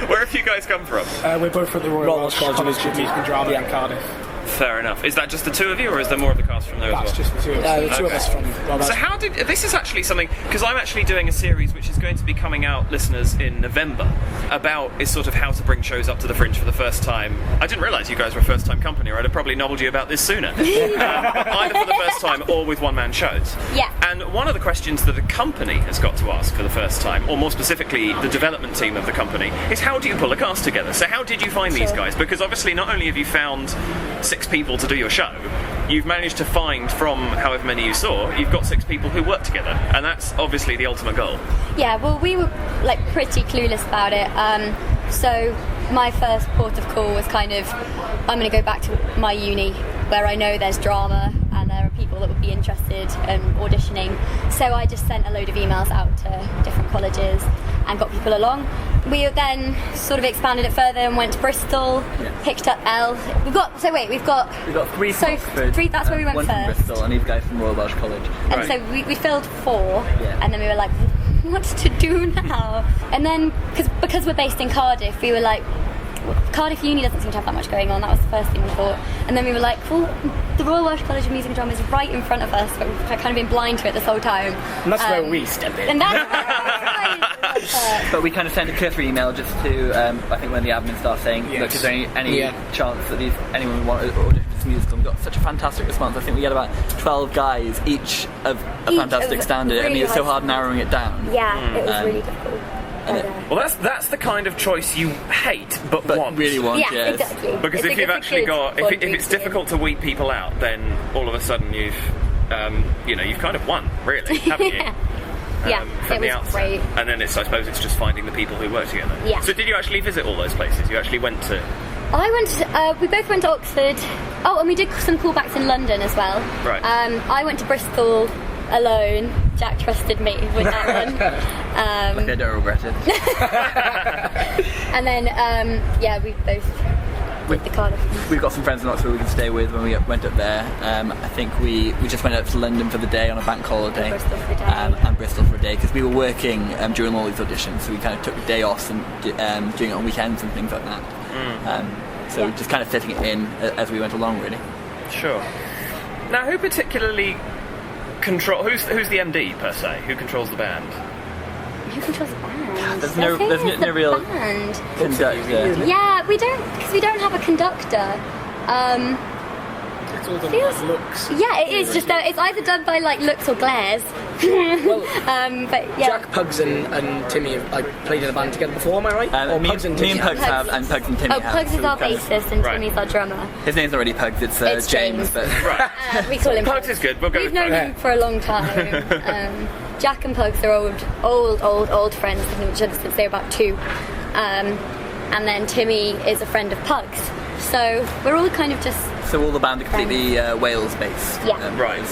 A: Where have you guys come from?
N: We're both from the Royal Welsh College of Music and Drama in Cardiff.
A: Fair enough. Is that just the two of you, or is there more of the cast from there as well?
N: That's just the two of us.
M: The two of us from
A: So how did... This is actually something... Because I'm actually doing a series which is going to be coming out, listeners, in November, about is sort of how to bring shows up to the Fringe for the first time. I didn't realise you guys were a first-time company, or I'd have probably nobbled you about this sooner. Either for the first time or with one-man shows.
L: Yeah.
A: And one of the questions that a company has got to ask for the first time, or more specifically the development team of the company, is how do you pull a cast together? So how did you find these guys? Because obviously not only have you found 6 people to do your show, you've managed to find, from however many you saw, you've got 6 people who work together, and that's obviously the ultimate goal.
L: Yeah, well, we were like pretty clueless about it. So my first port of call was kind of, I'm going to go back to my uni where I know there's drama and there are people that would be interested in auditioning. So I just sent a load of emails out to different colleges and got people along. We then sort of expanded it further and went to Bristol, picked up Elle. We've got
K: 3 from Oxford,
L: 3, that's where we went
K: one
L: first.
K: from Bristol, and these guys from Royal Welsh College.
L: And so we filled 4, and then we were like, what to do now? And then, because we're based in Cardiff, we were like, Cardiff Uni doesn't seem to have that much going on. That was the first thing we thought. And then we were like, well, the Royal Welsh College of Music and Drama is right in front of us, but we've kind of been blind to it this whole time.
M: And that's where we step in.
L: And that's
K: But we kind of sent a cursory email just to, I think, when the admin staff saying, look, is there any chance that anyone would want to audition for this musical? We got such a fantastic response. I think we had about 12 guys, each of a fantastic standard.
L: Really,
K: I mean, it's so hard narrowing it down.
L: Yeah, it was really difficult.
A: Well, that's the kind of choice you hate but want.
K: Really want,
L: yeah, exactly.
A: Because if you've actually got, if it's difficult to weed people out, then all of a sudden you've kind of won, really, haven't you? From the outset.
L: Great.
A: And then I suppose it's just finding the people who work together.
L: Yeah.
A: So did you actually visit all those places? You actually went to...
L: we both went to Oxford. Oh, and we did some callbacks in London as well.
A: Right.
L: I went to Bristol alone. Jack trusted me with that one.
K: Like I don't regret it.
L: And then, we both did the Cardiff.
K: We've got some friends in Oxford we can stay with when we went up there. I think we just went up to London for the day on a bank holiday. And Bristol for a day, because we were working during all these auditions, so we kind of took the day off and doing it on weekends and things like that. So just kind of fitting it in as we went along, really.
A: Sure. Now, who particularly who's the MD per se? Who controls the band?
L: Who controls the band?
K: There's no real
L: band.
K: conductor.
L: Yeah, we don't have a conductor.
N: It's all done by looks.
L: Yeah, it is. Just it's either done by like looks or glares. But yeah.
M: Jack, Pugs, and Timmy have played in a band together before. Am I right? Or
K: Pugs and Timmy have, and Pugs and Timmy have.
L: Pugs is our bassist and Timmy's our drummer.
K: His name's not really Pugs. It's James. But
L: we call him
A: Pugs. Is good. We'll go.
L: We've known him for a long time. Jack and Pugs are old friends. They've known each other since they were about 2. And then Timmy is a friend of Pugs. So we're all kind of just...
K: So all the band are completely Wales-based.
L: Yeah.
A: Right.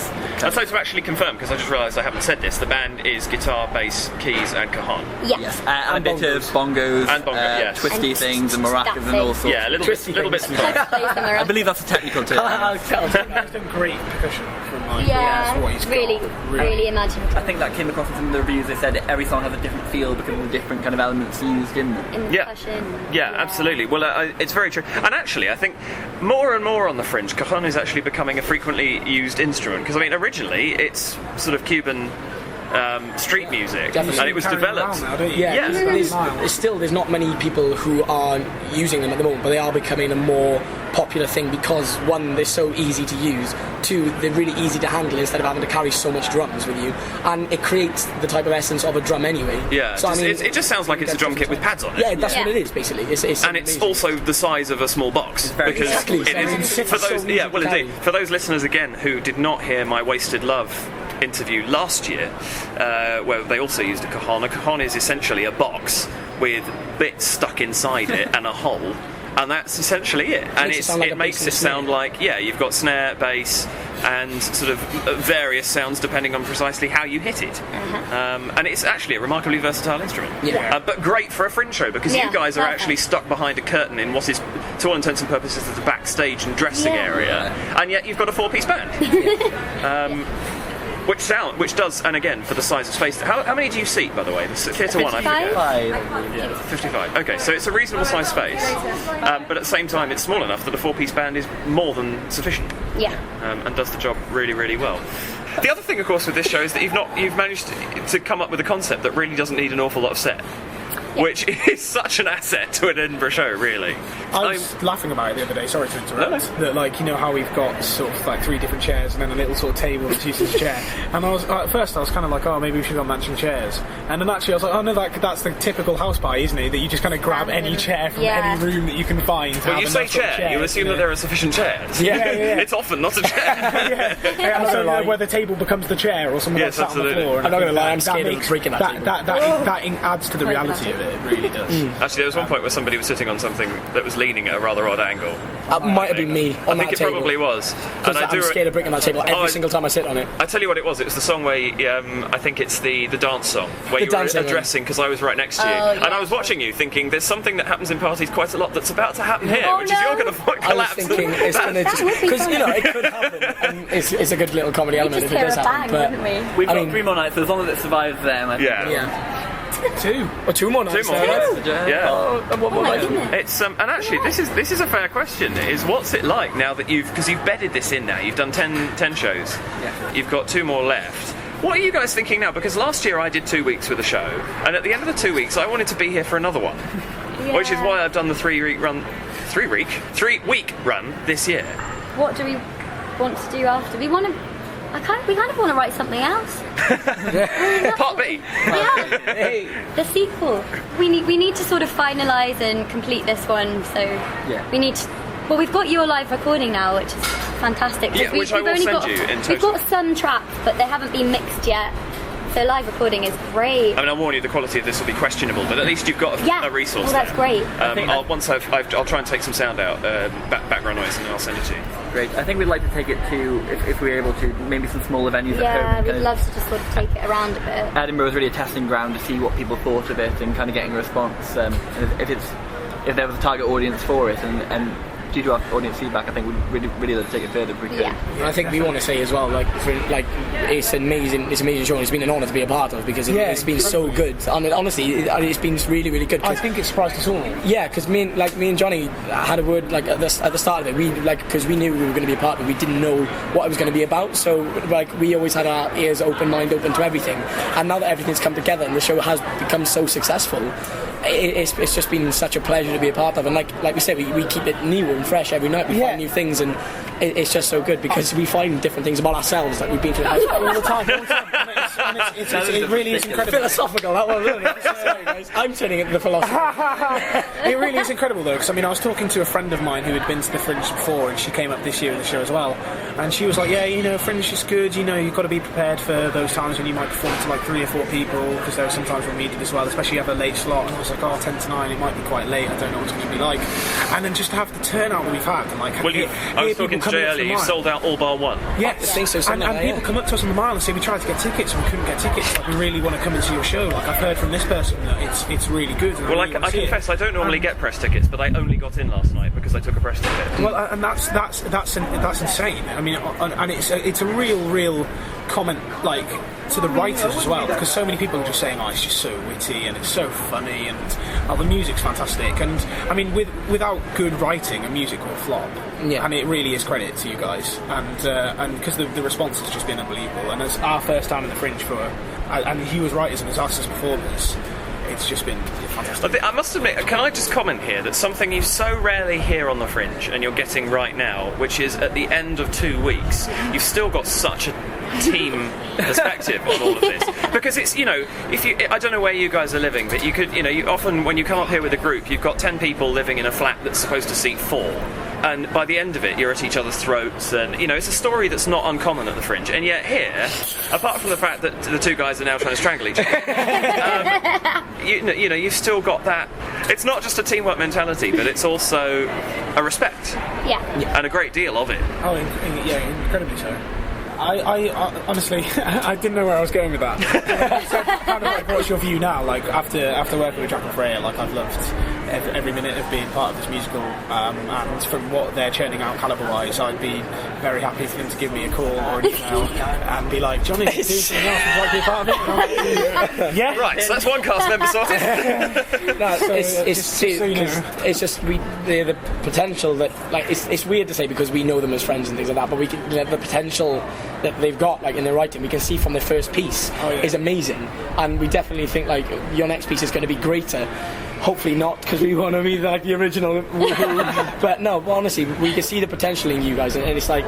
A: And so to actually confirm, because I just realised I haven't said this, the band is guitar, bass, keys, and cajon.
L: Yes.
K: And a bit of bongos,
A: and yes.
K: twisty
L: And
K: things, and maracas and all sorts.
A: Yeah, little bits and bobs.
K: I believe that's a technical term.
N: He's done great percussion from like what he's
L: really imaginative.
K: I think that came across in some of the reviews. They said every song has a different feel because of the different kind of elements used in them.
L: In the percussion.
A: Yeah, absolutely. Well, it's very true. And actually, I think more and more on the Fringe, cajon is actually becoming a frequently used instrument. Because, I mean, originally, it's sort of Cuban street music, and it was developed.
M: There's not many people who are using them at the moment, but they are becoming a more popular thing because, one, they're so easy to use, two, they're really easy to handle instead of having to carry so much drums with you, and it creates the type of essence of a drum anyway.
A: Yeah, so, it just sounds like it's a drum kit with pads on it.
M: Yeah, that's what it is basically.
A: It's also the size of a small box because it is for those. Yeah, well, indeed, for those listeners again who did not hear my Wasted Love interview last year, where they also used a cajon. A cajon is essentially a box with bits stuck inside it and a hole, and that's essentially it. And it makes it sound like, you've got snare, bass, and sort of various sounds depending on precisely how you hit it. And it's actually a remarkably versatile instrument. But great for a Fringe show because you guys are actually stuck behind a curtain in what is, to all intents and purposes, the backstage and dressing area, and yet you've got a 4-piece band. Which does, and again, for the size of space, how many do you seat, by the way? Theatre 1, I forget. 55. Okay, so it's a reasonable size space, but at the same time, it's small enough that a 4-piece band is more than sufficient.
L: Yeah.
A: And does the job really, really well. The other thing, of course, with this show is that you've managed to come up with a concept that really doesn't need an awful lot of set. Which is such an asset to an Edinburgh show, really.
N: I was laughing about it the other day, sorry to interrupt, that, like, you know how we've got sort of like 3 different chairs and then a little sort of table that's used as a chair, and at first I was kind of like, oh, maybe we should have matching chairs, and then actually I was like, oh no, that's the typical house buy, isn't it, that you just kind of grab any chair from any room that you can find.
A: When you say chair, you assume that there are sufficient chairs. It's often not a chair.
N: So where the table becomes the chair or someone else sat on the floor.
M: I'm not going to lie, I'm scared of breaking that
N: adds to the reality of it. It really does.
A: Actually, there was one point where somebody was sitting on something that was leaning at a rather odd angle.
M: That might have been me on that table.
A: I think it probably was.
M: And I'm scared of breaking that table every single time I sit on it.
A: I tell you what it was. It was the song where I think it's the dance song where you were addressing, because I was right next to you, and I was watching you, thinking there's something that happens in parties quite a lot that's about to happen here, which is you're going to collapse.
M: I was thinking it's going to just because it could happen, and it's a good little comedy element if it does happen. But
K: we've got 3 more nights, so as long as it survives them, I think.
N: Yeah. 2 more nights.
A: 2 more nights. It's and actually this is a fair question. Is what's it like now that you've bedded this in now? You've done 10 shows. You've got 2 more left. What are you guys thinking now? Because last year I did 2 weeks with a show, and at the end of the 2 weeks I wanted to be here for another one, which is why I've done the 3-week run this year.
L: What do we want to do after? We kind of want to write something else.
A: Part B.
L: The sequel. We need to sort of finalise and complete this one. So we need to. Well, we've got your live recording now, which is fantastic.
A: Which I will send you in total.
L: We've got some tracks, but they haven't been mixed yet. So live recording is great.
A: I mean, I'll warn you, the quality of this will be questionable, but at least you've got a resource.
L: Well, that's great.
A: I'll try and take some sound out, background noise, and then I'll send it to you.
K: Great. I think we'd like to take it to, if we're able to, maybe some smaller venues at home.
L: Yeah, we'd love to just sort of take it around a bit.
K: Edinburgh was really a testing ground to see what people thought of it and kind of getting a response. And if there was a target audience for it, and due to our audience feedback, I think we'd really love to take it further.
M: I think we want to say as well, it's an amazing show, and it's been an honour to be a part of because it's been so good. And honestly, it's been really, really good.
N: I think it surprised us all.
M: Yeah, because me and Johnny had a word at the start of it. Because we knew we were going to be a part of it, we didn't know what it was going to be about. So we always had our ears open, mind open to everything. And now that everything's come together and the show has become so successful, it's just been such a pleasure to be a part of. And like we said, we keep it new and fresh every night. We find new things, and it's just so good because we find different things about ourselves that we've been through all the time.
N: It really is incredible.
M: Philosophical, that one, really. Sorry, guys. I'm turning into the philosopher.
N: It really is incredible, though, because I was talking to a friend of mine who had been to the Fringe before, and she came up this year in the show as well, and she was like, Fringe is good, you've got to be prepared for those times when you might perform to 3 or 4 people, because there are sometimes when we did as well, especially if you have a late slot, and I was like, 10 to 9, it might be quite late, I don't know what it's going to be like. And then just to have the turnout that we've had, and
A: I was talking to say earlier, you sold out all bar one.
N: Yes,
M: I think so,
N: and people come up to us on the mile and say we tried to get tickets and we couldn't get tickets. Like, we really want to come and see your show. Like, I've heard from this person that it's really good. And
A: Well,
N: I
A: confess, I don't normally get press tickets, but I only got in last night because I took a press ticket.
N: Well, and that's insane. I mean, and it's a real comment, like, to the writers as well, because so many people are just saying, oh, it's just so witty and it's so funny and the music's fantastic. And I mean, without good writing, a music will flop.
M: Yeah.
N: And it really is credit to you guys, and because the response has just been unbelievable. And as our first time in the Fringe and you as writers and as us as performers, it's just been fantastic.
A: I must admit, can I just comment here that something you so rarely hear on the Fringe and you're getting right now, which is at the end of 2 weeks, you've still got such a team perspective on all of this, because it's, I don't know where you guys are living, but you could, you often when you come up here with a group, you've got 10 people living in a flat that's supposed to seat 4, and by the end of it you're at each other's throats, and it's a story that's not uncommon at the Fringe. And yet here, apart from the fact that the 2 guys are now trying to strangle each other, you've still got that. It's not just a teamwork mentality, but it's also a respect, and a great deal of it.
N: Oh, yeah, incredibly so. I honestly, I didn't know where I was going with that. So, kind of like, what's your view now? Like, after working with Jack and Freya, like, I've loved every minute of being part of this musical, and from what they're churning out calibre-wise, I'd be very happy for them to give me a call or an email and be like, Johnny, do something else, would you like to be a part of it?
A: Yeah. Right, so that's one cast member sorted.
M: No, so it's just the potential that, like, it's weird to say because we know them as friends and things like that, but we can, the potential that they've got, like, in their writing, we can see from their first piece is amazing, and we definitely think, like, your next piece is going to be greater. Hopefully not, because we want to be like the original. But honestly, we can see the potential in you guys, and it's like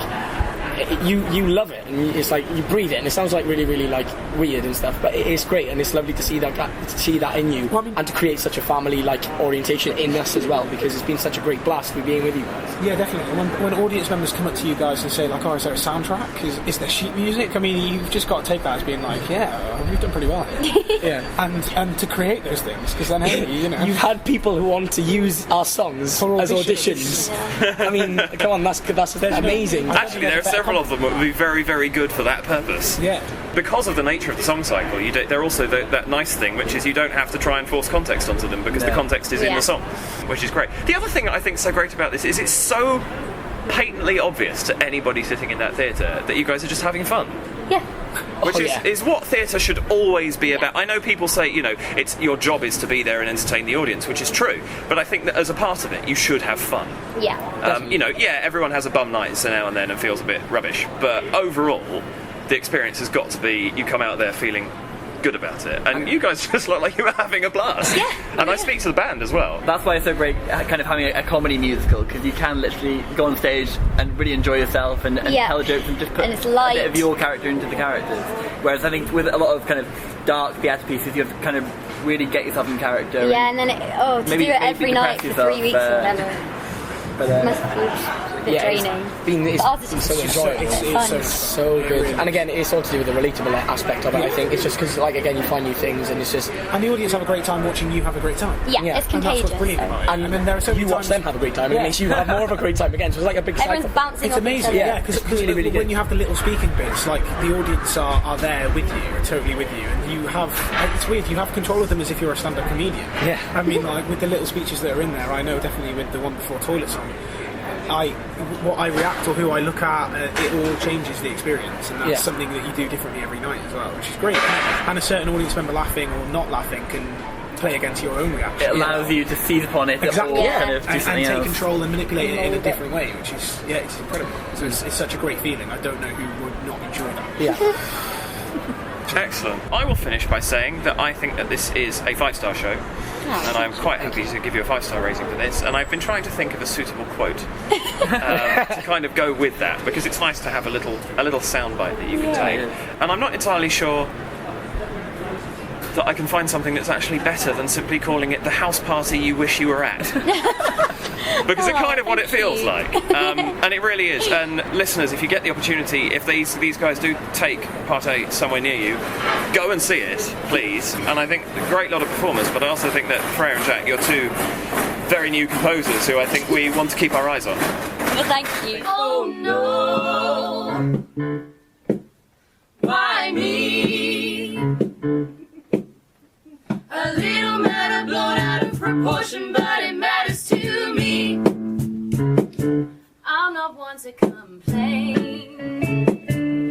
M: you love it, and it's like you breathe it, and it sounds like really, really like weird and stuff, but it's great, and it's lovely to see that in you, and to create such a family like orientation in us as well, because it's been such a great blast with being with you guys.
N: Yeah, definitely. When audience members come up to you guys and say, like, oh, is there a soundtrack? Is there sheet music? I mean, you've just got to take that as being like, yeah, we've done pretty well here. Yeah, and to create those things, because then, hey,
M: you've had people who want to use our songs as auditions. I mean, come on, that's amazing.
A: Actually, there are several of them that would be very, very good for that purpose.
N: Yeah.
A: Because of the nature of the song cycle, they're also that nice thing, which is you don't have to try and force context onto them, because the context is in the song, which is great. The other thing that I think is so great about this is it's so patently obvious to anybody sitting in that theatre that you guys are just having fun.
L: Yeah.
A: Which is what theatre should always be about. I know people say, it's your job is to be there and entertain the audience, which is true, but I think that as a part of it, you should have fun.
L: Yeah.
A: Everyone has a bum night so now and then and feels a bit rubbish, but overall, the experience has got to be, you come out there feeling good about it, and you guys just look like you were having a blast.
L: Yeah.
A: And I speak to the band as well.
K: That's why it's so great kind of having a comedy musical, because you can literally go on stage and really enjoy yourself and tell jokes and just put a bit of your character into the characters, whereas I think with a lot of kind of dark theatre pieces you have to kind of really get yourself in character,
L: and then do it every night for 3 weeks and then must be draining.
M: It's been so enjoyable. It's so good. And again, it's all to do with the relatable aspect of it, I think. It's just because, like, again, you find new things, and it's just...
N: And the audience have a great time watching you have a great time.
L: Yeah, it's contagious.
N: And that's what's brilliant.
M: And then there are so you watch them have a great time, and it makes you have more of a great time again. So it's like a big cycle.
L: Everyone's bouncing
N: off each other. Yeah, because
M: really, really
N: when you have the little speaking bits, like, the audience are there with you, totally with you, and you have... It's weird, you have control of them as if you're a stand-up comedian.
M: Yeah.
N: I mean, like, with the little speeches that are in there, I know definitely with the one before Toilet Song, what I react or who I look at, it all changes the experience, and that's something that you do differently every night as well, which is great. And a certain audience member laughing or not laughing can play against your own reaction.
K: It allows you to seize upon it,
N: exactly,
K: kind of
N: and take control and manipulate it in a different way, which is it's incredible. So it's such a great feeling. I don't know who would not enjoy that.
M: Yeah.
A: Excellent. I will finish by saying that I think that this is a 5-star show, and I'm quite happy to give you a 5-star rating for this, and I've been trying to think of a suitable quote to kind of go with that, because it's nice to have a little soundbite that you can take, and I'm not entirely sure that I can find something that's actually better than simply calling it the house party you wish you were at. Because it's kind of what it feels like, and it really is. And listeners, if you get the opportunity, if these guys do take Part 8 somewhere near you, go and see it, please. And I think a great lot of performers, but I also think that Freya and Jack, you're two very new composers who I think we want to keep our eyes on.
L: Well, thank you.
E: Oh no, why me? A little matter blown out of proportion, but it matters to me. I'm not one to complain,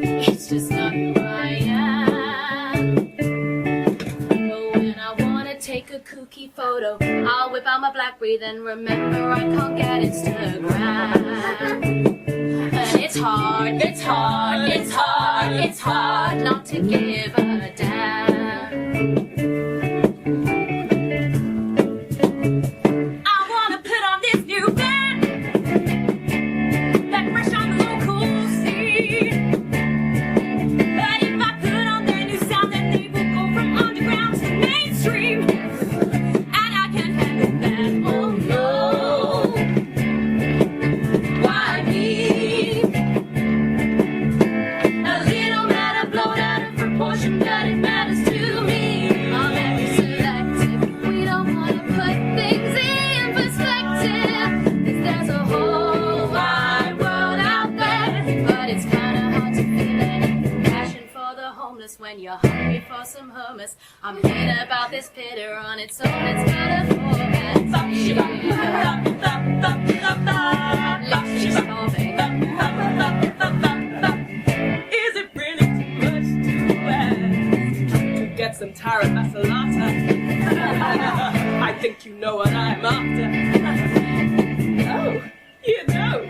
E: it's just not who I am. But when I wanna take a kooky photo, I'll whip out my BlackBerry, then remember I can't get Instagram. And it's hard, it's hard, it's hard, it's hard not to give a damn. I wanna put on this new band that fresh on the local scene. But if I put on their new sound, then they will go from underground to mainstream. And I can't handle that, oh no. Why me? A little matter blown out of proportion, but it matters to me. I'm very selective. We don't want to put things in perspective, 'cause there's a whole wide world out there. But it's kind of hard to feel any compassion for the homeless when you're hungry for some hummus. I'm hit about this pitter on its own. It's got a format.
O: Is it really too much to ask to get some tara masalata? I think you know what I'm after. Oh, you don't?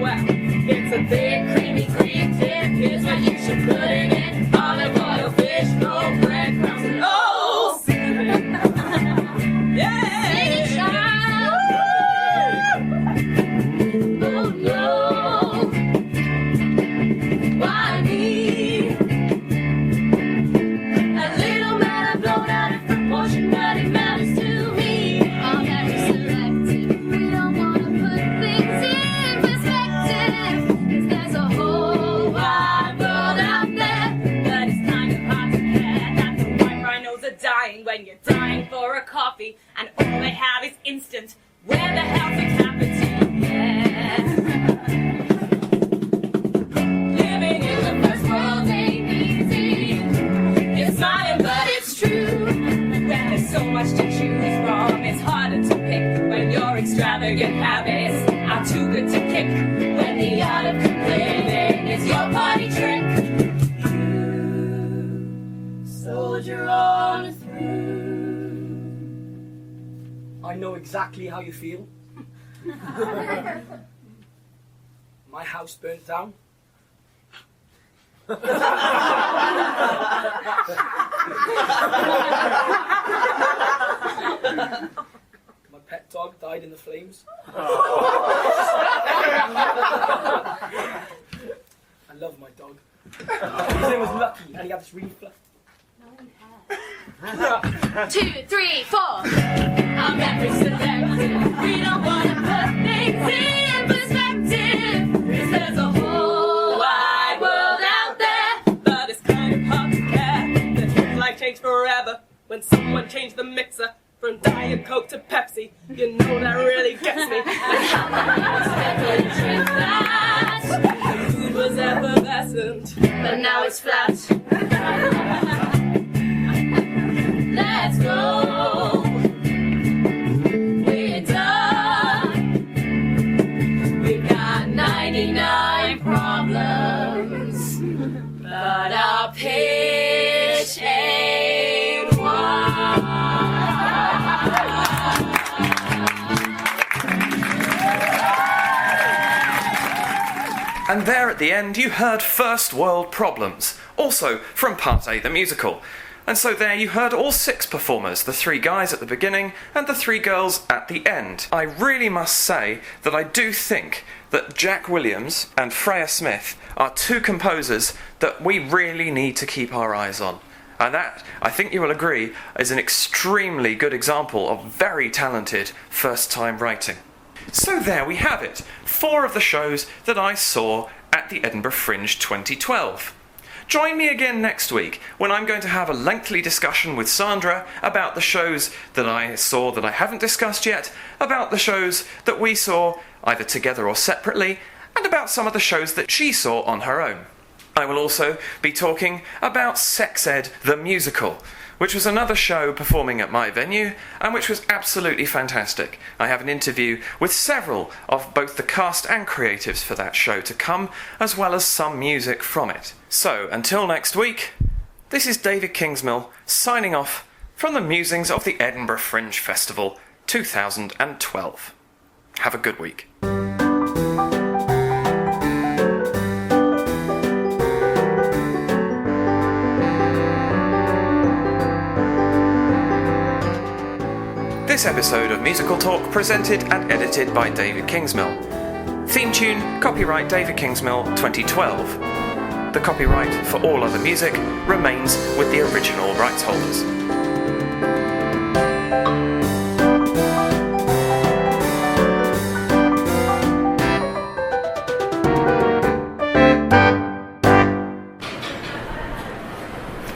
O: Well, it's a thick, creamy cream tip. Here's what you should put in it: olive oil, fish, no breadcrumbs, and oh, yeah.
E: Oh no, why me? A little matter blown out of proportion, but it matters to me. I'm very selective. We don't want to put things in perspective, 'cause there's a whole wide world out there.
O: But it's kind of hard to get that the white rhinos are dying when you're dying for a coffee, and all they have is instant. Where the hell's the capital? Yeah.
E: Living in the first world ain't easy. It's smiling, but it's true.
O: When there's so much to choose from, it's harder to pick when your extravagant habits are too good to kick.
E: When the art of complaining is your party trick, soldier on through.
P: I know exactly how you feel. My house burnt down. My pet dog died in the flames. I love my dog. His name was Lucky, and he had this really fluffy.
E: 2, 3, 4. I'm very selective. We don't want to put things in perspective, 'cause there's a whole wide world out there.
O: But it's kind of hard to care that his life changed forever when someone changed the mixer from Diet Coke to Pepsi. You know that really gets me. The food was effervescent,
E: but now it's flat. Let's go. We're done. We've got 99 problems, but our pitch ain't one.
A: And there at the end you heard First World Problems, also from Part A the musical. And so there you heard all 6 performers, the 3 guys at the beginning and the 3 girls at the end. I really must say that I do think that Jack Williams and Freya Smith are 2 composers that we really need to keep our eyes on. And that, I think you will agree, is an extremely good example of very talented first-time writing. So there we have it, 4 of the shows that I saw at the Edinburgh Fringe 2012. Join me again next week when I'm going to have a lengthy discussion with Sandra about the shows that I saw that I haven't discussed yet, about the shows that we saw either together or separately, and about some of the shows that she saw on her own. I will also be talking about Sex Ed the Musical, which was another show performing at my venue and which was absolutely fantastic. I have an interview with several of both the cast and creatives for that show to come, as well as some music from it. So, until next week, this is David Kingsmill signing off from the musings of the Edinburgh Fringe Festival 2012. Have a good week. This episode of Musical Talk presented and edited by David Kingsmill. Theme tune, copyright David Kingsmill 2012. The copyright for all other music remains with the original rights holders.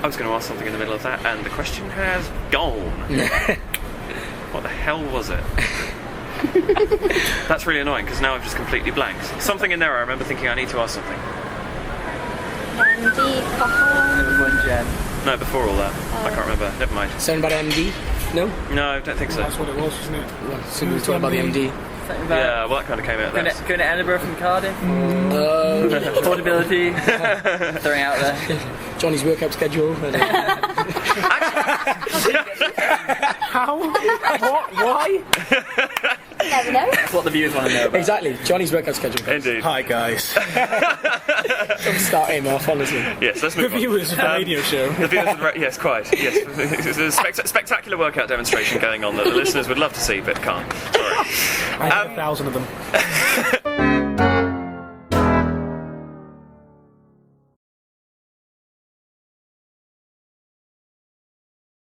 A: I was going to ask something in the middle of that and the question has gone. What the hell was it? That's really annoying because now I've just completely blanked. Something in there I remember thinking I need to ask something.
L: MD,
A: No, before all that. I can't remember. Never mind.
M: Something about MD? No?
A: No, I don't think so.
N: That's what it was, wasn't it?
M: Well, so we were talking about the MD.
A: Yeah, well that kind of came out there.
K: Going to Edinburgh from Cardiff? Affordability? Throwing out there.
M: Johnny's workout schedule. How? What? Why?
L: Never know.
K: That's what the viewers want to know about.
M: Exactly. Johnny's workout schedule.
A: Indeed.
N: Hi, guys.
M: Don't start him off, honestly.
A: Yes, let's move
N: The
A: on.
N: viewers of the radio show.
A: The viewers of the yes, quite. Yes. There's a spectacular workout demonstration going on that the listeners would love to see but can't. Sorry.
N: I have 1,000 of them.